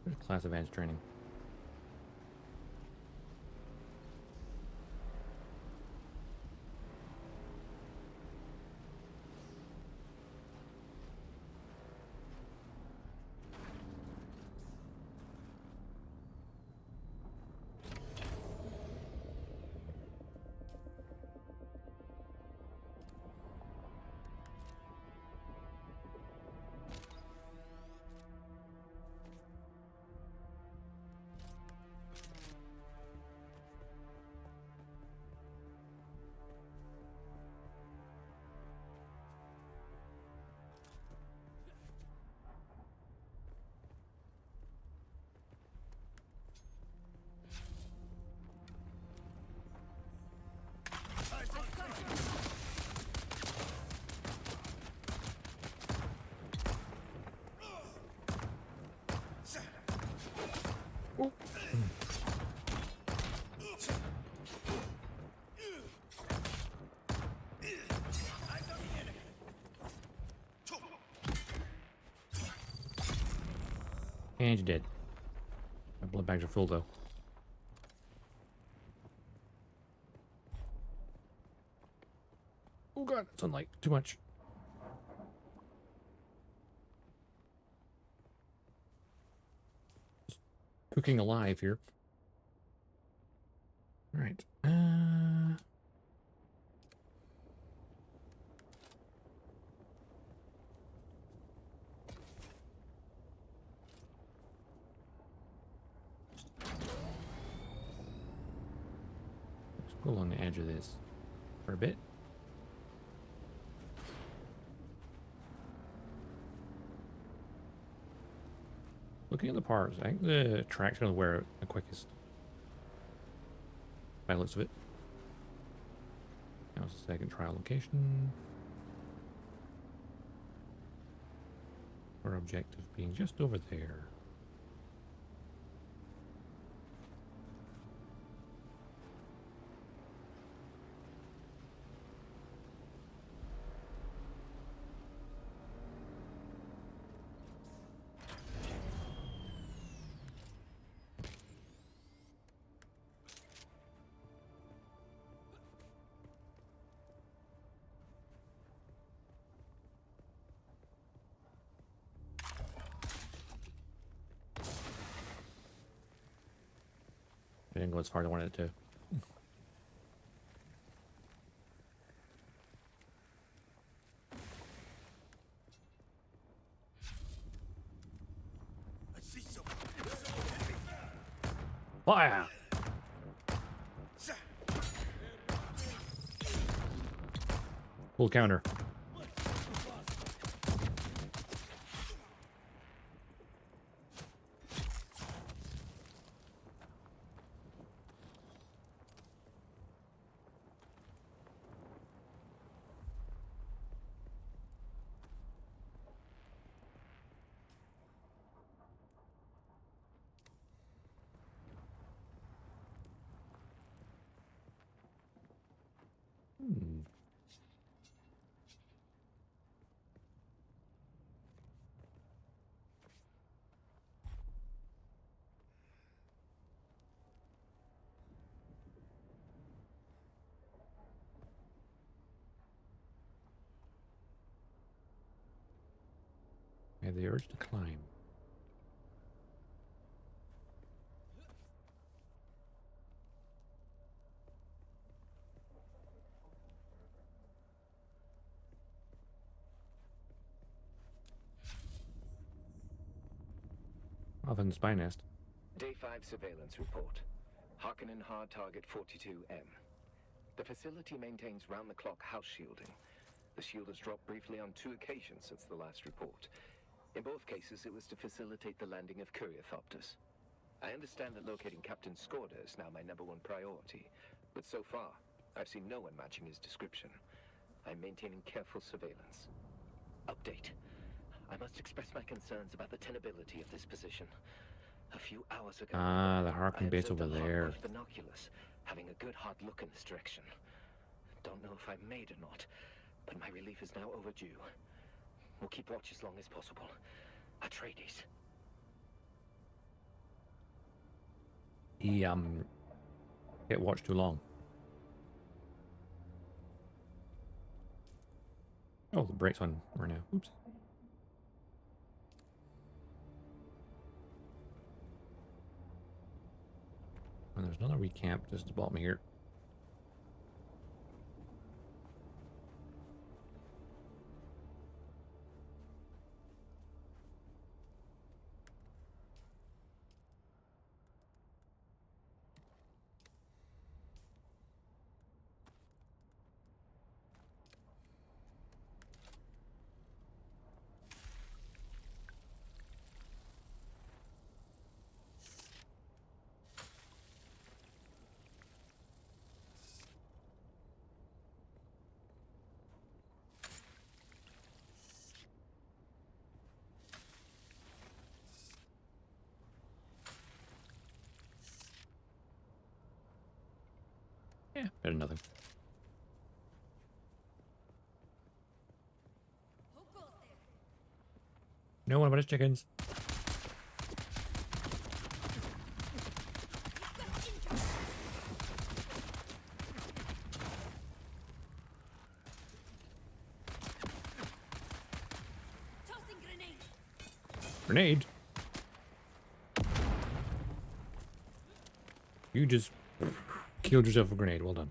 There's class advanced training. And you're dead. My blood bags are full though. Oh god, sunlight, too much. Just cooking alive here. Alright. Let's go along the edge of this for a bit. Looking at the parts, I think the track's going to wear out the quickest. By the looks of it. Now it's the second trial location. Our objective being just over there. It didn't go as far as I wanted it to. Fire! Full counter. I have the urge to climb. Off in the spy nest. Day 5 surveillance report. Harkonnen hard target 42M. The facility maintains round-the-clock house shielding. The shield has dropped briefly on 2 occasions since the last report. In both cases, it was to facilitate the landing of courier-thopters. I understand that locating Captain Skorda is now my #1 priority, but so far, I've seen no one matching his description. I'm maintaining careful surveillance. Update. I must express my concerns about the tenability of this position. A few hours ago, The Harkonnen base over there. Binoculars, having a good hard look in this direction. Don't know if I made or not, but my relief is now overdue. We'll keep watch as long as possible. Atreides. He can't watch too long. Oh, the brake's on right now. Oops. And there's another wee camp just at the bottom here. Yeah, better than nothing. No one but his chickens. Grenade? You just killed yourself with a grenade. Well done.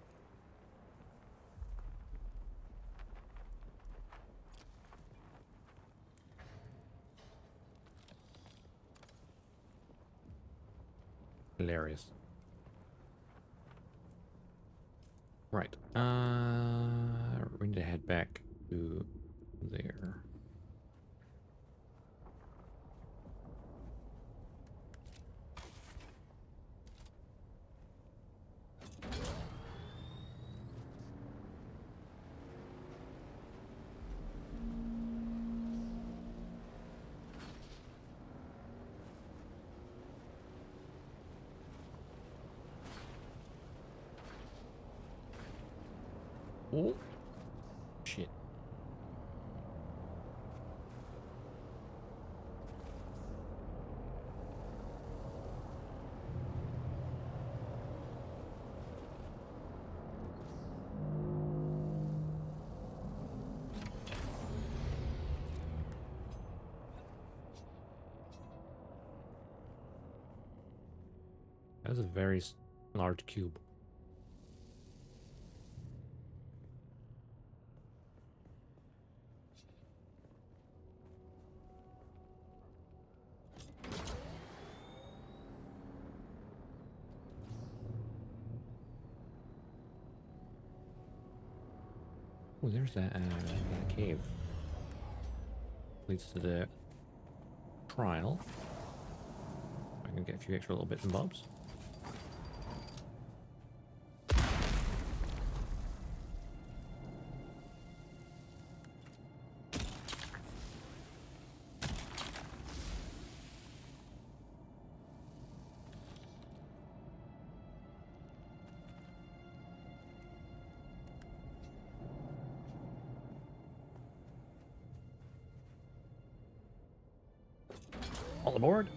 Hilarious. Right. We need to head back to there. Oh, shit. That was a very Large cube. Oh, there's that cave. Leads to the trial. I can get a few extra little bits and bobs. All aboard.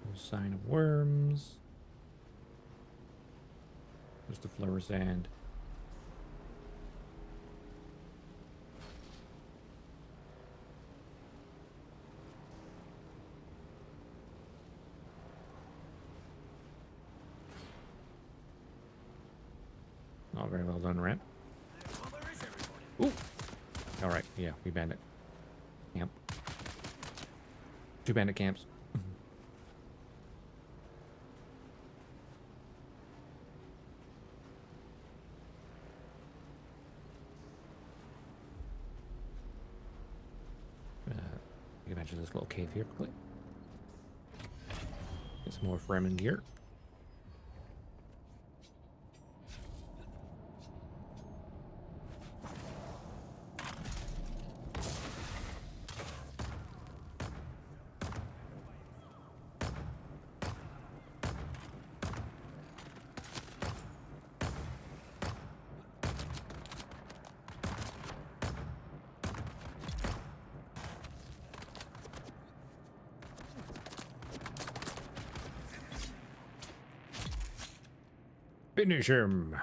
No sign of worms. Just a flower sand. Not very well done, Ramp. Ooh! Alright, yeah, we bandit. Camp. 2 bandit camps. You can enter this little cave here quickly. Get some more Fremen gear. Finish him.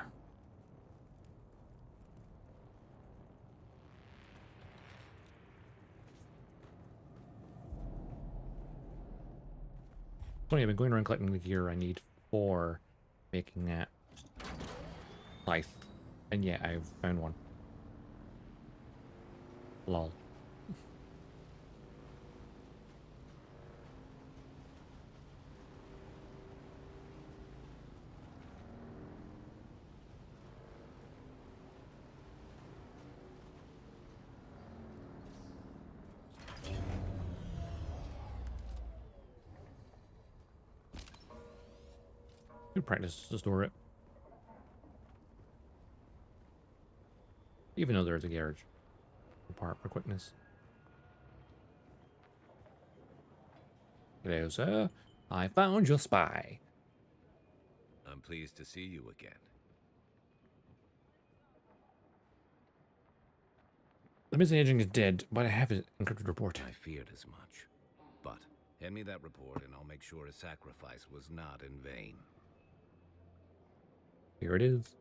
Funny, I've been going around collecting the gear I need for making that scythe. And yeah, I've found one. Lol. Good practice to store it. Even though there's a garage. Part for quickness. Hello, sir. I found your spy. I'm pleased to see you again. The missing agent is dead, but I have his encrypted report. I feared as much. But hand me that report and I'll make sure his sacrifice was not in vain. Here it is.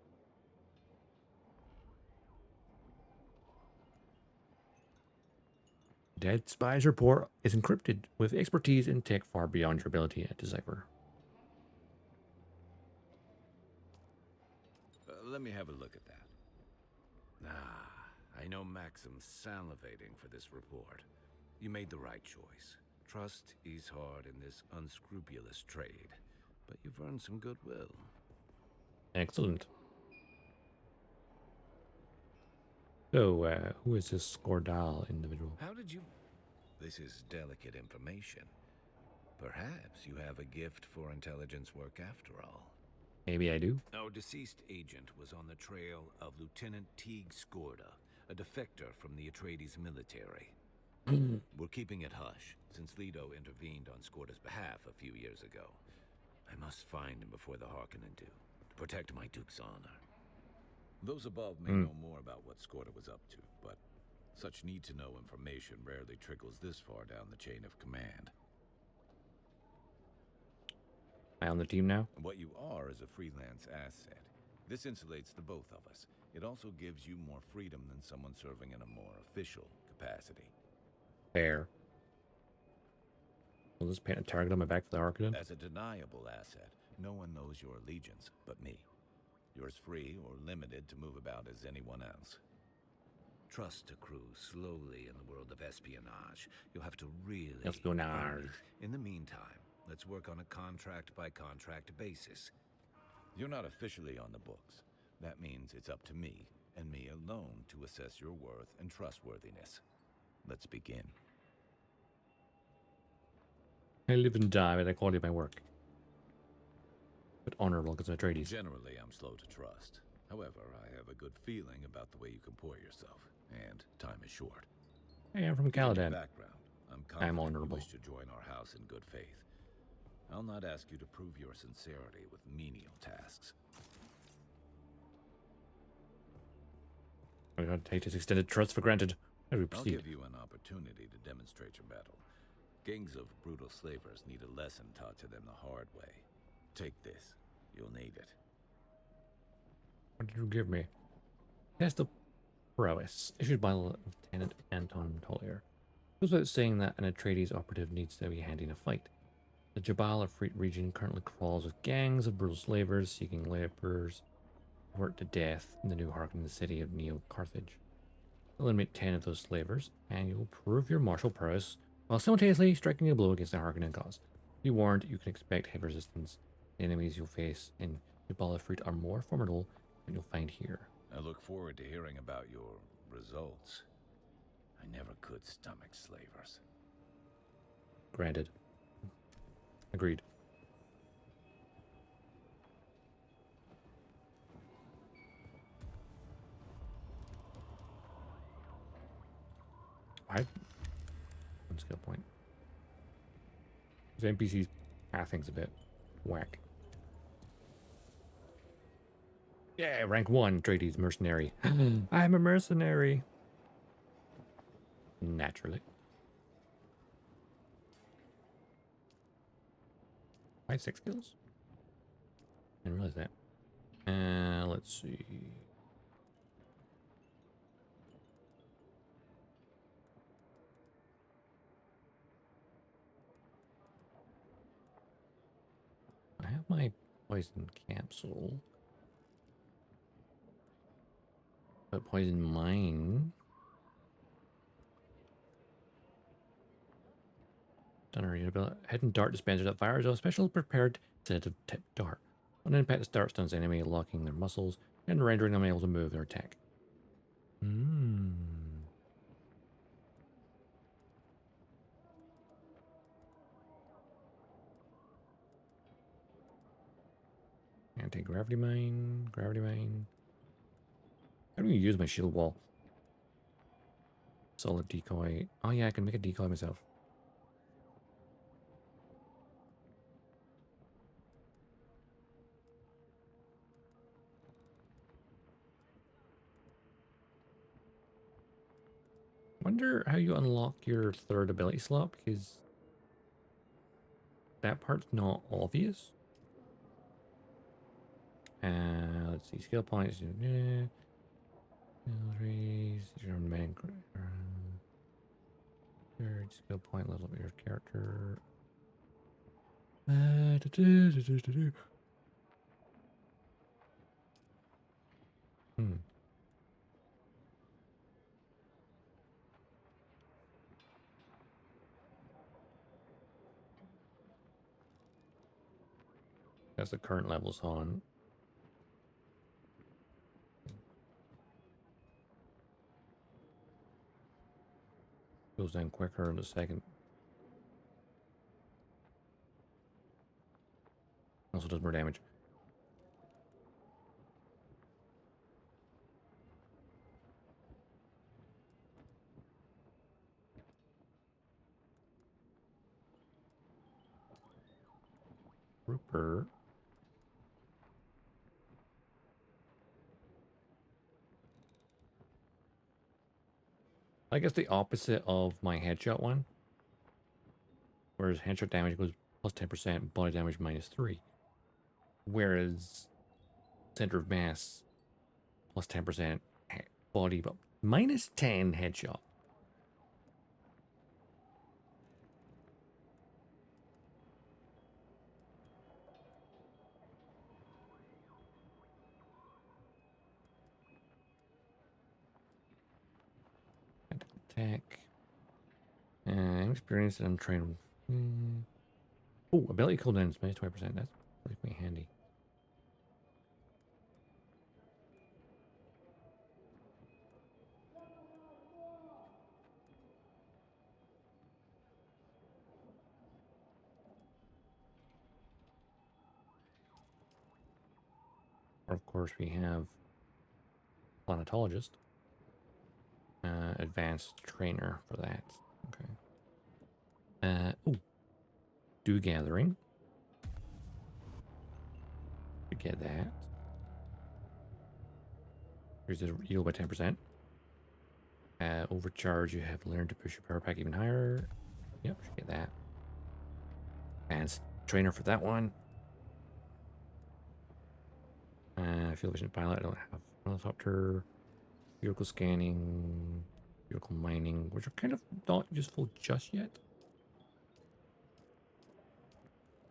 Dead spy's report is encrypted with expertise in tech far beyond your ability to decipher. Let me have a look at that. I know Maxim's salivating for this report. You made the right choice. Trust is hard in this unscrupulous trade, but you've earned some goodwill. Excellent. So, who is this Scordal individual? How did you... This is delicate information. Perhaps you have a gift for intelligence work after all. Maybe I do. Our deceased agent was on the trail of Lieutenant Teague Skorda, a defector from the Atreides military. We're keeping it hush, since Leto intervened on Skorda's behalf a few years ago. I must find him before the Harkonnen do, to protect my Duke's honor. Those above may know more about what Skorda was up to, but such need-to-know information rarely trickles this far down the chain of command. Am I on the team now? What you are is a freelance asset. This insulates the both of us. It also gives you more freedom than someone serving in a more official capacity. Fair. Will this paint a target on my back for the Harkonnen? As a deniable asset, no one knows your allegiance but me. You're as free or limited to move about as anyone else. Trust accrues slowly in the world of espionage. You'll have to really earn it. In the meantime, let's work on a contract-by-contract basis. You're not officially on the books. That means it's up to me, and me alone, to assess your worth and trustworthiness. Let's begin. I live and die by the quality of my work. But honorable because I'm Atreides. Generally, I'm slow to trust. However, I have a good feeling about the way you comport yourself, and time is short. Hey, I'm from Caladan. I'm confident honorable. you wish to join our house in good faith. I'll not ask you to prove your sincerity with menial tasks. I don't take this extended trust for granted. How do we I'll proceed? give you an opportunity to demonstrate your mettle. Gangs of brutal slavers need a lesson taught to them the hard way. Take this. You'll need it. What did you give me? Test of prowess, issued by Lieutenant Anton Tollier. It goes without saying that an Atreides operative needs to be handy in a fight. The Jabal of Freet region currently crawls with gangs of brutal slavers seeking laborers worked to death in the new Harkonnen city of Neo-Carthage. Eliminate 10 of those slavers, and you will prove your martial prowess while simultaneously striking a blow against the Harkonnen cause. Be warned, you can expect heavy resistance. The enemies you'll face in Jabal of Freet are more formidable than you'll find here. I look forward to hearing about your results. I never could stomach slavers. Granted. Agreed. Alright. One skill point. These NPCs pathing's a bit whack. Yeah, rank 1, Atreides mercenary. I'm a mercenary. Naturally. 5-6 skills? I didn't realize that. Let's see. I have my poison capsule. But poison mine. Hidden dart dispenser that fires a special prepared sedative tip dart. On impact, the dart stuns the enemy, locking their muscles and rendering them able to move their attack. Anti-gravity mine, gravity mine. How do you use my shield wall? Solid decoy. Oh yeah, I can make a decoy myself. Wonder how you unlock your third ability slot, because that part's not obvious. Let's see, skill points. Third skill point, level up your character. That's the current levels on. Goes down quicker in a second. Also does more damage. Rupert. I guess the opposite of my headshot one. Whereas headshot damage goes plus 10%, body damage minus 3. Whereas center of mass plus 10% body, but minus 10 headshot. Attack. I'm experienced and I'm trained. Oh, ability cooldown is minus 20%. That's really quite handy. Of course, we have planetologist, advanced trainer for that. Okay. Do gathering. To get that. Here's the heal by 10%. Overcharge. You have learned to push your power pack even higher. Yep, should get that. Advanced trainer for that one. Field vision pilot. I don't have helicopter. Vehicle scanning. Vehicle mining, which are kind of not useful just yet.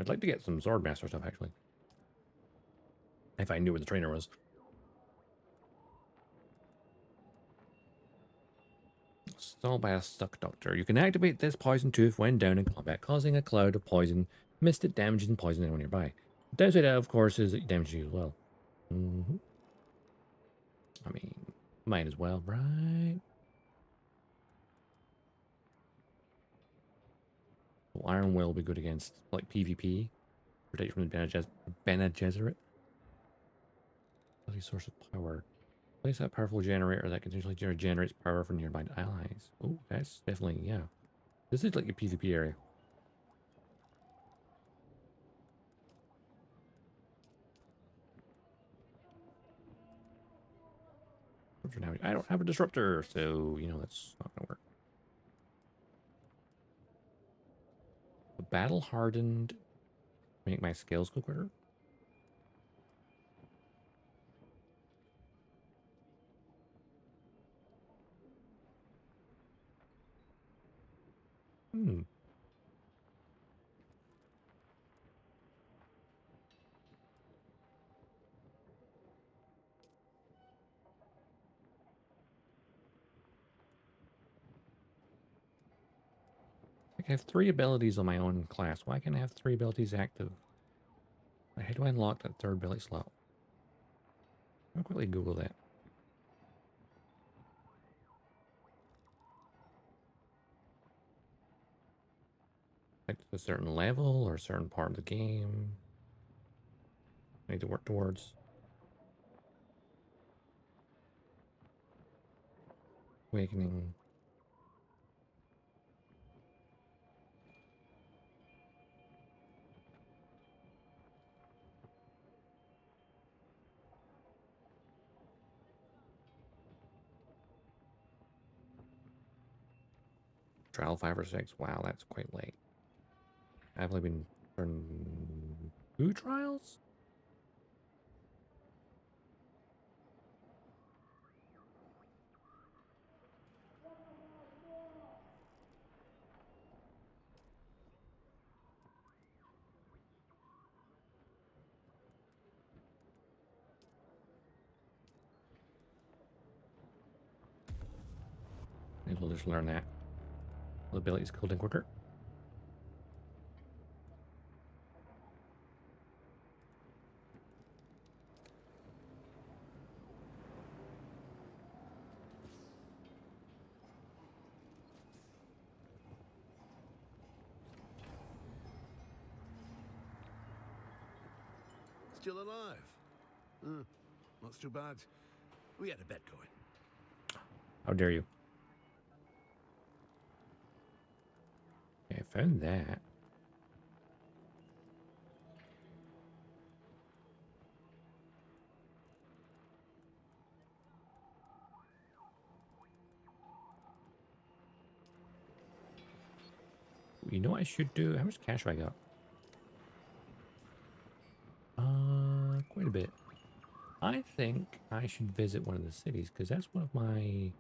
I'd like to get some Swordmaster stuff, actually. If I knew where the trainer was. Stall by a Suck Doctor. You can activate this poison tooth when down in combat, causing a cloud of poison mist that damages and poisons anyone nearby. The downside, of course, is that it damages you as well. I mean, might as well, right? Well, Iron Will be good against, like, PvP. Protect you from the Bene Gesserit. Source of power. Place that powerful generator that continuously generates power from nearby allies. Oh, that's definitely, yeah. This is like a PvP area. I don't have a disruptor, so, you know, that's not going to work. The battle hardened. Make my skills go quicker. I have 3 abilities on my own class. Why can't I have 3 abilities active? How do I unlock that 3rd ability slot? I'll quickly Google that. Like a certain level or a certain part of the game I need to work towards. Awakening. Trial 5 or 6. Wow, that's quite late. I've only been turning 2 trials? May as well just learn that. The ability's cooling quicker. Still alive. Not too bad. We had a bet going. How dare you? Okay, I found that. You know what I should do? How much cash have I got? Quite a bit. I think I should visit one of the cities, because that's one of my...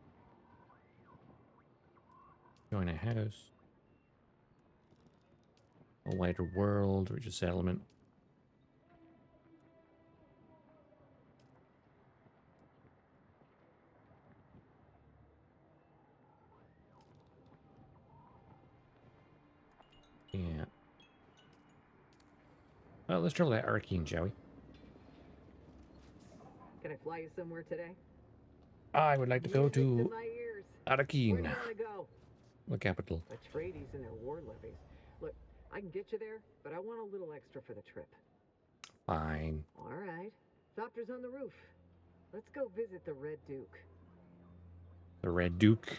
Join a house. A wider world, reach a settlement. Yeah. Well, let's travel to Arcane, shall we? Can I fly you somewhere today? I would like to go to my ears. Arcane. Where do you want to go? The capital. Atreides and their war levies. Look, I can get you there, but I want a little extra for the trip. Fine. All right. Doctor's on the roof. Let's go visit the Red Duke. The Red Duke.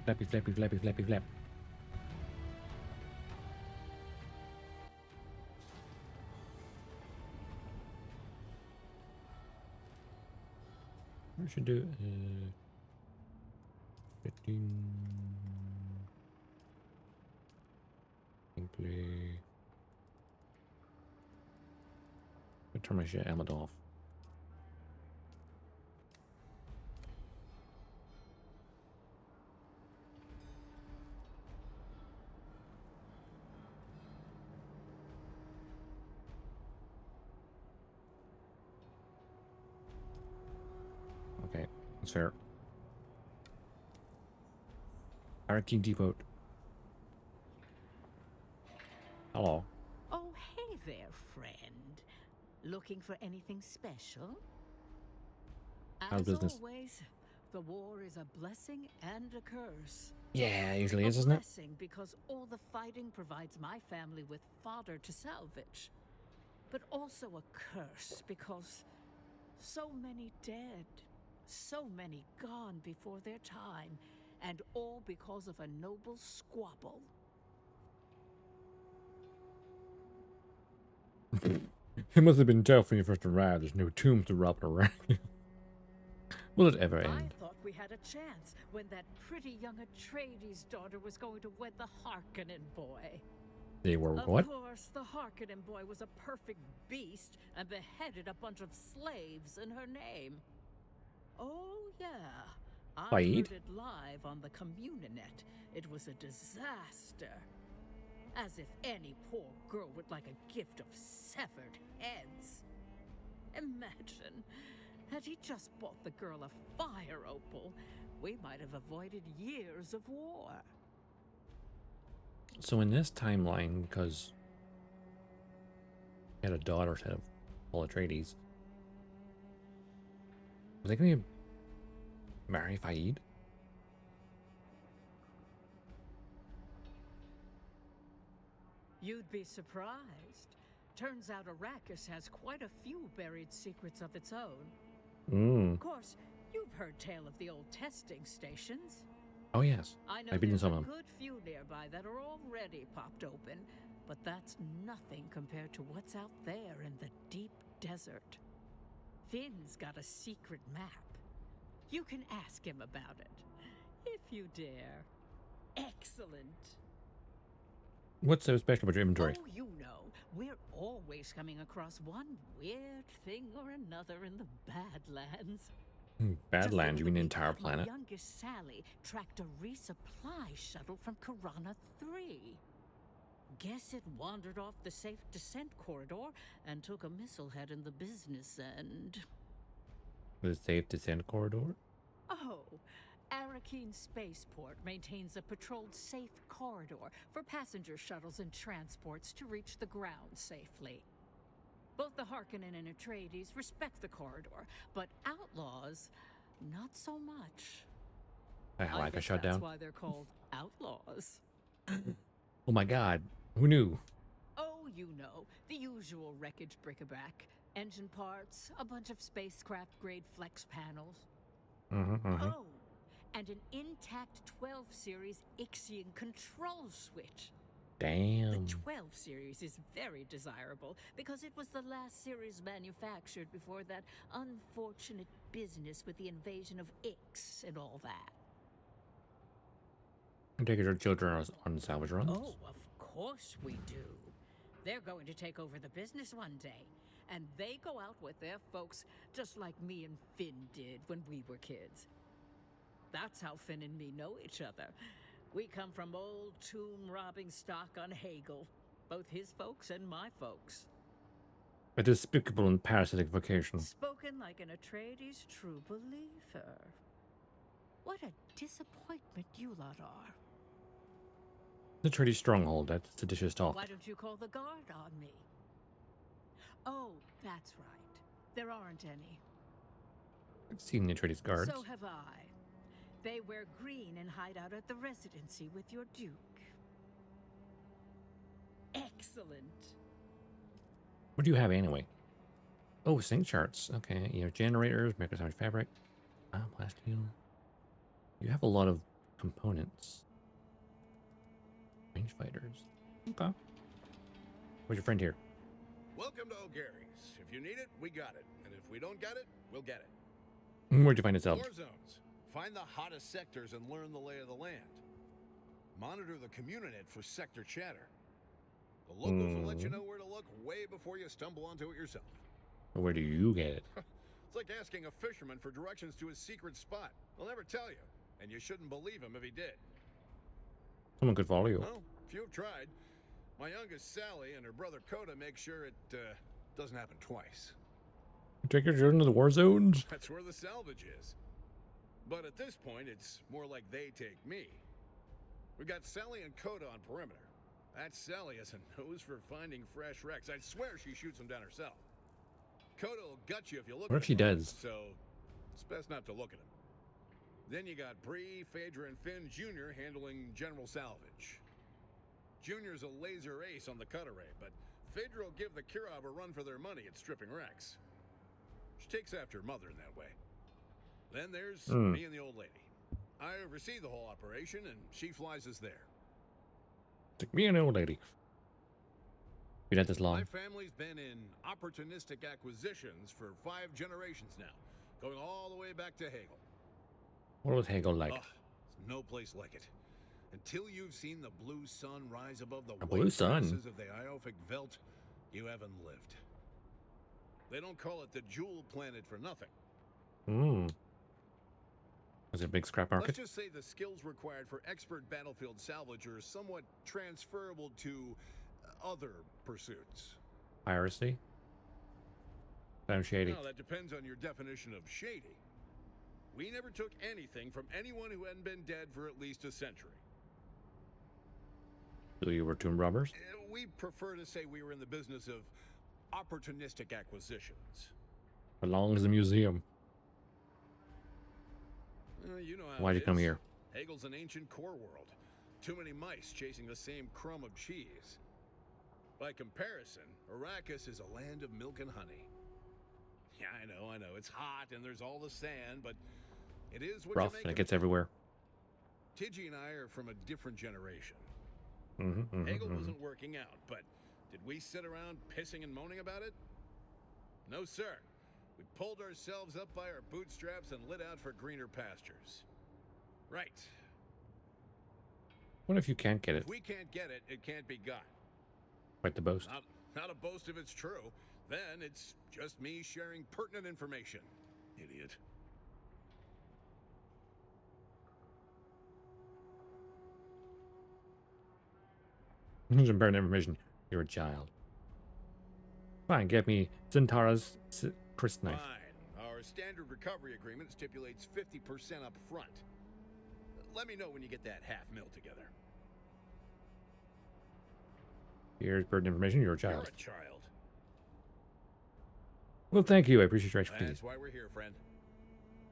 Flappy, flappy, flappy, flappy, flap. We should do 15 gameplay. I'll turn my shit helmet off. Okay, that's fair. Arcane Depot. Hello. Oh, hey there, friend. Looking for anything special? How's As business? always, the war is a blessing and a curse. Yeah, it usually is, A isn't it? blessing because all the fighting provides my family with fodder to salvage. But also a curse because so many dead, so many gone before their time, and all because of a noble squabble. It must have been tough when you first arrived. There's no tombs to rob around. Will it ever end? I thought we had a chance when that pretty young Atreides daughter was going to wed the Harkonnen boy. They were what? Of course, the Harkonnen boy was a perfect beast and beheaded a bunch of slaves in her name. Oh, yeah. I Fight? heard it live on the Communinet. It was a disaster. As if any poor girl would like a gift of severed heads. Imagine, had he just bought the girl a fire opal, we might have avoided years of war. So in this timeline, because he had a daughter instead of Paul Atreides, are they going to marry Faid? You'd be surprised. Turns out Arrakis has quite a few buried secrets of its own. Of course, you've heard tale of the old testing stations. Oh yes, I know I've been in there's some a of them. good few nearby that are already popped open, but that's nothing compared to what's out there in the deep desert. Finn's got a secret map. You can ask him about it, if you dare. Excellent. What's so special about your inventory? Oh, you know, we're always coming across one weird thing or another in the Badlands. Badlands, you mean the entire My planet? youngest Sally tracked a resupply shuttle from Karana 3. Guess it wandered off the safe descent corridor and took a missile head in the business end. The safe descent corridor? Oh, Arrakeen Spaceport maintains a patrolled safe corridor for passenger shuttles and transports to reach the ground safely. Both the Harkonnen and Atreides respect the corridor, but outlaws, not so much. Wow, I got guess shot that's down. why they're called outlaws. Oh my god. Who knew? Oh, you know, the usual wreckage bric-a-brac. Engine parts, a bunch of spacecraft-grade flex panels. Oh, and an intact 12 series Ixion control switch. Damn. The 12 series is very desirable because it was the last series manufactured before that unfortunate business with the invasion of Ix and all that. I take your children on salvage runs. Oh, of course we do. They're going to take over the business one day, and they go out with their folks just like me and Finn did when we were kids. That's how Finn and me know each other. We come from old tomb-robbing stock on Hegel, both his folks and my folks. A despicable and parasitic vocation. Spoken like an Atreides true believer. What a disappointment you lot are. The Atreides stronghold, that's seditious talk. Why don't you call the guard on me? Oh, that's right. There aren't any. I've seen the Atreides guards. So have I. They wear green and hide out at the residency with your duke. Excellent. What do you have anyway? Oh, sync charts. Okay, you have generators, microscopic fabric, plasteel. You have a lot of components. Range fighters. Okay. Where's your friend here? Welcome to O'Gary's. If you need it, we got it. And if we don't got it, we'll get it. Where'd you find it, War zones. Find the hottest sectors and learn the lay of the land. Monitor the community for sector chatter. The locals will let you know where to look way before you stumble onto it yourself. Where do you get it? It's like asking a fisherman for directions to his secret spot. They'll never tell you, and you shouldn't believe him if he did. Someone could follow you. Well, few have tried. My youngest Sally and her brother Coda make sure it doesn't happen twice. Take your children to the war zones? That's where the salvage is. But at this point, it's more like they take me. We got Sally and Coda on perimeter. That Sally has a nose for finding fresh wrecks. I swear she shoots them down herself. Coda will gut you if you look What at if she him, does? so it's best not to look at him. Then you got Bree, Phaedra, and Finn Jr. handling general salvage. Junior's a laser ace on the cut array, but Phaedra will give the Kirab a run for their money at stripping wrecks. She takes after her mother in that way. Then there's me and the old lady. I oversee the whole operation, and she flies us there. Take me and the old lady. Been at this long. My family's been in opportunistic acquisitions for 5 generations now, going all the way back to Hegel. What was Hegel like? There's no place like it. Until you've seen the blue sun rise above the blue white sun? grasses of the Iophic Veldt, you haven't lived. They don't call it the Jewel Planet for nothing. Was it a big scrap market? Let's just say the skills required for expert battlefield salvage are somewhat transferable to other pursuits. Piracy? Sounds shady. Well, that depends on your definition of shady. We never took anything from anyone who hadn't been dead for at least a century. So you were tomb robbers? We prefer to say we were in the business of opportunistic acquisitions. Belongs in the museum. You know how Why'd you it come is. here? Hegel's an ancient core world. Too many mice chasing the same crumb of cheese. By comparison, Arrakis is a land of milk and honey. Yeah, I know. It's hot and there's all the sand, but it is what Rough, you make and it of gets everywhere. Tiggy and I are from a different generation. Mm-hmm, Hegel wasn't working out, but did we sit around pissing and moaning about it? No, sir. We pulled ourselves up by our bootstraps and lit out for greener pastures. Right. What if you can't get it? If we can't get it, it can't be got. Quite the boast. Not a boast if it's true. Then it's just me sharing pertinent information. Idiot. Here's some pertinent information. You're a child. Fine, get me Zentara's Chris knife. Fine. Our standard recovery agreement stipulates 50% up front. Let me know when you get that $500,000 together. Here's pertinent information. You're a child. You're a child. Well, thank you. I appreciate your expertise. That's why we're here, friend.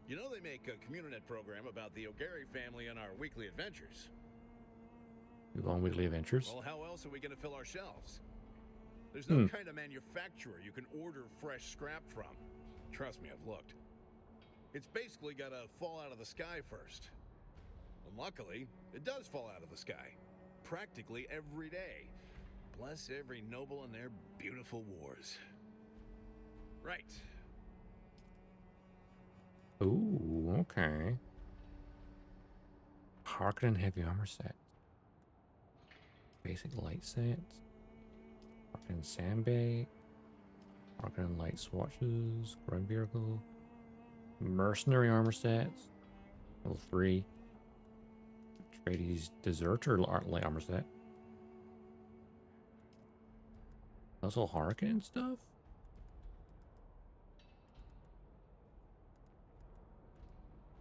You know they make a Communinet program about the O'Gary family and our weekly adventures. You go on weekly adventures? Well, how else are we going to fill our shelves? There's no kind of manufacturer you can order fresh scrap from. Trust me, I've looked. It's basically got to fall out of the sky first. And luckily, it does fall out of the sky. Practically every day. Bless every noble in their beautiful wars. Right. Ooh, okay. Harkonnen heavy armor set. Basic light sets. Harkonnen sandbag. Harkonnen light swatches. Ground vehicle. Mercenary armor sets. Level 3. Atreides deserter light armor set. Also Harkonnen stuff?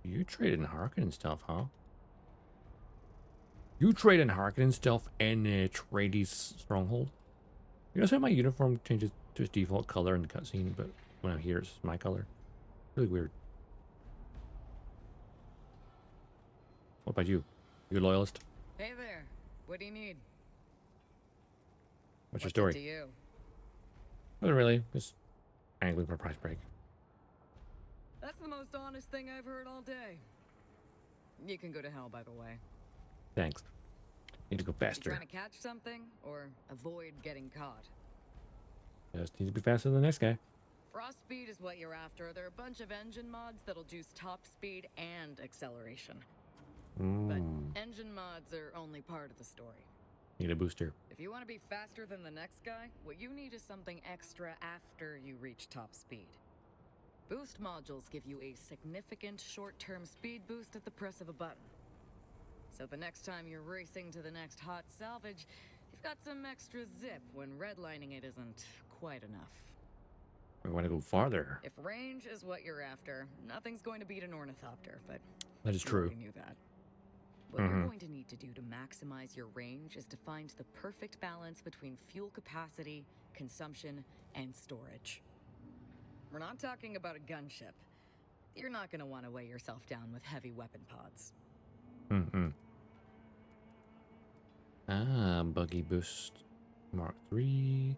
You traded in Harkonnen stuff, huh? You trade in Harkonnen stuff and Atreides stronghold? You know how my uniform changes to its default color in the cutscene, but when I'm here it's my color? Really weird. What about you? You a loyalist? Hey there. What do you need? What's your story? Up to you? Not really. Just angling for a price break. That's the most honest thing I've heard all day. You can go to hell, by the way. Thanks. Need to go You faster. trying to catch something or avoid getting caught? Just need to be faster than the next guy. Frost speed is what you're after. There are a bunch of engine mods that'll juice top speed and acceleration. But engine mods are only part of the story. Need a booster. If you want to be faster than the next guy, what you need is something extra after you reach top speed. Boost modules give you a significant short-term speed boost at the press of a button. So the next time you're racing to the next hot salvage, you've got some extra zip when redlining it isn't quite enough. We want to go farther. If range is what you're after, nothing's going to beat an ornithopter, but That is you true. already knew that. What you're going to need to do to maximize your range is to find the perfect balance between fuel capacity, consumption, and storage. We're not talking about a gunship. You're not going to want to weigh yourself down with heavy weapon pods. Buggy boost Mark 3,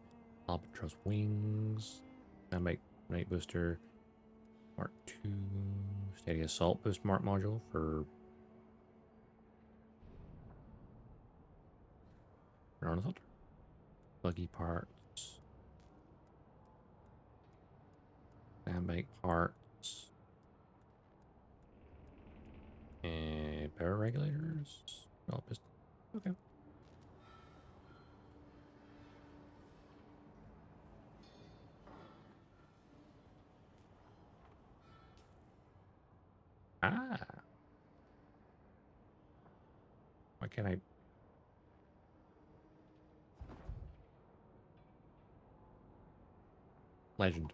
Albatross wings, night booster Mark 2, steady assault boost Mark module for ornithopter, buggy parts, sandbag parts, and power regulators. All piston. Okay. Why can't I? Legend.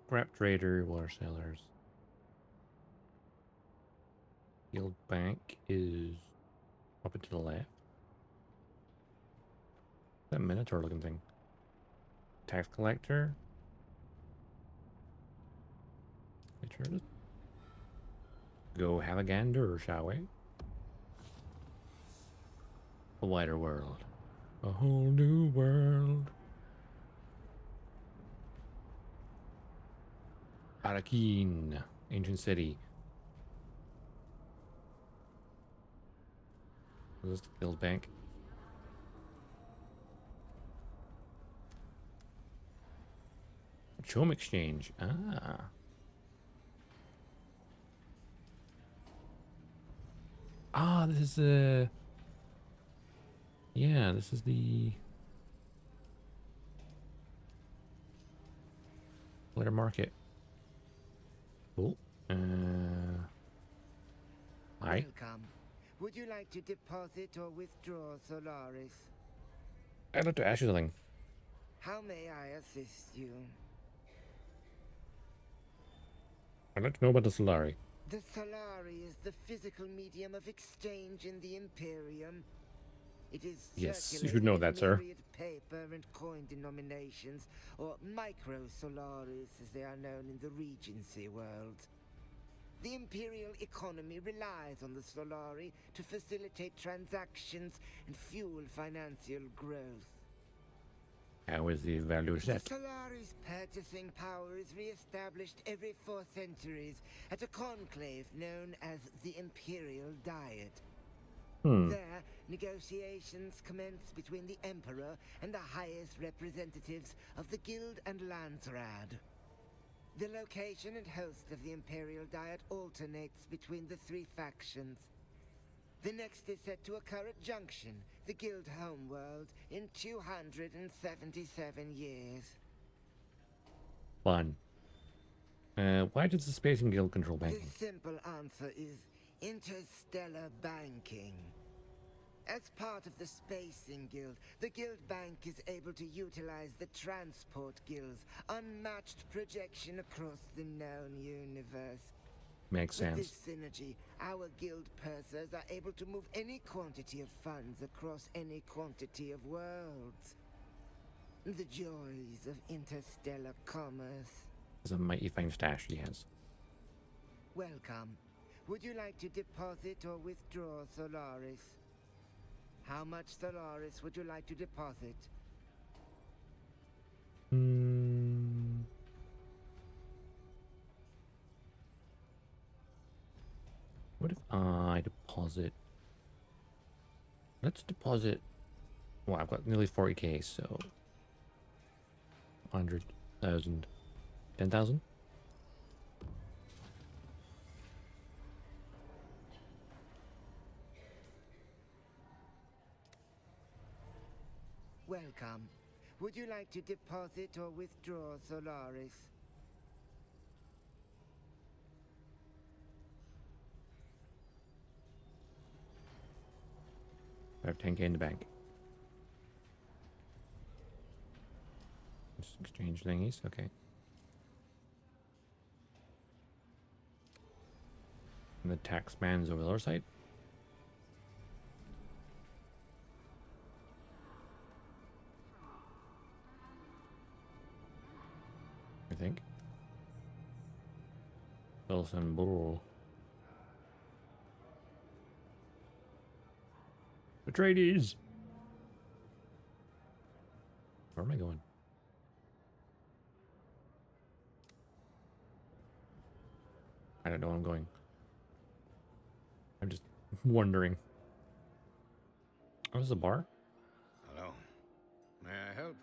Scrap trader, water sellers. Yield bank is up and to the left. That Minotaur looking thing. Tax collector. Go have a gander, shall we? A wider world. A whole new world. Arakin, ancient city. This is the guild bank. Chome exchange. This is the... Yeah, this is the... Letter market. Cool. Hi. Welcome. Would you like to deposit or withdraw Solaris? I'd like to ask you something. How may I assist you? I'd like to know about the Solari. The Solari is the physical medium of exchange in the Imperium. It is Yes, you should know that, sir. Paper and coin denominations, or micro-Solaris as they are known in the Regency world. The Imperial economy relies on the Solari to facilitate transactions and fuel financial growth. How is the value set? The Solari's purchasing power is re-established every 4 centuries at a conclave known as the Imperial Diet. There, negotiations commence between the Emperor and the highest representatives of the Guild and Landsrad. The location and host of the Imperial Diet alternates between the 3 factions. The next is set to occur at Junction, the Guild homeworld, in 277 years. Fun. Why does the Spacing Guild control banking? The simple answer is interstellar banking. As part of the Spacing Guild, the Guild Bank is able to utilize the Transport Guild's unmatched projection across the known universe. Makes sense. With this synergy, our guild pursers are able to move any quantity of funds across any quantity of worlds. The joys of interstellar commerce. It's a mighty fine stash he has. Welcome. Would you like to deposit or withdraw Solaris? How much Solaris would you like to deposit? What if I deposit? Let's deposit. Well, I've got nearly 40k, so 100,000, 10,000. Welcome. Would you like to deposit or withdraw Solaris? I have 10k in the bank. Just exchange thingies, okay. And the tax man's over the other side. I think. Wilson Bull. Atreides! Where am I going? I don't know where I'm going. I'm just wondering. Oh, this is a bar? Hello. May I help?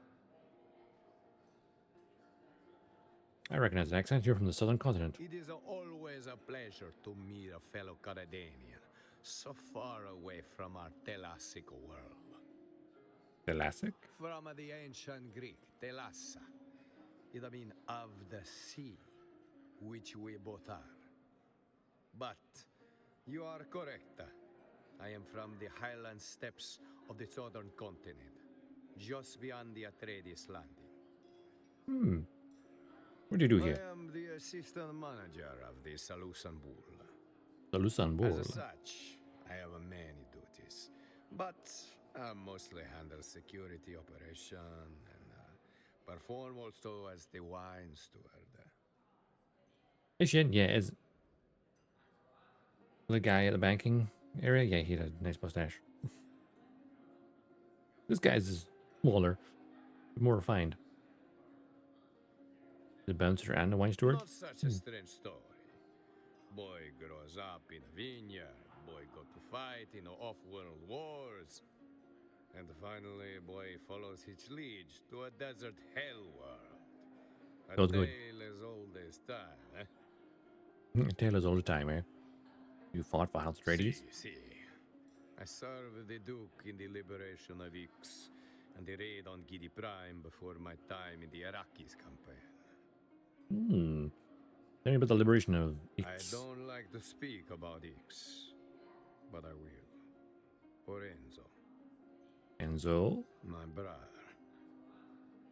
I recognize the accent. You're from the southern continent. It is always a pleasure to meet a fellow Caradanian, so far away from our Thelassic world. Thelassic? From the ancient Greek, Thelassa. It means of the sea, which we both are. But you are correct. I am from the highland steppes of the southern continent, just beyond the Atreides landing. What do you do here? I am the assistant manager of the Salusan Bull. Salusan Bull? As such, I have many duties, but I mostly handle security operation and perform also as the wine steward. Hey, Shin, yeah, is the guy at the banking area? Yeah, he had a nice mustache. This guy's is smaller, more refined. The bouncer and the wine steward? Not such a strange story. Boy grows up in a vineyard, boy go to fight in off-world wars, and finally boy follows his liege to a desert hell world. A Sounds good. tale as old as time, eh? Tale is all the time, eh? You fought for House Atreides? See. I served the Duke in the liberation of Ix and the raid on Gidi Prime before my time in the Arrakis campaign. Tell me about the liberation of Ix. I don't like to speak about Ix, but I will. For Enzo. Enzo? My brother.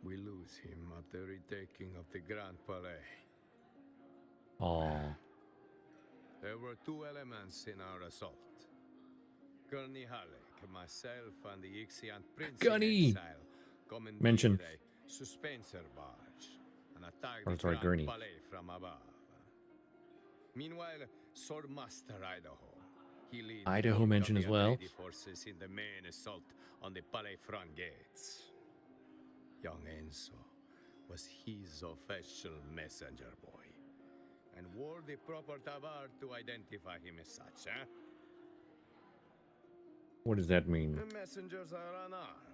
We lose him at the retaking of the Grand Palais. Aww. There were 2 elements in our assault. Gurney Halleck, myself, and the Ixian Prince Gunny! in exile commandeered Mention. a Suspenser barge and attacked Oh, the sorry, Grand Gurney. Palais from above. Meanwhile, Swordmaster Idaho. He leads Idaho bulk of mentioned the as well. Atreides forces in the main assault on the Palais front gates. Young Enzo was his official messenger boy, and wore the proper tabar to identify him as such, eh? What does that mean? The messengers are unarmed.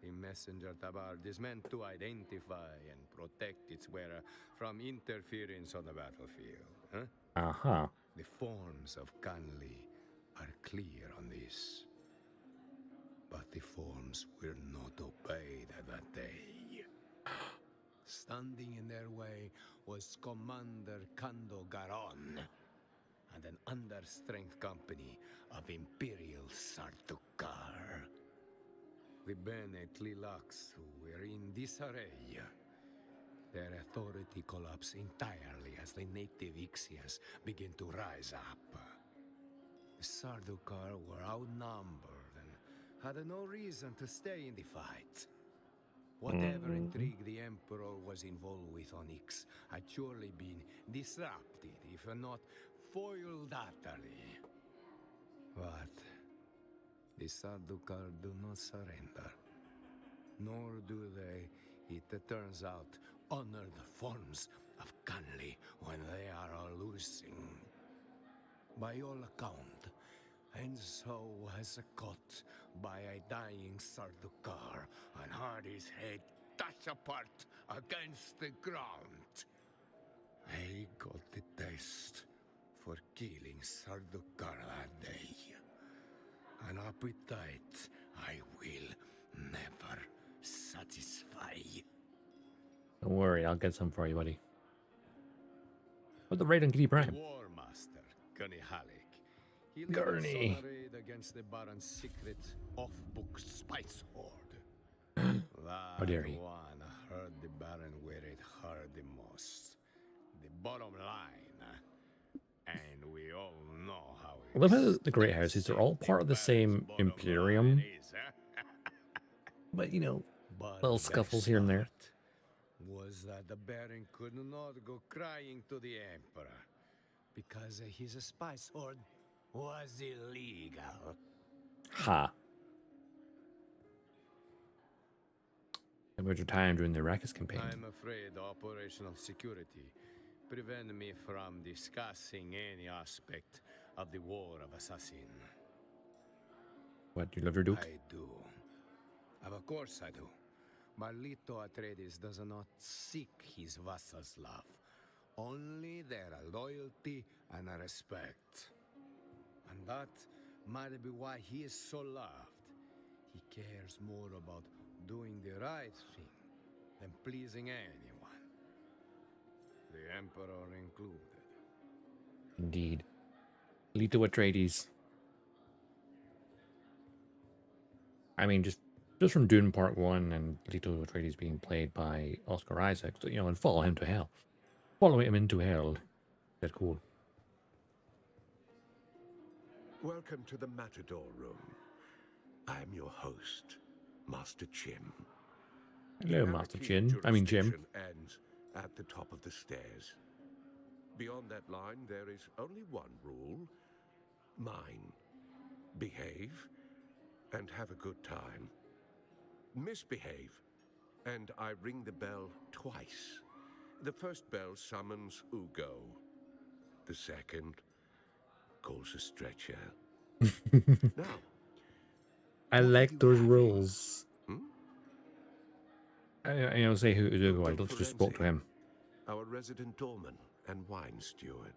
The messenger tabard is meant to identify and protect its wearer from interference on the battlefield, huh? Uh-huh. The forms of Kanli are clear on this. But the forms will not obey that day. Standing in their way was Commander Kando Garon and an understrength company of Imperial Sardaukar. The Bene Tlilax who were in disarray. Their authority collapsed entirely as the native Ixias begin to rise up. The Sardaukar were outnumbered and had no reason to stay in the fight. Whatever intrigue the Emperor was involved with on Ix had surely been disrupted, if not foiled utterly. But the Sardaukar do not surrender. Nor do they, it turns out, honor the forms of Kanli when they are losing. By all account, Enzo was caught by a dying Sardaukar and had his head dashed apart against the ground. I got the taste for killing Sardaukar that day. An appetite I will never satisfy. Don't worry, I'll get some for you, buddy. But the raid on Kitty Prime. The War Master, Gurney Halleck. He led us Gurney. on a raid against the Baron's secret off-book spice hoard. How dare he? One hurt the Baron where it hurt the most. The bottom line. And we all know how it I love how the Great Houses are all part of the same Imperium. But, you know, little scuffles here and there. Was that the Baron could not go crying to the Emperor because his spice hoard was illegal. Ha. About your time during the Arrakis campaign. I'm afraid operational security prevent me from discussing any aspect of the War of Assassin. What, you love your Duke? I do. Of course I do. Marlito Atreides does not seek his vassals' love, only their loyalty and respect. And that might be why he is so loved. He cares more about doing the right thing than pleasing anyone. The Emperor included. Indeed. Leto Atreides. I mean, just from Dune Part 1 and Leto Atreides being played by Oscar Isaac, you know, and follow him to hell. Follow him into hell. That's cool. Welcome to the Matador Room. I am your host, Master Jim. Hello, Master Jim. I mean, Jim. Ends at the top of the stairs. Beyond that line, there is only one rule. Mine. Behave and have a good time. Misbehave, and I ring the bell twice. The first bell summons Ugo. The second calls a stretcher. Now, I like those rules. I don't say who Ugo. I just spoke to him. Our resident doorman and wine steward.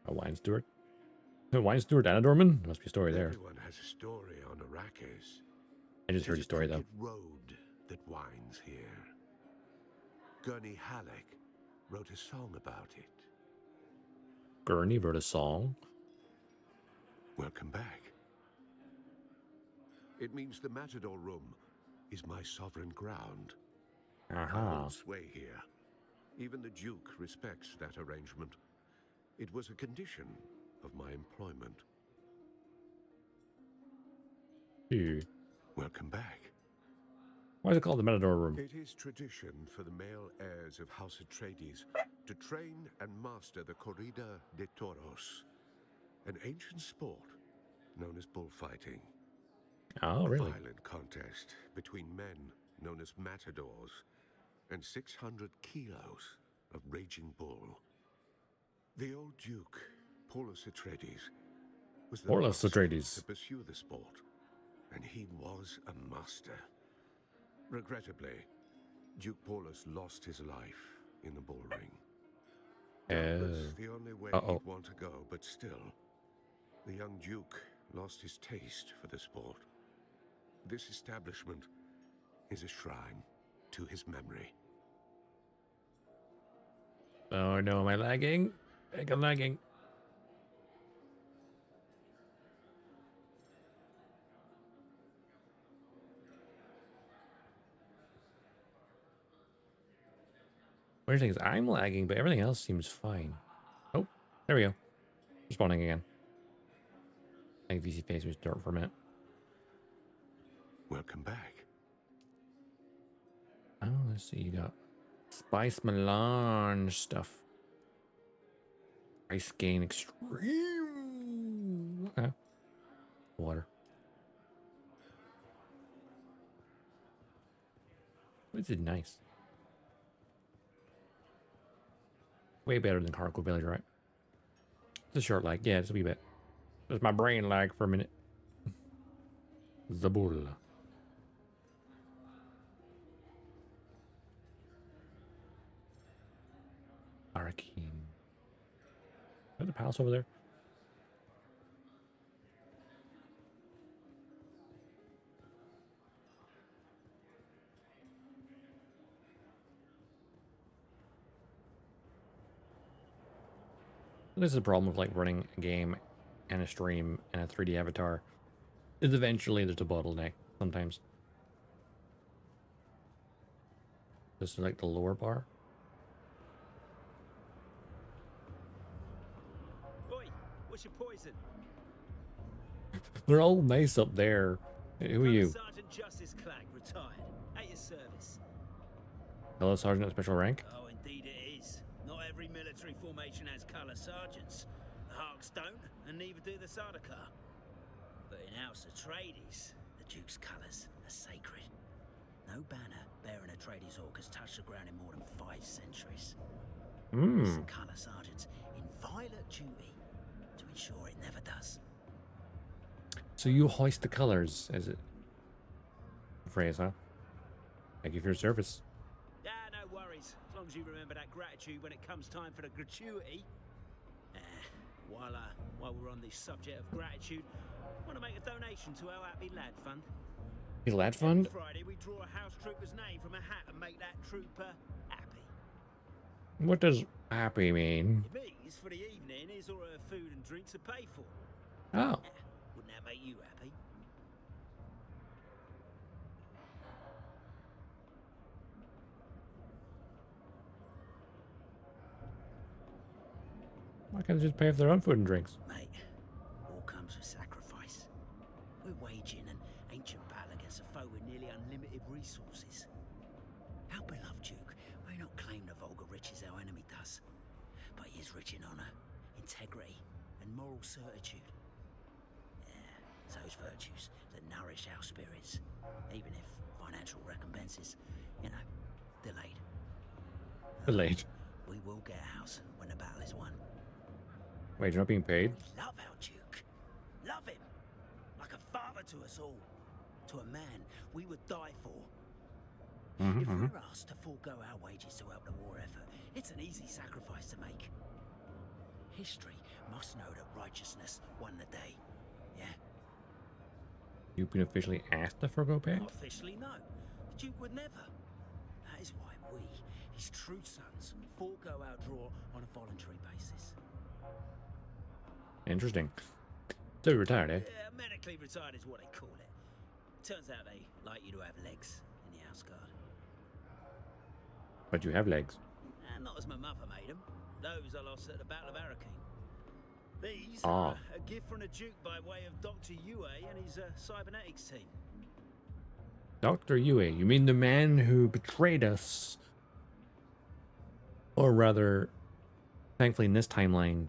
A wine steward? A wine steward and a doorman? There must be a story there. Everyone has a story on Arrakis. I just heard a story, though. Road that winds here. Gurney Halleck wrote a song about it. Gurney wrote a song? Welcome back. It means the Matador Room is my sovereign ground. I hold sway here. Even the Duke respects that arrangement. It was a condition of my employment. Ew. Welcome back. Why is it called the Matador Room? It is tradition for the male heirs of House Atreides to train and master the Corrida de Toros, an ancient sport known as bullfighting. Oh, really? A violent contest between men known as matadors and 600 kilos of raging bull. The old Duke, Paulus Atreides, was the last to pursue the sport, and he was a master. Regrettably, Duke Paulus lost his life in the bull ring. Doubtless the only way he'd want to go, but still, the young Duke lost his taste for the sport. This establishment is a shrine to his memory. Oh no, am I lagging? I think I'm lagging. Weird thing is I'm lagging, but everything else seems fine. Oh, there we go. Respawning again. I think VC Face was dark for a minute. Welcome back. Oh, let's see. You got Spice Melange stuff. Ice Gain Extreme. Okay. Water. This is nice. Way better than Carco Village, right? It's a short lag. Yeah, it's a wee bit. Just my brain lag for a minute. Zabul. Arcane. Is there the palace over there? This is the problem with like running a game and a stream and a 3D avatar. Is eventually there's a bottleneck sometimes. This is like the lower bar. Oi, what's your poison? They're all nice up there. Who are you? Sergeant Justice Clack, retired. At your service. Hello, Sergeant at special rank. Oh, indeed it is. Not every military formation has colour sergeants. The Harks don't, and neither do the Sardaukar. But in House Atreides, the Duke's colours are sacred. No banner bearing Atreides orc has touched the ground in more than 5 centuries. It's the colour sergeants in violent duty to ensure it never does. So you hoist the colors, as it phrase, huh? Thank you for your service. Ah, no worries. As long as you remember that gratitude when it comes time for the gratuity. While we're on the subject of gratitude, I want to make a donation to our Happy Lad Fund. The Lad Fund? Every Friday we draw a house trooper's name from a hat and make that trooper happy. What does happy mean? It means for the evening his or her food and drinks are paid for. Oh. Wouldn't that make you happy? Why can't they just pay for their own food and drinks? Mate, all comes with sacrifice. We're waging an ancient battle against a foe with nearly unlimited resources. Our beloved Duke may not claim the vulgar riches our enemy does, but he is rich in honour, integrity, and moral certitude. Yeah, those virtues that nourish our spirits, even if financial recompenses, delayed. Delayed. We will get a house when the battle is won. Wait, you're not being paid? We love our Duke. Love him. Like a father to us all. To a man we would die for. If we're asked to forego our wages to help the war effort, it's an easy sacrifice to make. History must know that righteousness won the day. Yeah? You've been officially asked to forgo pay? Not officially, no. The Duke would never. That is why we, his true sons, forego our draw on a voluntary basis. Interesting. So you're retired, eh? Yeah, medically retired is what they call it. Turns out they like you to have legs in the house guard. But you have legs. And not as my mother made them. Those I lost at the Battle of Arrakeen. These are a gift from the Duke by way of Dr. Yuhei and his cybernetics team. Dr. Yuhei, you mean the man who betrayed us? Or rather, thankfully in this timeline,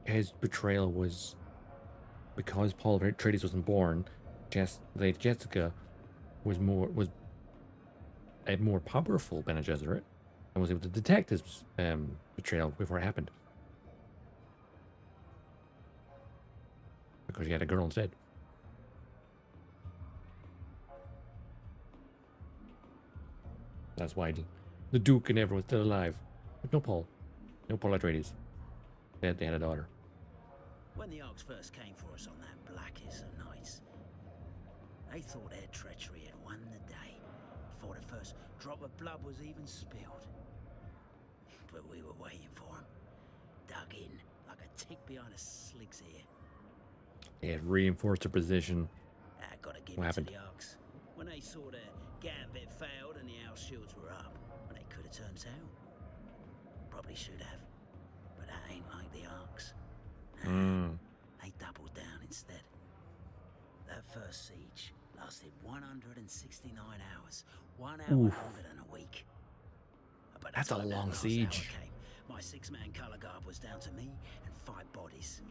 his betrayal was because Paul Atreides wasn't born. Lady Jessica was a more powerful Bene Gesserit and was able to detect his betrayal before it happened. Because he had a girl instead. That's why the Duke and everyone was still alive. But no Paul. No Paul Atreides. They had a daughter. When the Arks first came for us on that blackest of nights, they thought their treachery had won the day before the first drop of blood was even spilled. But we were waiting for them, dug in like a tick behind a slig's ear. They had reinforced their position. Gotta give What it happened? to the Arks. When they saw their gambit failed and the house shields were up, when they could have turned tail. Probably should have. But that ain't like the Arks. They doubled down instead. That first siege lasted 169 hours. 1 hour Oof. longer than a week. But That's a when that long last siege. hour came, my 6-man colour guard was down to me and 5 bodies.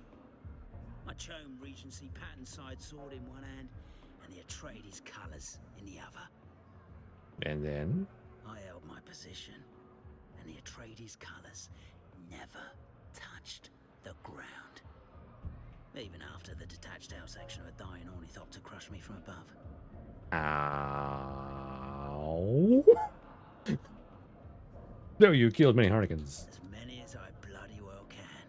My Chome Regency pattern side sword in one hand and the Atreides colours in the other. And then? I held my position, and the Atreides colours never touched the ground. Even after the detached out section of a dying ornithopter crushed me from above. Ow. No, you killed many Harkins. As many as I bloody well can.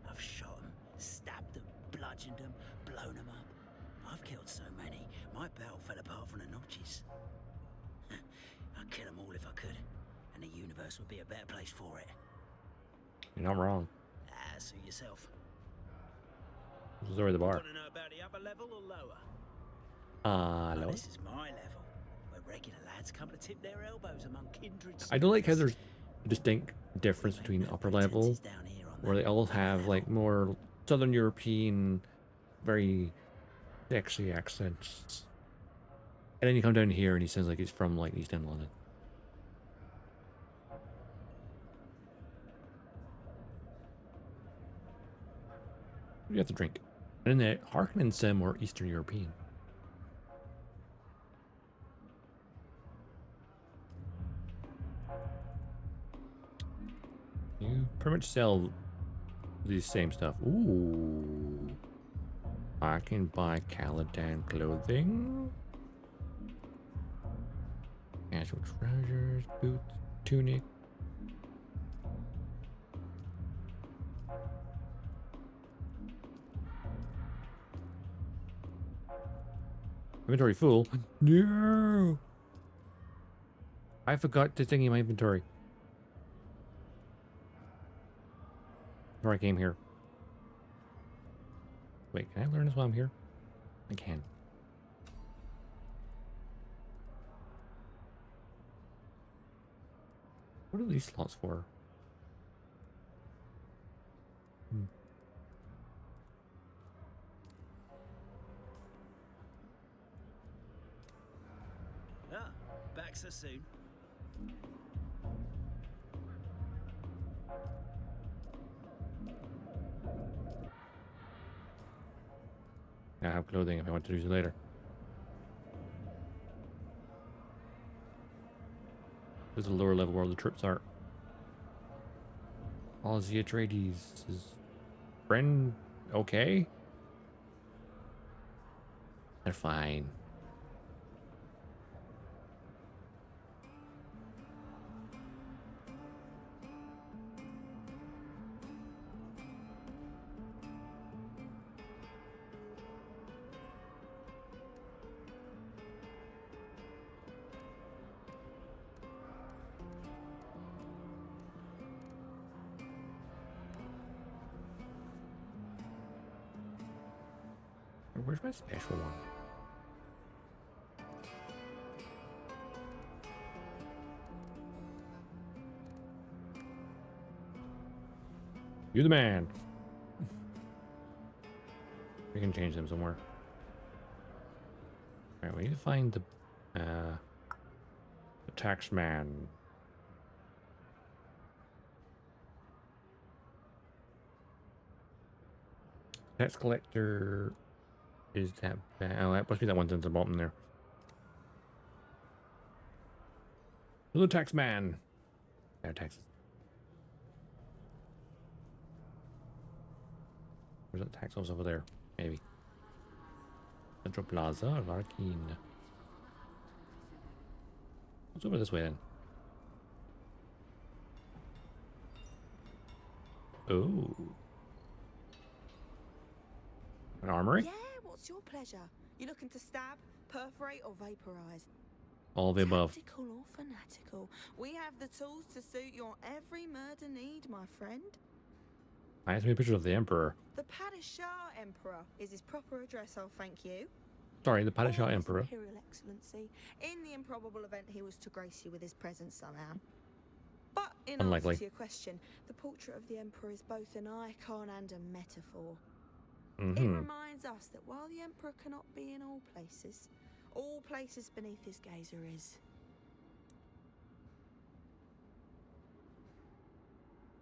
I've shot them, stabbed them, bludgeoned them, blown them up. I've killed so many, my belt fell apart from the notches. I'd kill them all if I could, and the universe would be a better place for it. You're not wrong. Suit yourself. This is over the bar. Want to know about the upper level or lower? No. This is my level, where regular lads come to tip their elbows among kindred. I don't like how there's a distinct difference between upper level, where they all have like more Southern European, very sexy accents. And then you come down here and he sounds like he's from like East End London. You have to drink. And then the Harkonnen and Sem were Eastern European. You pretty much sell these same stuff. Ooh. I can buy Caladan clothing. Casual trousers, boots, tunic. Inventory full. No. I forgot to thingy my inventory. Before I came here. Wait, can I learn this while I'm here? I can. What are these slots for? Back so soon. I have clothing if I want to use it later. There's a lower level where all the troops are. Ozzy Atreides' friend okay? They're fine. Where's my special one? You're the man. We can change them somewhere. Alright, we need to find the tax man. Tax collector is that bad? Oh, that must be that one at the bottom there. Hello, tax man. There, taxes. Where's that tax office over there? Maybe. Central Plaza, Larkin. What's over this way then? Oh. An armory? Yeah, what's your pleasure? You looking to stab, perforate, or vaporize? All of the above. Tactical or fanatical? We have the tools to suit your every murder need, my friend. I have to be a picture of the Emperor. The Padishah Emperor is his proper address, I'll thank you. Sorry, the Padishah Emperor. Imperial Excellency. In the improbable event he was to grace you with his presence somehow. But in Unlikely. answer to your question, the portrait of the Emperor is both an icon and a metaphor. It reminds us that while the Emperor cannot be in all places beneath his gazer is.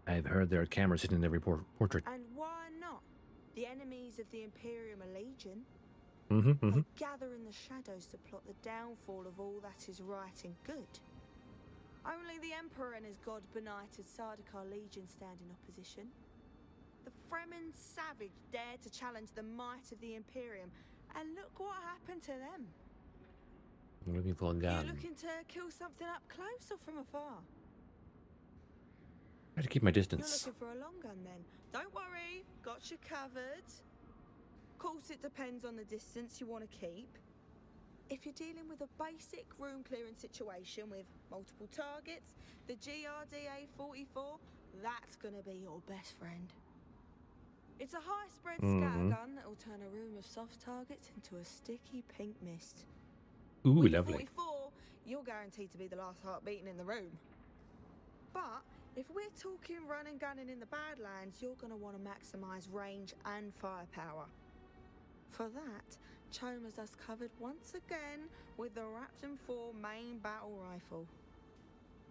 I've heard there are cameras hidden in every portrait. And why not? The enemies of the Imperium are legion. They gather in the shadows to plot the downfall of all that is right and good. Only the Emperor and his god-benighted Sardaukar Legion stand in opposition. The Fremen savage dared to challenge the might of the Imperium, and look what happened to them. I'm looking for a gun. You looking to kill something up close or from afar? I have to keep my distance. You're looking for a long gun then. Don't worry, got you covered. Of course, it depends on the distance you want to keep. If you're dealing with a basic room clearing situation with multiple targets, the GRDA-44, that's gonna be your best friend. It's a high spread scatter gun that will turn a room of soft targets into a sticky pink mist. Ooh, with lovely. 44, you're guaranteed to be the last heart beating in the room. But if we're talking run and gunning in the Badlands, you're gonna want to maximize range and firepower. For that, Chom has us covered once again with the Raptor 4 main battle rifle.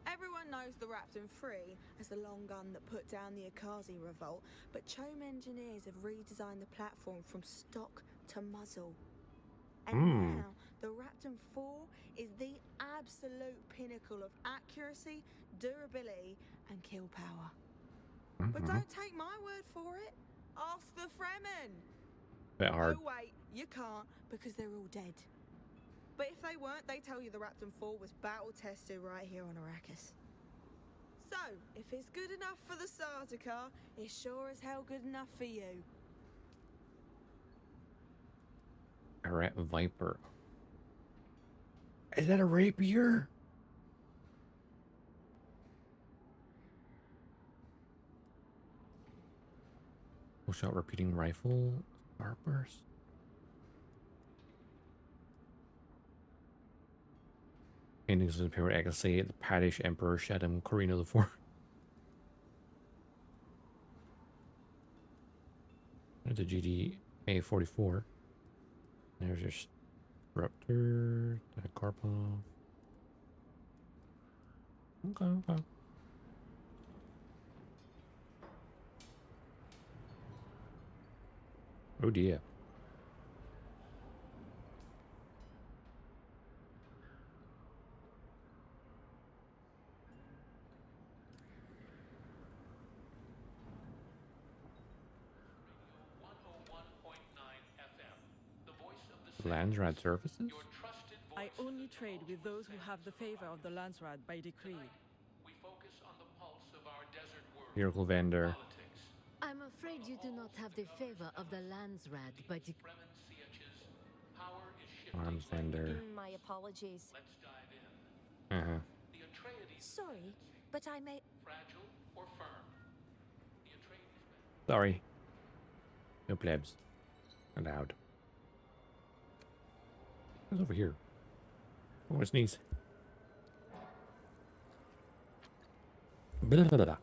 Everyone knows the Raptor 3 as the long gun that put down the Akazi revolt, but Chom engineers have redesigned the platform from stock to muzzle. And now, the Raptor 4 is the absolute pinnacle of accuracy, durability, and kill power. But don't take my word for it. Ask the Fremen. Bit hard. Oh wait, you can't because they're all dead. But if they weren't, they tell you the Raptor 4 was battle tested right here on Arrakis. So, if it's good enough for the Sardaukar, it's sure as hell good enough for you. A rat viper. Is that a rapier? Full shot repeating rifle. Starburst. Paintings of the Imperial Excellency, the Paddish Emperor Shaddam Corino IV. There's the GDA-44. There's your Raptor, the Karpov. Okay. Oh dear. Landsrad services? I only trade with those who have the favor of the Landsrad by decree. Miracle vendor. I'm afraid you do not have the favor of the Landsrad by decree. Arms vendor. My apologies. Sorry, but I may... Sorry. No plebs. Allowed. What's over here? Oh, I sneeze. Blah, blah, blah, blah.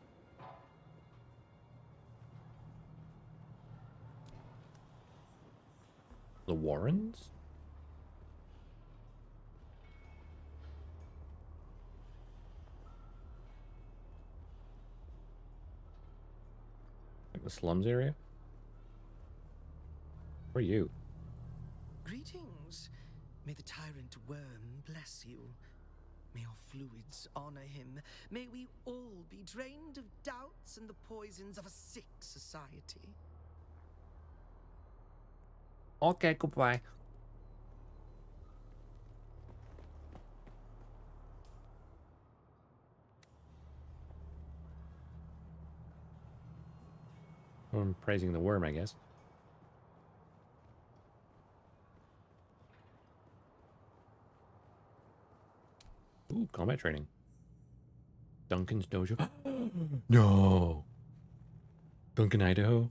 The Warrens? The slums area? Where are you? Greetings. May the tyrant worm bless you. May our fluids honor him. May we all be drained of doubts and the poisons of a sick society. Okay, goodbye. I'm praising the worm, I guess. Ooh, combat training. Duncan's dojo. No. Duncan, Idaho.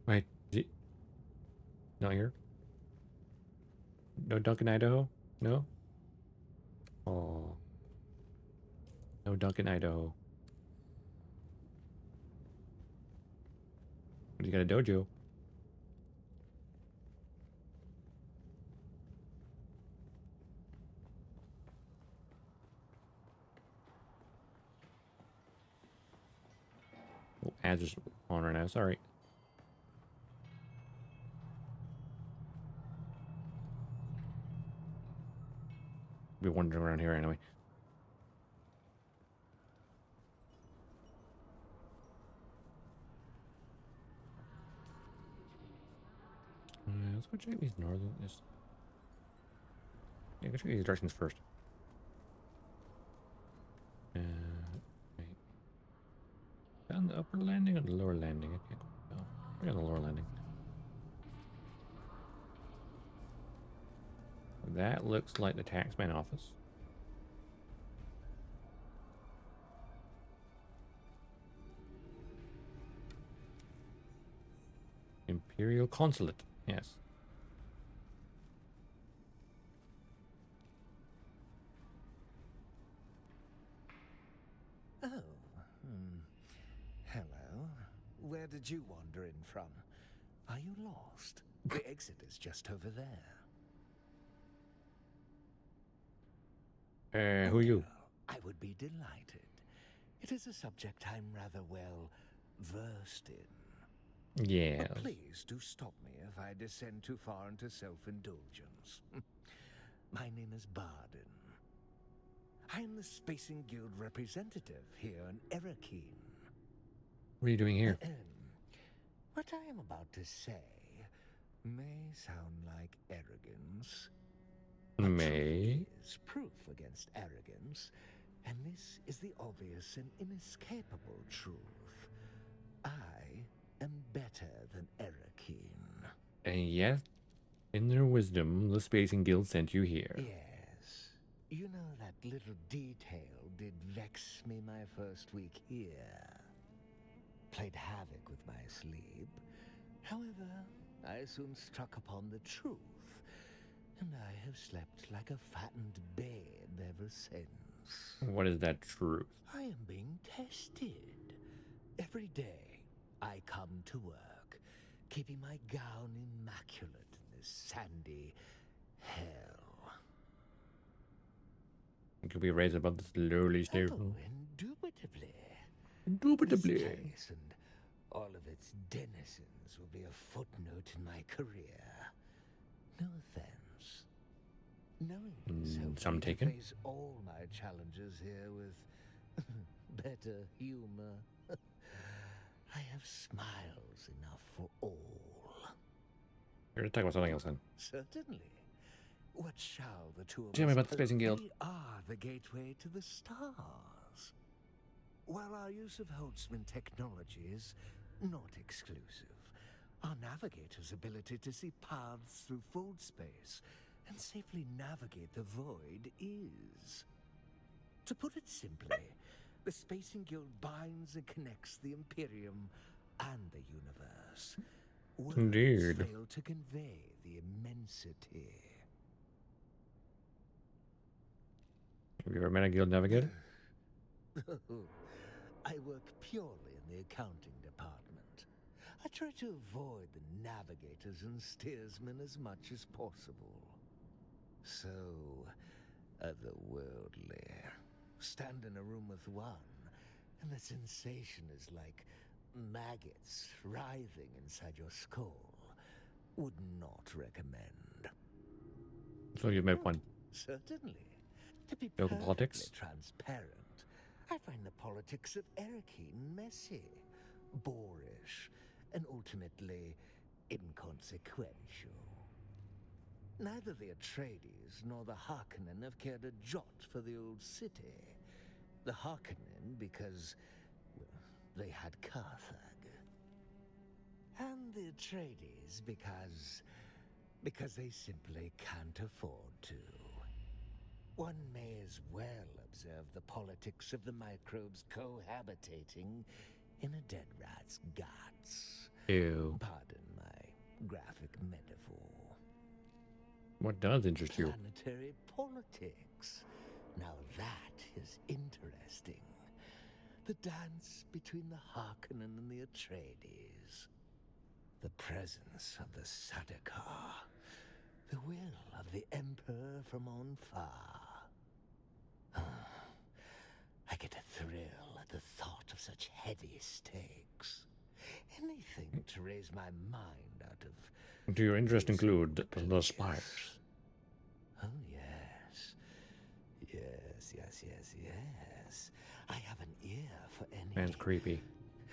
Wait, is he not here? No Duncan, Idaho? No? Oh. No Duncan, Idaho. But he's got a dojo. Oh, ads just on right now, sorry. Be wandering around here anyway. Let's go check these northern. Yeah, go check these directions first. Right. Down the upper landing or the lower landing? I can't go. Oh, we're on the lower landing. That looks like the taxman office. Imperial Consulate, yes. Oh, hello. Where did you wander in from? Are you lost? The exit is just over there. Who are you? Well, I would be delighted. It is a subject I'm rather well versed in. Yeah. But please do stop me if I descend too far into self-indulgence. My name is Barden. I am the Spacing Guild representative here in Erakeen. What are you doing here? What I am about to say may sound like arrogance. May. Is proof against arrogance, and this is the obvious and inescapable truth. I am better than Erakeen. And yet, in their wisdom, the Spacing Guild sent you here. Yes. You know, that little detail did vex me my first week here. Played havoc with my sleep. However, I soon struck upon the truth, and I have slept like a fattened babe ever since. What is that truth? I am being tested. Every day, I come to work, keeping my gown immaculate in this sandy hell. Could we raise above this lowly station? Indubitably. Indubitably. This place and all of its denizens will be a footnote in my career. No offense. Knowing this helps some me to taken. face all my challenges here with better humor. I have smiles enough for all. We're going to talk about something else then. Certainly. What shall the two of us... Tell me about the Spacing Guild. We are the gateway to the stars. While our use of Holtzman technology is not exclusive, our navigator's ability to see paths through fold space and safely navigate the void is. To put it simply, the Spacing Guild binds and connects the Imperium and the universe. Words Indeed. fail to convey the immensity. Have you ever met a guild navigator? I work purely in the accounting department. I try to avoid the navigators and steersmen as much as possible. So, otherworldly. stand in a room with one, and the sensation is like maggots writhing inside your skull. Would not recommend. So you made one. Certainly. To be Local perfectly politics? transparent, I find the politics of Erekine messy, boorish, and ultimately inconsequential. Neither the Atreides nor the Harkonnen have cared a jot for the old city. The Harkonnen because, well, they had Carthag. And the Atreides because they simply can't afford to. One may as well observe the politics of the microbes cohabitating in a dead rat's guts. Ew. Pardon my graphic metaphor. What does interest you? Planetary politics. Now that is interesting. The dance between the Harkonnen and the Atreides. The presence of the Sadakar. The will of the Emperor from on far. I get a thrill at the thought of such heady stakes. Anything to raise my mind out of... Do your interests include the spies? Oh, yes. Yes. I have an ear for any... Man's creepy.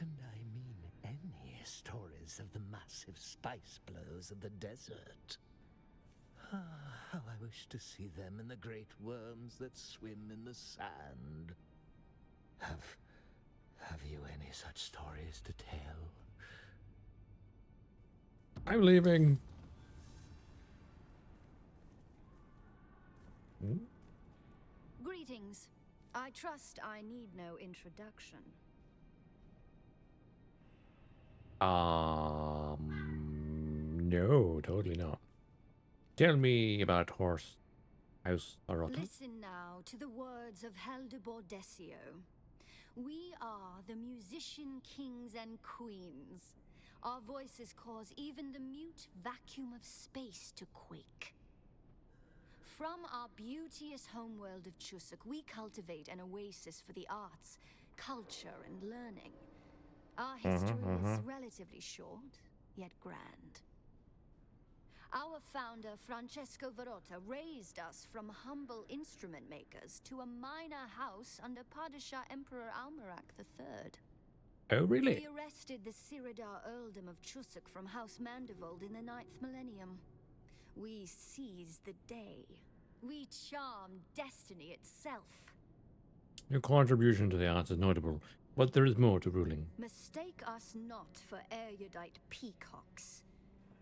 And I mean any stories of the massive spice blows of the desert. How I wish to see them and the great worms that swim in the sand. Have you any such stories to tell? I'm leaving. Greetings. I trust I need no introduction. No, totally not. Tell me about House Arota. Listen now to the words of Haldebor Desio. We are the musician kings and queens. Our voices cause even the mute vacuum of space to quake. From our beauteous homeworld of Chusuk, we cultivate an oasis for the arts, culture, and learning. Our history is relatively short, yet grand. Our founder, Francesco Verota, raised us from humble instrument makers to a minor house under Padishah Emperor Almarak III. Oh, really? We arrested the Siridar earldom of Chusuk from House Mandervold in the 9th millennium. We seized the day. We charmed destiny itself. Your contribution to the arts is notable, but there is more to ruling. Mistake us not for erudite peacocks.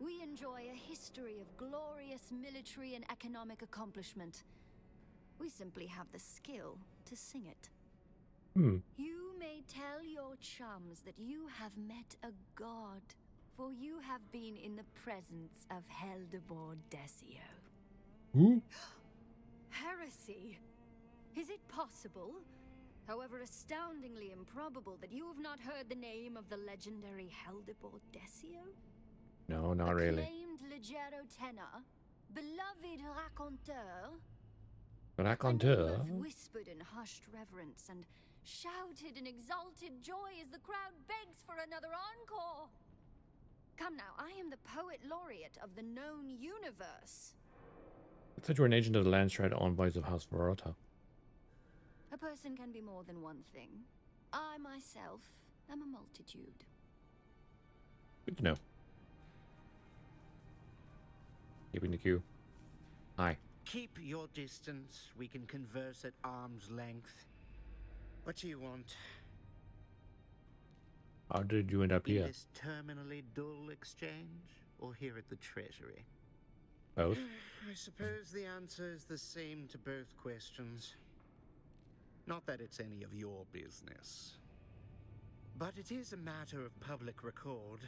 We enjoy a history of glorious military and economic accomplishment. We simply have the skill to sing it. You may tell your chums that you have met a god, for you have been in the presence of Haldebor Desio. Who? Heresy! Is it possible, however astoundingly improbable, that you have not heard the name of the legendary Haldebor Desio? No, not really. Acclaimed leggero tenor, beloved raconteur. Raconteur? A name of whispered in hushed reverence and shouted in exalted joy as the crowd begs for another encore. Come now, I am the poet laureate of the known universe. I thought you were an agent of the Landstrad envoys of House Verota. A person can be more than one thing. I myself am a multitude. Good to know. Keeping the queue. Hi. Keep your distance. We can converse at arm's length. What do you want? How did you end up here? This terminally dull exchange, or here at the Treasury? Both. I suppose the answer is the same to both questions. Not that it's any of your business. But it is a matter of public record.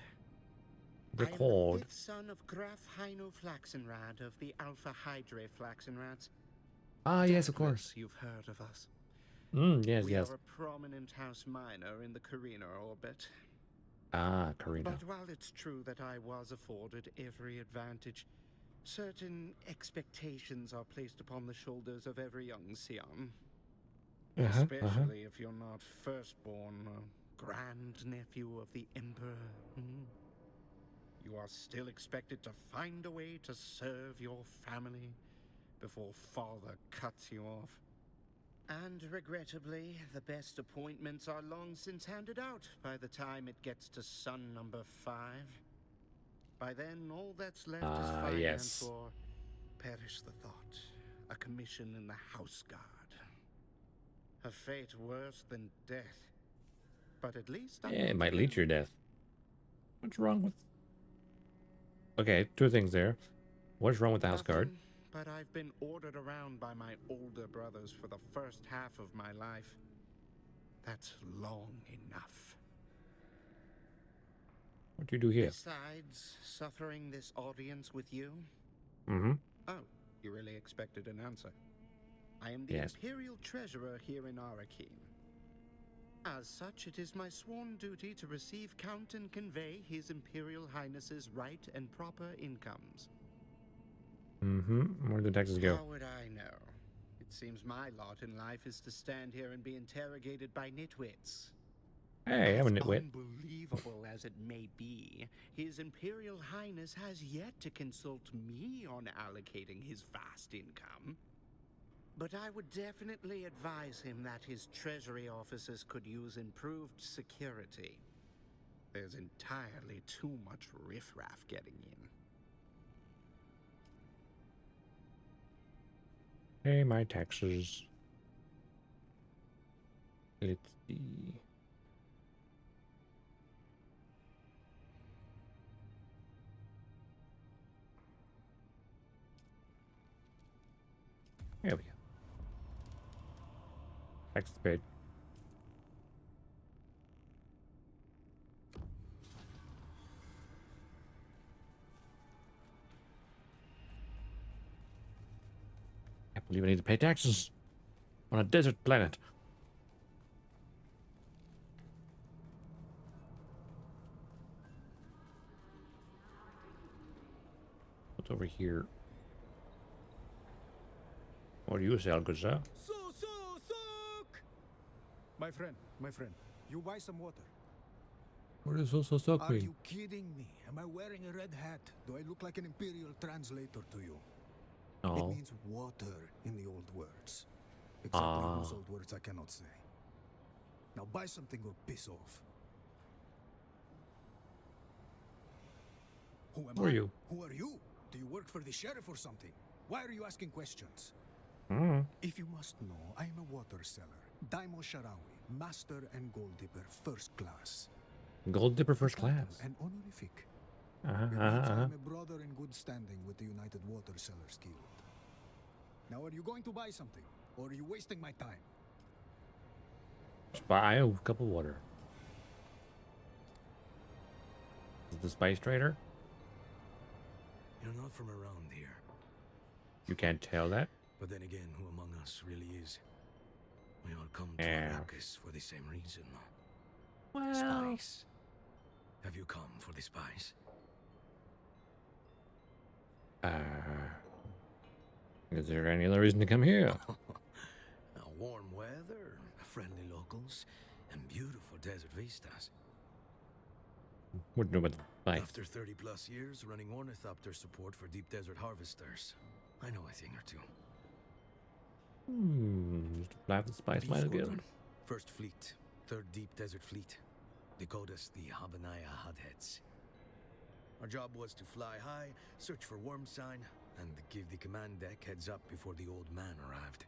I am the fifth son of Graf Heino Flaxenrad of the Alpha Hydrae Flaxenrads. Ah, yes, of course. You've heard of us. Yes, we yes. are a prominent house minor in the Carina orbit. Ah, Carina. But while it's true that I was afforded every advantage, certain expectations are placed upon the shoulders of every young Siam. Especially if you're not firstborn, grandnephew of the Emperor. You are still expected to find a way to serve your family before father cuts you off. And regrettably, the best appointments are long since handed out by the time it gets to son number 5. By then, all that's left is finance yes. or, perish the thought, a commission in the House Guard. A fate worse than death. But at least Yeah, it might lead to your death. What's wrong with... Okay, 2 things there. What's wrong with the House Guard? But I've been ordered around by my older brothers for the first half of my life. That's long enough. What do you do here? Besides suffering this audience with you? Oh, you really expected an answer. I am the Imperial Treasurer here in Arakeen. As such, it is my sworn duty to receive, count, and convey His Imperial Highness's right and proper incomes. Where did the taxes go? How would I know? It seems my lot in life is to stand here and be interrogated by nitwits. Hey, I'm a nitwit. Unbelievable as it may be, His Imperial Highness has yet to consult me on allocating his vast income. But I would definitely advise him that his treasury officers could use improved security. There's entirely too much riffraff getting in. Hey, my taxes. Let's see. There we go. Taxes paid. I believe I need to pay taxes on a desert planet. What's over here? What do you sell, good sir? My friend, you buy some water. What is so Are you kidding me? Am I wearing a red hat? Do I look like an Imperial translator to you? No. It means water in the old words. Exactly those old words I cannot say. Now buy something or piss off. Who am Who are I? you? Who are you? Do you work for the sheriff or something? Why are you asking questions? If you must know, I am a water seller. Daimo Sharawi, Master and Gold Dipper, first class. Gold Dipper first class. An honorific. I'm a brother in good standing with the United Water Sellers Guild. Now, are you going to buy something, or are you wasting my time? Just buy a cup of water. Is the spice trader? You're not from around here. You can't tell that? But then again, who among us really is? We all come to Arrakis for the same reason. Well... Spice. Have you come for the spice? Is there any other reason to come here? Warm weather, friendly locals, and beautiful desert vistas. What do you know about the spice? After 30 plus years running ornithopter support for deep desert harvesters, I know a thing or two. Just fly with the spice might have given. First Fleet, 3rd Deep Desert Fleet. They called us the Habanaya Hotheads. Our job was to fly high, search for worm sign, and give the command deck heads up before the old man arrived.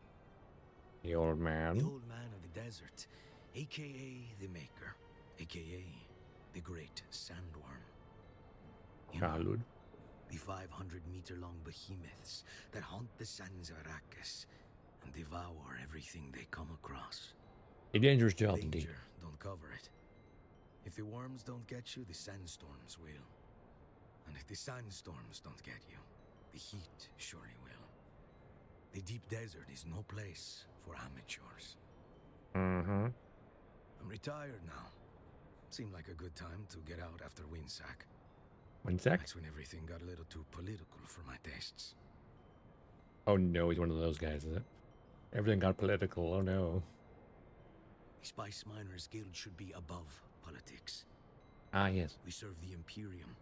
The old man? The old man of the desert, aka the Maker, aka the Great Sandworm. Childhood. The 500-meter-long behemoths that haunt the sands of Arrakis and devour everything they come across. A dangerous job indeed. Danger, don't cover it. If the worms don't get you, the sandstorms will. And if the sandstorms don't get you, the heat surely will. The deep desert is no place for amateurs. I'm retired now. Seemed like a good time to get out after Windsack. Windsack? That's when everything got a little too political for my tastes. Oh no, he's one of those guys, is it? Everything got political, oh no. The Spice Miners Guild should be above politics. Ah, yes. We serve the Imperium.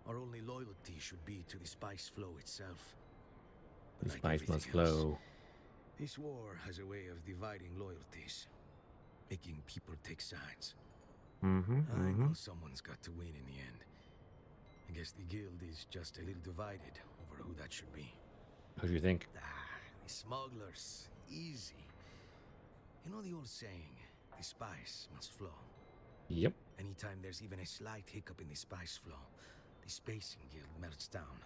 Our only loyalty should be to the spice flow itself. The But spice must everything else, flow. this war has a way of dividing loyalties, making people take sides. I know someone's got to win in the end. I guess the guild is just a little divided over who that should be. Who do you think? The smugglers. Easy. You know the old saying, the spice must flow. Yep. Anytime there's even a slight hiccup in the spice flow, the Spacing Guild melts down.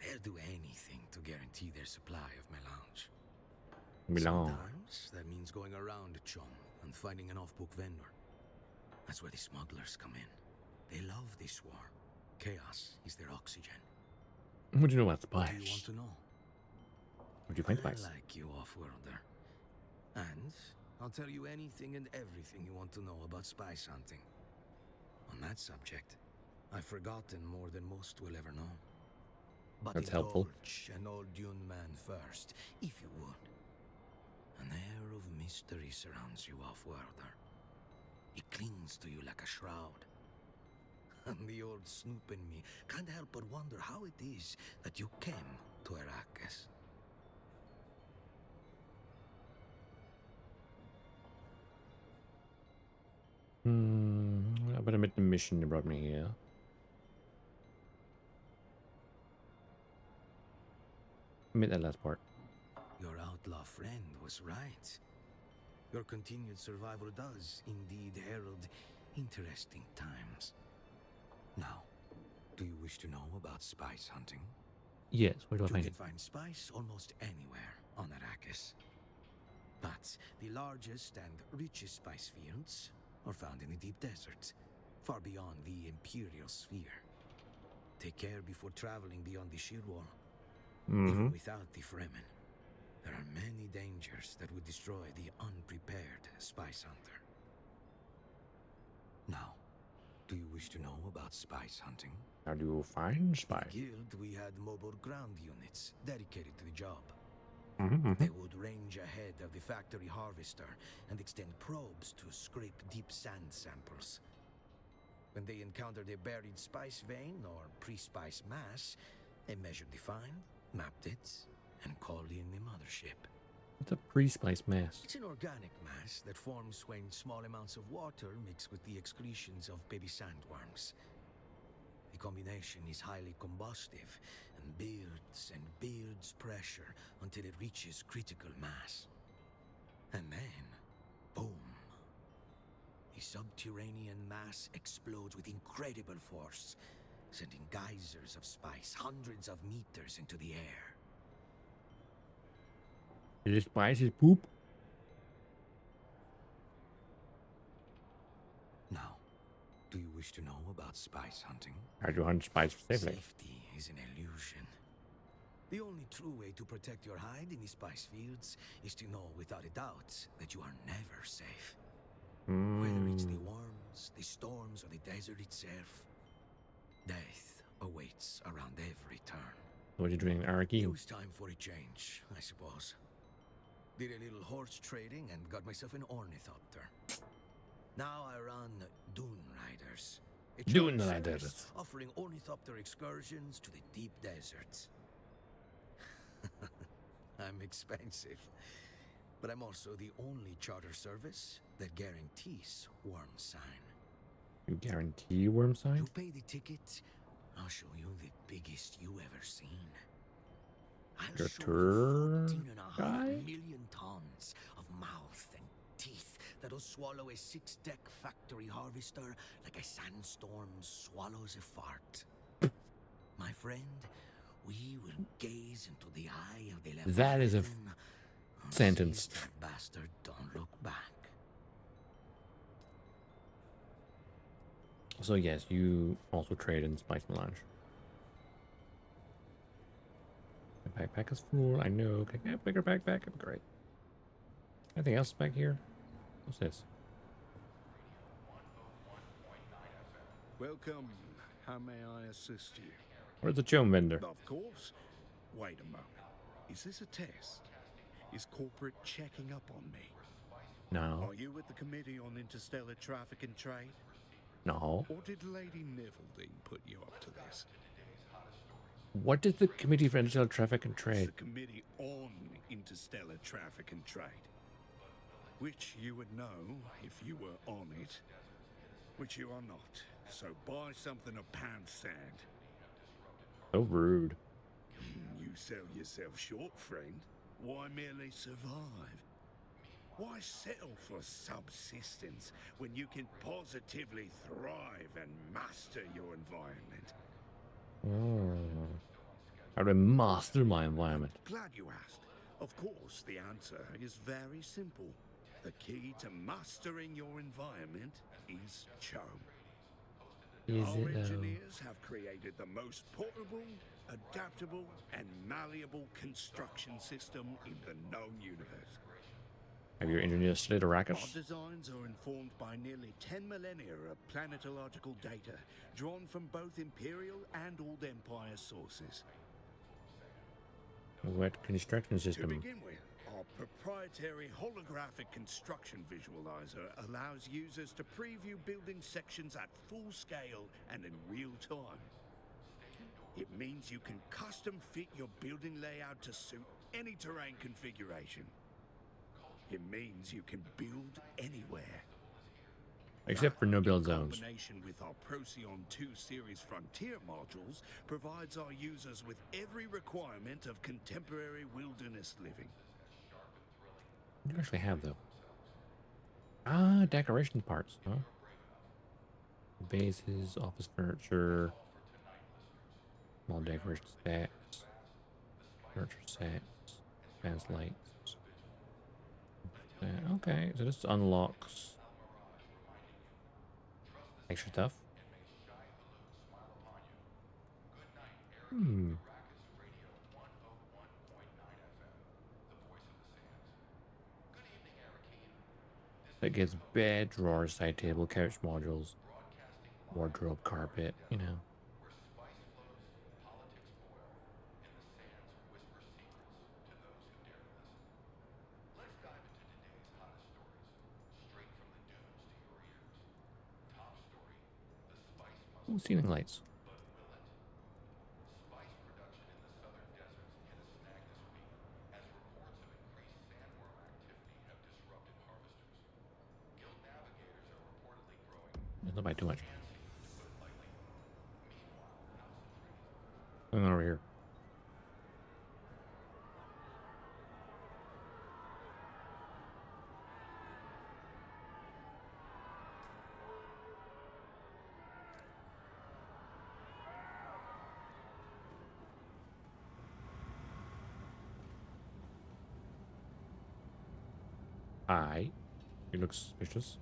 They'll do anything to guarantee their supply of melange. Sometimes that means going around a chum and finding an off-book vendor. That's where the smugglers come in. They love this war. Chaos is their oxygen. What do you know about What spice? do you want to know? What do you find spice? I like you, Off-Worlder. And I'll tell you anything and everything you want to know about spice hunting. On that subject, I've forgotten more than most will ever know. But That's helpful. indulge an old Dune man first, if you would. An air of mystery surrounds you, Off-Worlder. It clings to you like a shroud. And the old snoop in me can't help but wonder how it is that you came to Arrakis. I better make the mission you brought me here. Admit that last part. Your outlaw friend was right. Your continued survival does indeed herald interesting times. Now, do you wish to know about spice hunting? Yes, where do I You find can it? find spice almost anywhere on Arrakis. But the largest and richest spice fields are found in the deep deserts, far beyond the Imperial sphere. Take care before traveling beyond the shield wall. Even without the Fremen, there are many dangers that would destroy the unprepared spice hunter. Now, do you wish to know about spice hunting? How do you find spice? In the guild, we had mobile ground units dedicated to the job. Mm-hmm. They would range ahead of the factory harvester and extend probes to scrape deep sand samples. When they encountered a buried spice vein or pre-spice mass, they measured the find, mapped it, and called in the mothership. What's a pre-spice mass? It's an organic mass that forms when small amounts of water mix with the excretions of baby sandworms. The combination is highly combustive and builds pressure until it reaches critical mass. And then, boom. The subterranean mass explodes with incredible force, sending geysers of spice hundreds of meters into the air. Is spice is poop? Now, do you wish to know about spice hunting? How do you hunt spice safely? Safety is an illusion. The only true way to protect your hide in the spice fields is to know without a doubt that you are never safe. Whether it's the worms, the storms, or the desert itself, death awaits around every turn. What are you doing in Araki? It was time for a change, I suppose. Did a little horse trading and got myself an ornithopter. Now I run Dune Riders. a Dune charter Riders. service offering ornithopter excursions to the deep deserts. I'm expensive, but I'm also the only charter service that guarantees worm sign. You guarantee worm sign? You pay the ticket, I'll show you the biggest you ever seen. I'll Your show tour you 14.5 guy? million tons of mouth and teeth that'll swallow a 6-deck factory harvester like a sandstorm swallows a fart. My friend, we will gaze into the eye of the Leviathan. That is a sentence. That bastard don't look back. So yes, you also trade in spice melange. My backpack is full. I know. Can I get a bigger backpack? Great. Anything else back here? What's this? Welcome. How may I assist you? Where's the chum vendor? Of course. Wait a moment. Is this a test? Is corporate checking up on me? No. Are you with the Committee on Interstellar Traffic and Trade? No. Or did Lady Niveldine put you up to this? What is the Committee for Interstellar Traffic and Trade? It's the Committee on Interstellar Traffic and Trade. Which you would know if you were on it. Which you are not. So buy something of pound sand. So rude. You sell yourself short, friend. Why merely survive? Why settle for subsistence when you can positively thrive and master your environment? How do I master my environment? Glad you asked. Of course, the answer is very simple. The key to mastering your environment is charm. Our engineers have created the most portable, adaptable, and malleable construction system in the known universe. Have your engineers studied Our Arrakis? designs are informed by nearly 10 millennia of planetological data, drawn from both Imperial and Old Empire sources. What construction To system? begin with, our proprietary holographic construction visualizer allows users to preview building sections at full scale and in real time. It means you can custom fit your building layout to suit any terrain configuration. It means you can build anywhere. Except for no build In zones. combination with our Procyon 2 series Frontier modules, provides our users with every requirement of contemporary wilderness living. What do you actually have, though? Ah, decoration parts, huh? Bases, office furniture, small decoration sets, furniture sets, advanced lights. Okay, so this unlocks extra stuff. That gives bed, drawer, side table, couch modules, wardrobe, carpet, you know. Ooh, ceiling lights. Don't buy too much. Going over here. Hi. He looks suspicious.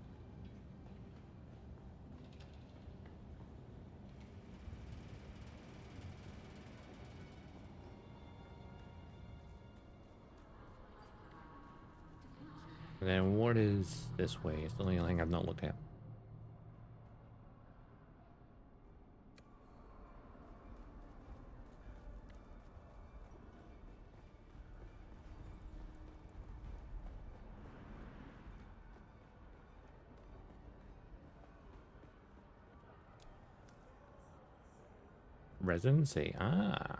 And then what is this way? It's the only thing I've not looked at. Residency. Ah.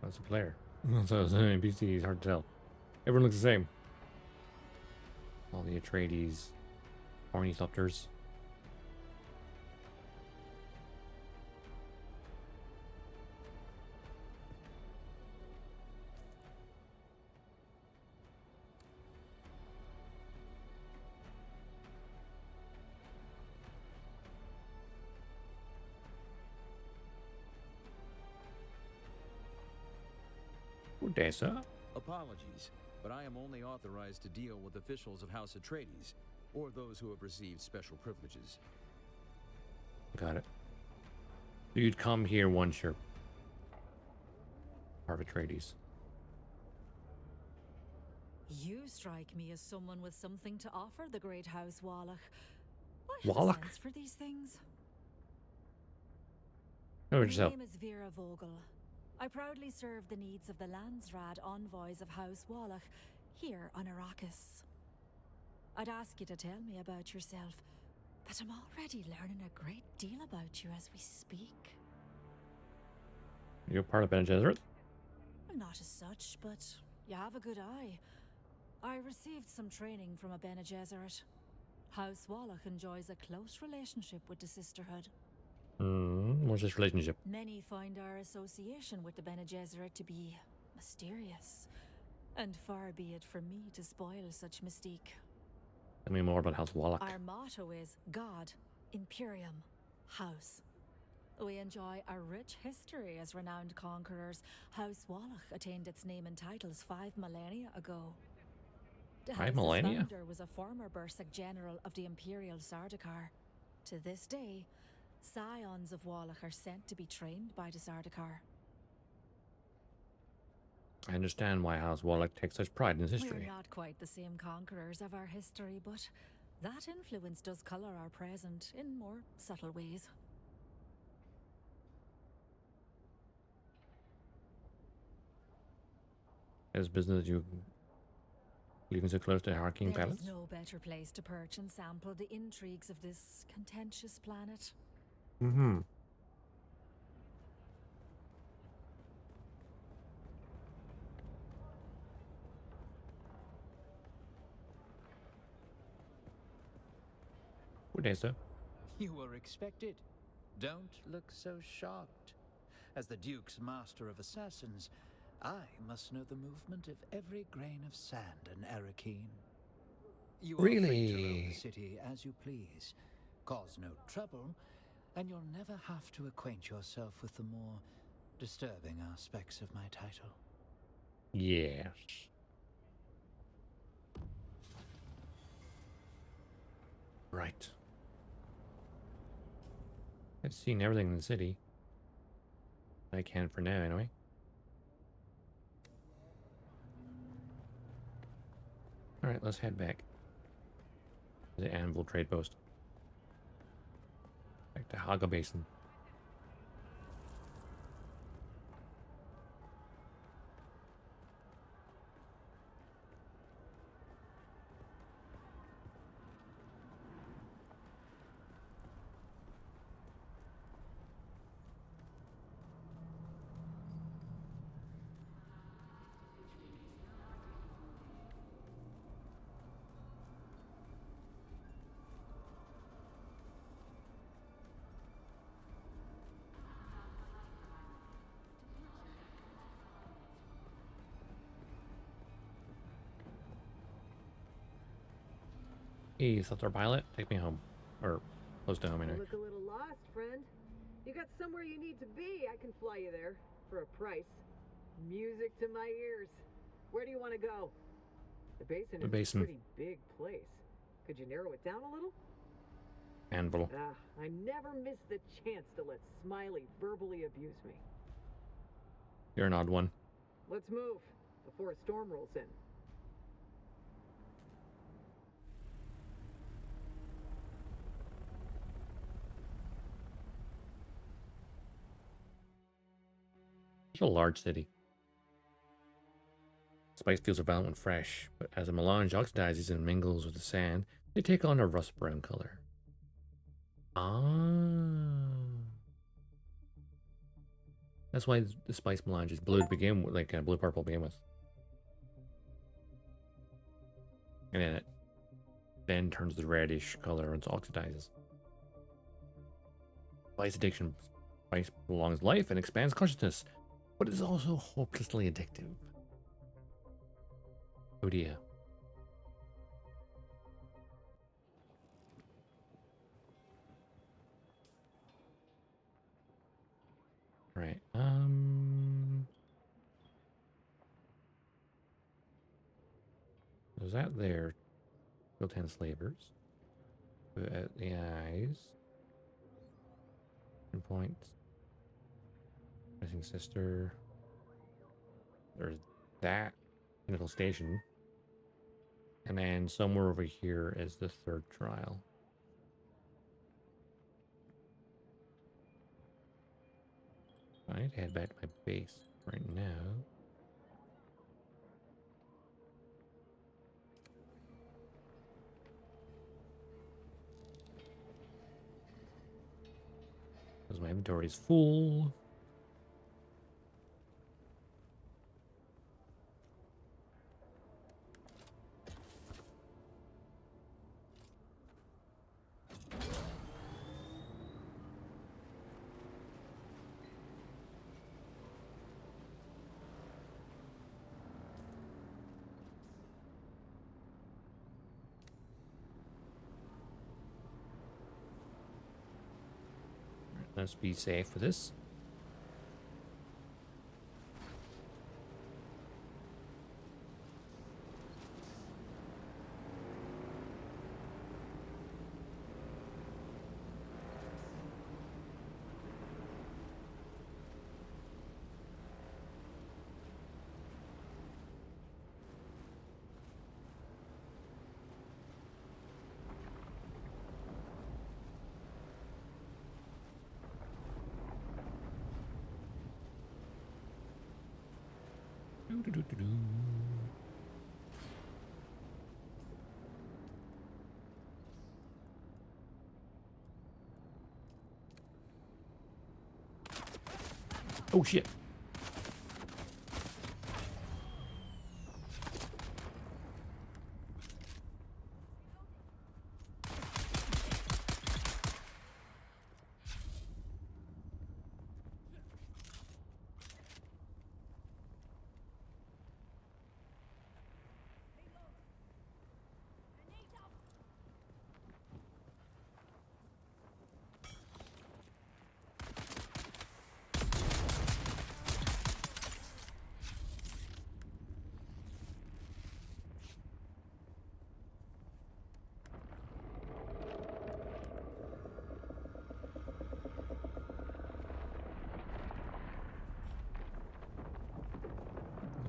That's a player. So it's an NPC. It's hard to tell. Everyone looks the same. All the Atreides, ornithopters. Good day, sir. Apologies, but I am only authorized to deal with officials of House Atreides, or those who have received special privileges. Got it. You'd come here once you're part of Atreides. You strike me as someone with something to offer the great House Wallach. I have Wallach? a sense for these things. Know My yourself. name is Vera Vogel. I proudly serve the needs of the Landsrad envoys of House Wallach here on Arrakis. I'd ask you to tell me about yourself, but I'm already learning a great deal about you as we speak. You're part of Bene Gesserit? Not as such, but you have a good eye. I received some training from a Bene Gesserit. House Wallach enjoys a close relationship with the Sisterhood. What's this relationship? Many find our association with the Bene Gesserit to be mysterious, and far be it from me to spoil such mystique. Tell me more about House Wallach. Our motto is God, Imperium, House. We enjoy a rich history as renowned conquerors. House Wallach attained its name and titles 5 millennia ago. The 5 millennia? founder was a former Bursik general of the Imperial Sardaukar. To this day, scions of Wallach are sent to be trained by the Sardaukar. I understand why House Wallach takes such pride in its history. We're not quite the same conquerors of our history, but that influence does colour our present in more subtle ways. Is business you living so close to Harking There Palace? is no better place to perch and sample the intrigues of this contentious planet. Mm-hmm. Good day, sir. You were expected. Don't look so shocked. As the Duke's master of assassins, I must know the movement of every grain of sand in Arrakeen. You are free to roam Really? the city as you please. Cause no trouble, and you'll never have to acquaint yourself with the more disturbing aspects of my title. Yes. Right. I've seen everything in the city. I can for now, anyway. Alright, let's head back. The Anvil trade post. Back to Haga Basin. Hey, Thuther pilot, take me home. Or close to home, You anyway. look a little lost, friend. You got somewhere you need to be. I can fly you there for a price. Music to my ears. Where do you want to go? The basin The is basin. a pretty big place. Could you narrow it down a little? Anvil. I never miss the chance to let Smiley verbally abuse me. You're an odd one. Let's move before a storm rolls in. It's a large city. Spice fields are violent when fresh, but as the melange oxidizes and mingles with the sand, they take on a rust brown color. Ah. That's why the spice melange is blue to begin with, like blue purple to begin with. And then it then turns the reddish color once it oxidizes. Spice addiction. Spice prolongs life and expands consciousness, but is also hopelessly addictive. Oh dear. Right. Was that there? Built in slavers. At the eyes. Points. Missing sister. There's that pinnacle station. And then somewhere over here is the third trial. I need to head back to my base right now. Because my inventory is full. Let's be safe with this. Oh shit.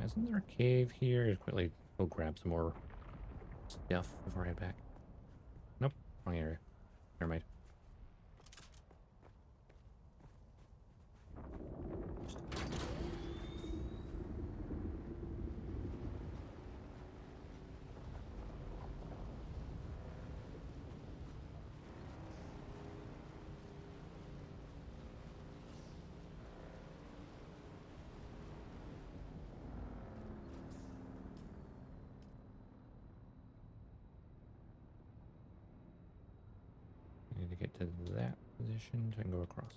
Isn't there a cave here? Just quickly go grab some more stuff before I head back. Nope, wrong area. Never mind. To get to that position so I can go across.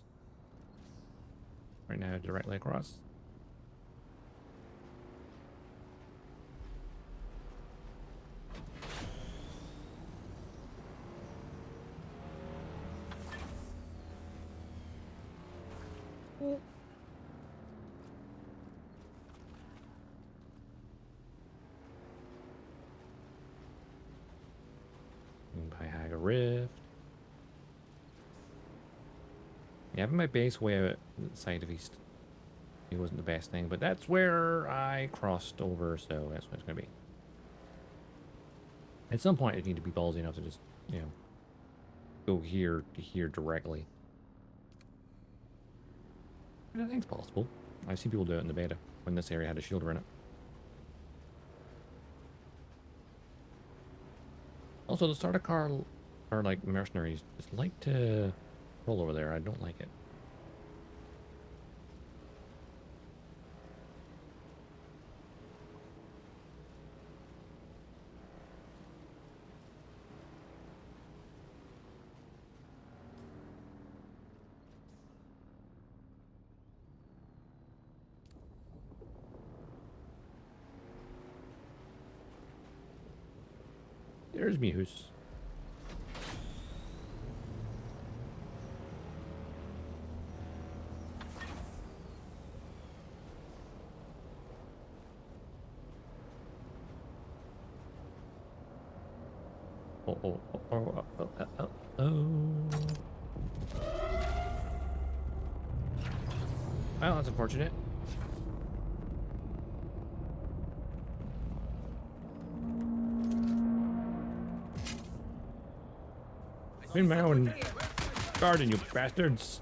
Right now, directly across. By Haga Rift. Yeah, having my base way out the side of East, it wasn't the best thing, but that's where I crossed over, so that's what it's gonna be. At some point, I need to be ballsy enough to just, you know, go here to here directly. And I think it's possible. I've seen people do it in the beta when this area had a shield around it. Also, the starter car are like mercenaries just like to roll over there. I don't like it. There's Mihus. Oh. Well, that's unfortunate. In my own garden, you bastards.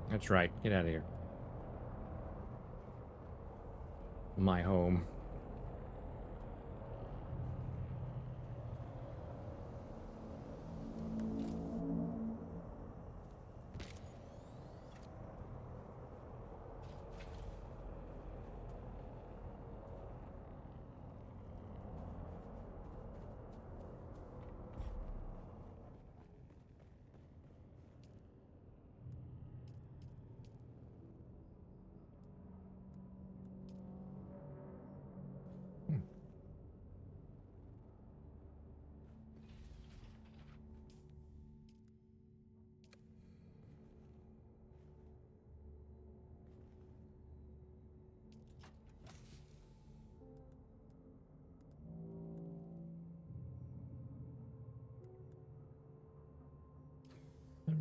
That's right. Get out of here. My home.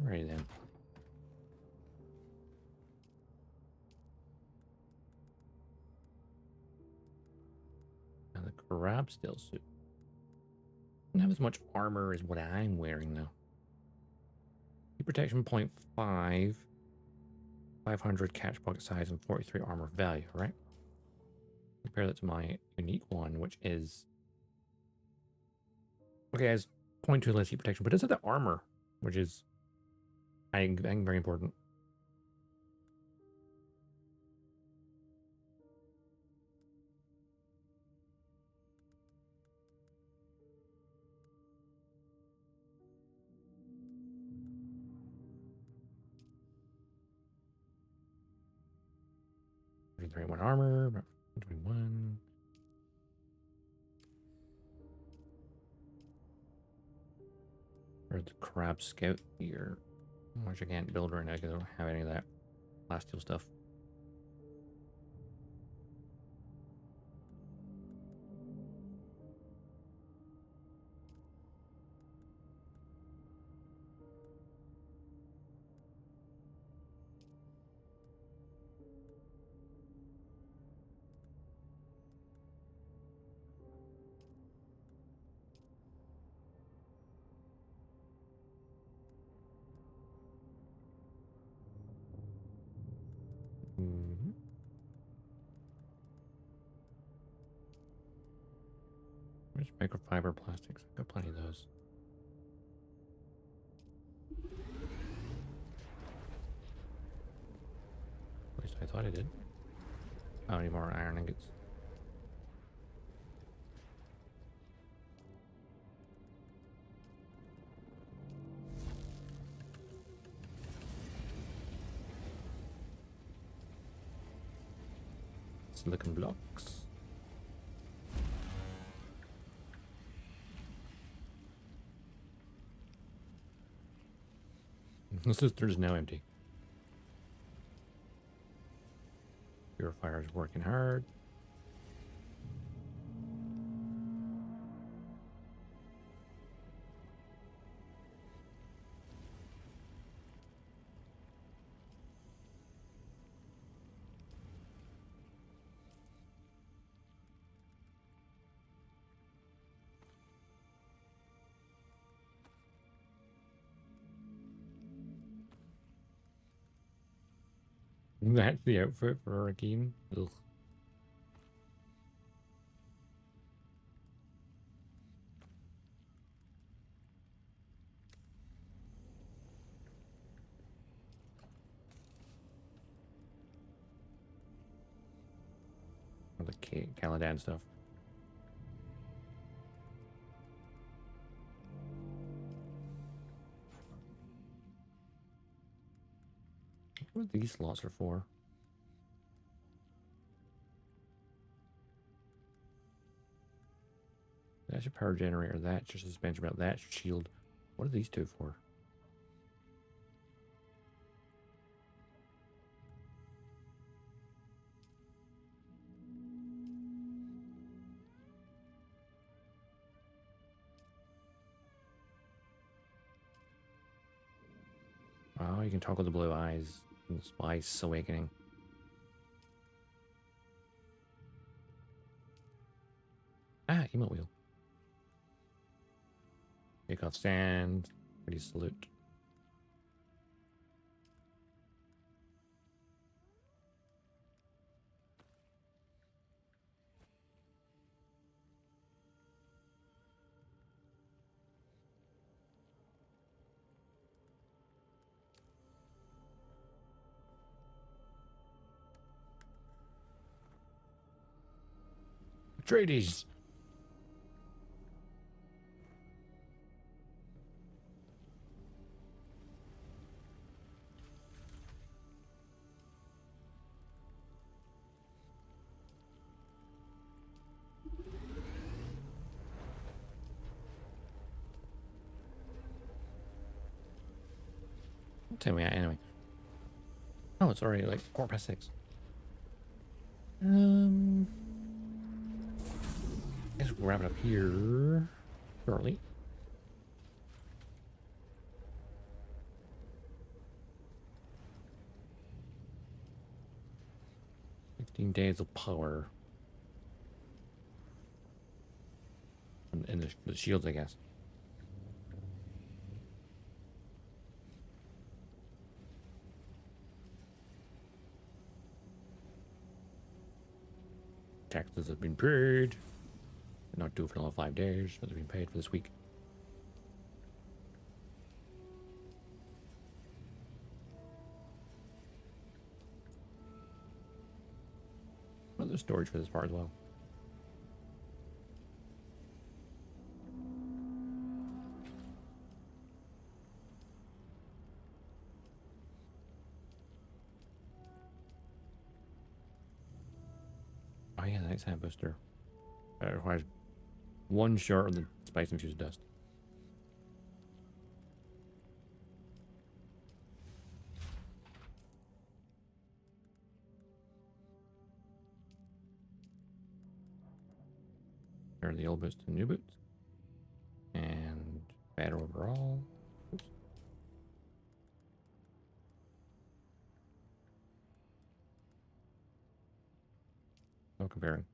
Alright then. Now the crab still suit. Don't have as much armor as what I'm wearing though. Heat protection 0.5, 500 catch pocket size, and 43 armor value, right? Compare that to my unique one, which is okay, it has 0.2 less heat protection, but it does have the armor, which is I think very important. One armor, 21. Or the crab scout here, which I can't build right now because I don't have any of that last steel stuff. Where's microfiber plastics? I've got plenty of those. At least I thought I did. Oh, any more iron ingots? Silicon blocks. The sister is now empty. Purifier is working hard. That's the outfit for Hurricane. Ugh. All the Caladan stuff. What these slots are for? That's your power generator. That's your suspension belt. That's your shield. What are these two for? Oh, you can toggle the blue eyes in the Spice Awakening. Ah, emote wheel. Take off sand. Ready salute. Atreides. Tell me anyway. Oh, it's already like 6:15. Guess we'll wrap it up here shortly. Days of power. And the shields, I guess. Taxes have been paid. Not due for another 5 days, but they've been paid for this week. Well, there's storage for this part as well. Oh yeah, the night sand booster. It requires 1 short of the spice infused dust. There are the old boots and new boots. And better overall. Oops. No comparing.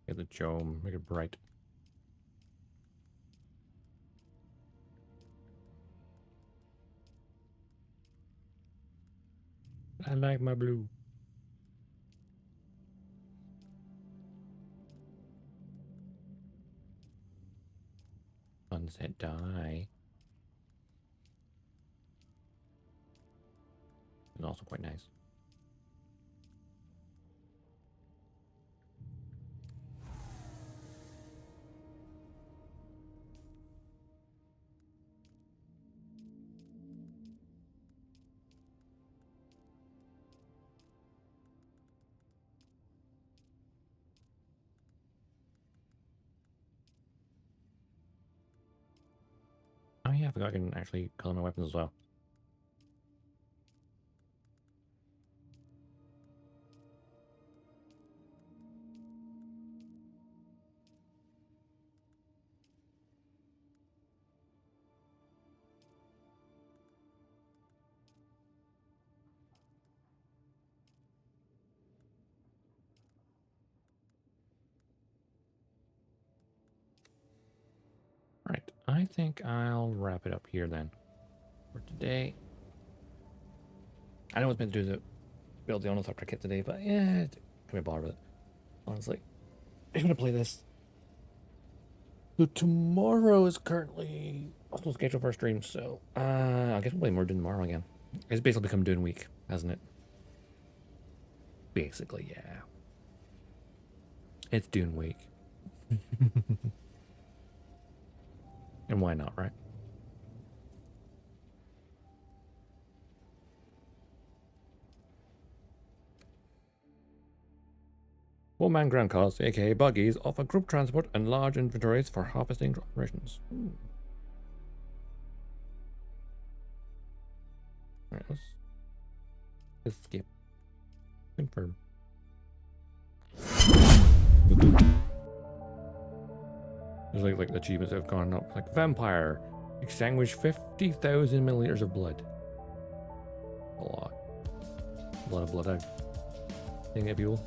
Get the chome, make it bright. I like my blue. Sunset dye. And also quite nice. Oh yeah, I forgot I can actually color my weapons as well. Right, I think I'll wrap it up here then for today. I know I was meant to do the build the Ornithopter kit today, but yeah, can be bothered with it. Honestly, I'm gonna play this. So tomorrow is currently also scheduled for a stream, so I guess we'll play more Dune tomorrow again. It's basically become Dune week, hasn't it? Basically, yeah. It's Dune week. And why not, right? One-man ground cars, aka buggies, offer group transport and large inventories for harvesting operations. Alright, let's skip. Confirm. There's like the achievements that have gone up. Like vampire, extinguish 50,000 milliliters of blood. A lot. A lot of blood out. Thing at people.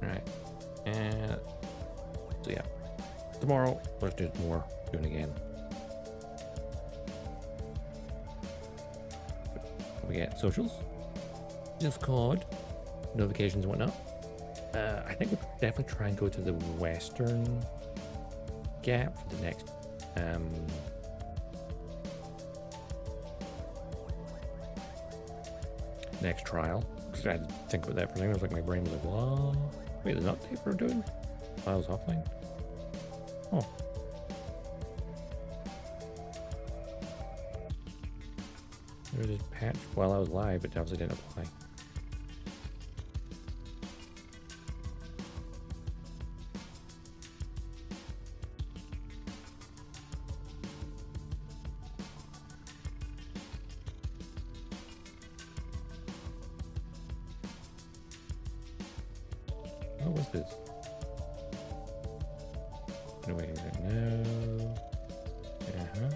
Alright. And so yeah. Tomorrow, let's do more. Doing again. We get socials, Discord, notifications and whatnot. I think we'll definitely try and go to the Western Gap for the next trial. Because I had to think about that for a second. I was like, my brain was like, what? Wait, there's an update we're doing? I was offline. Oh. There was this patch while I was live, but obviously didn't apply. What was this? No, wait, no. Uh-huh.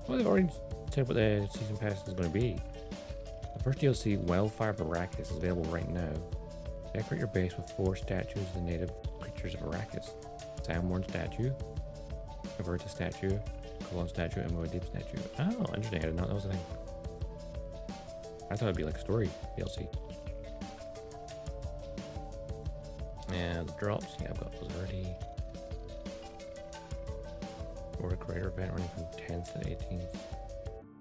Well, they've already said what the season pass is going to be. The first DLC, Wildfire of Arrakis, is available right now. Decorate your base with 4 statues of the native creatures of Arrakis. Soundborn statue, Averta statue, Colon statue, and Moedib statue. Oh, interesting. I didn't know that was a thing. I thought it'd be like a story DLC. And the drops, yeah, I've got those already. Or a creator event running from 10th to 18th.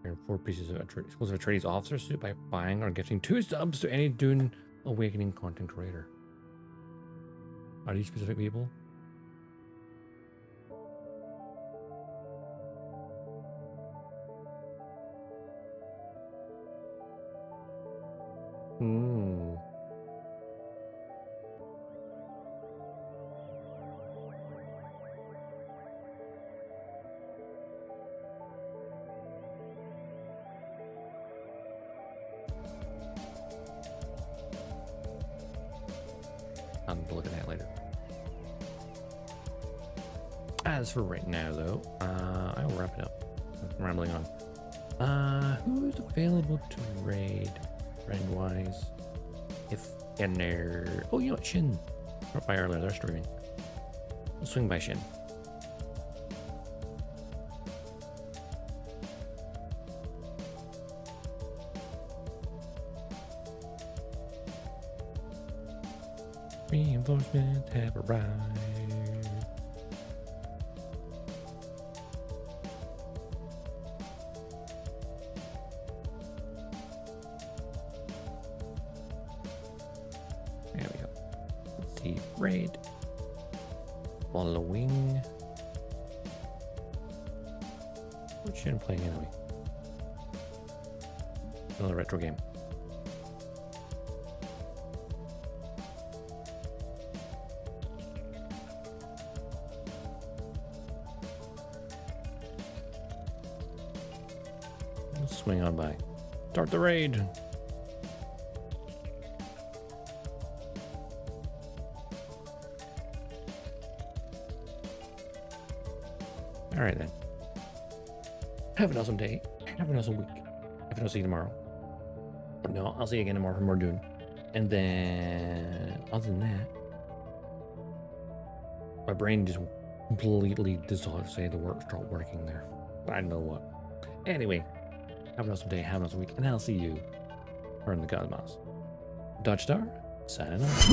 Earn 4 pieces of exclusive Atreides officer suit by buying or gifting 2 subs to any Dune Awakening content creator. Are these specific people? Hmm. I'm looking at it later. As for right now, though, I will wrap it up. I'm rambling on. Who's available to raid, friend-wise? If in there. Oh, you know what? Shin. Dropped by earlier. They're streaming. We'll swing by Shin. Reinforcements have arrived. There we go. Let's see. Raid. Following. What's Shin playing anyway? Another retro game. Swing on by. Start the raid. All right then. Have an awesome day. Have an awesome week. If I don't see you tomorrow. No, I'll see you again tomorrow for more Dune. And then, other than that, my brain just completely decided to say the word start working there. But I don't know what. Anyway. Have an awesome day, have an awesome week, and I'll see you in the cosmos. Dodgestar, signing off.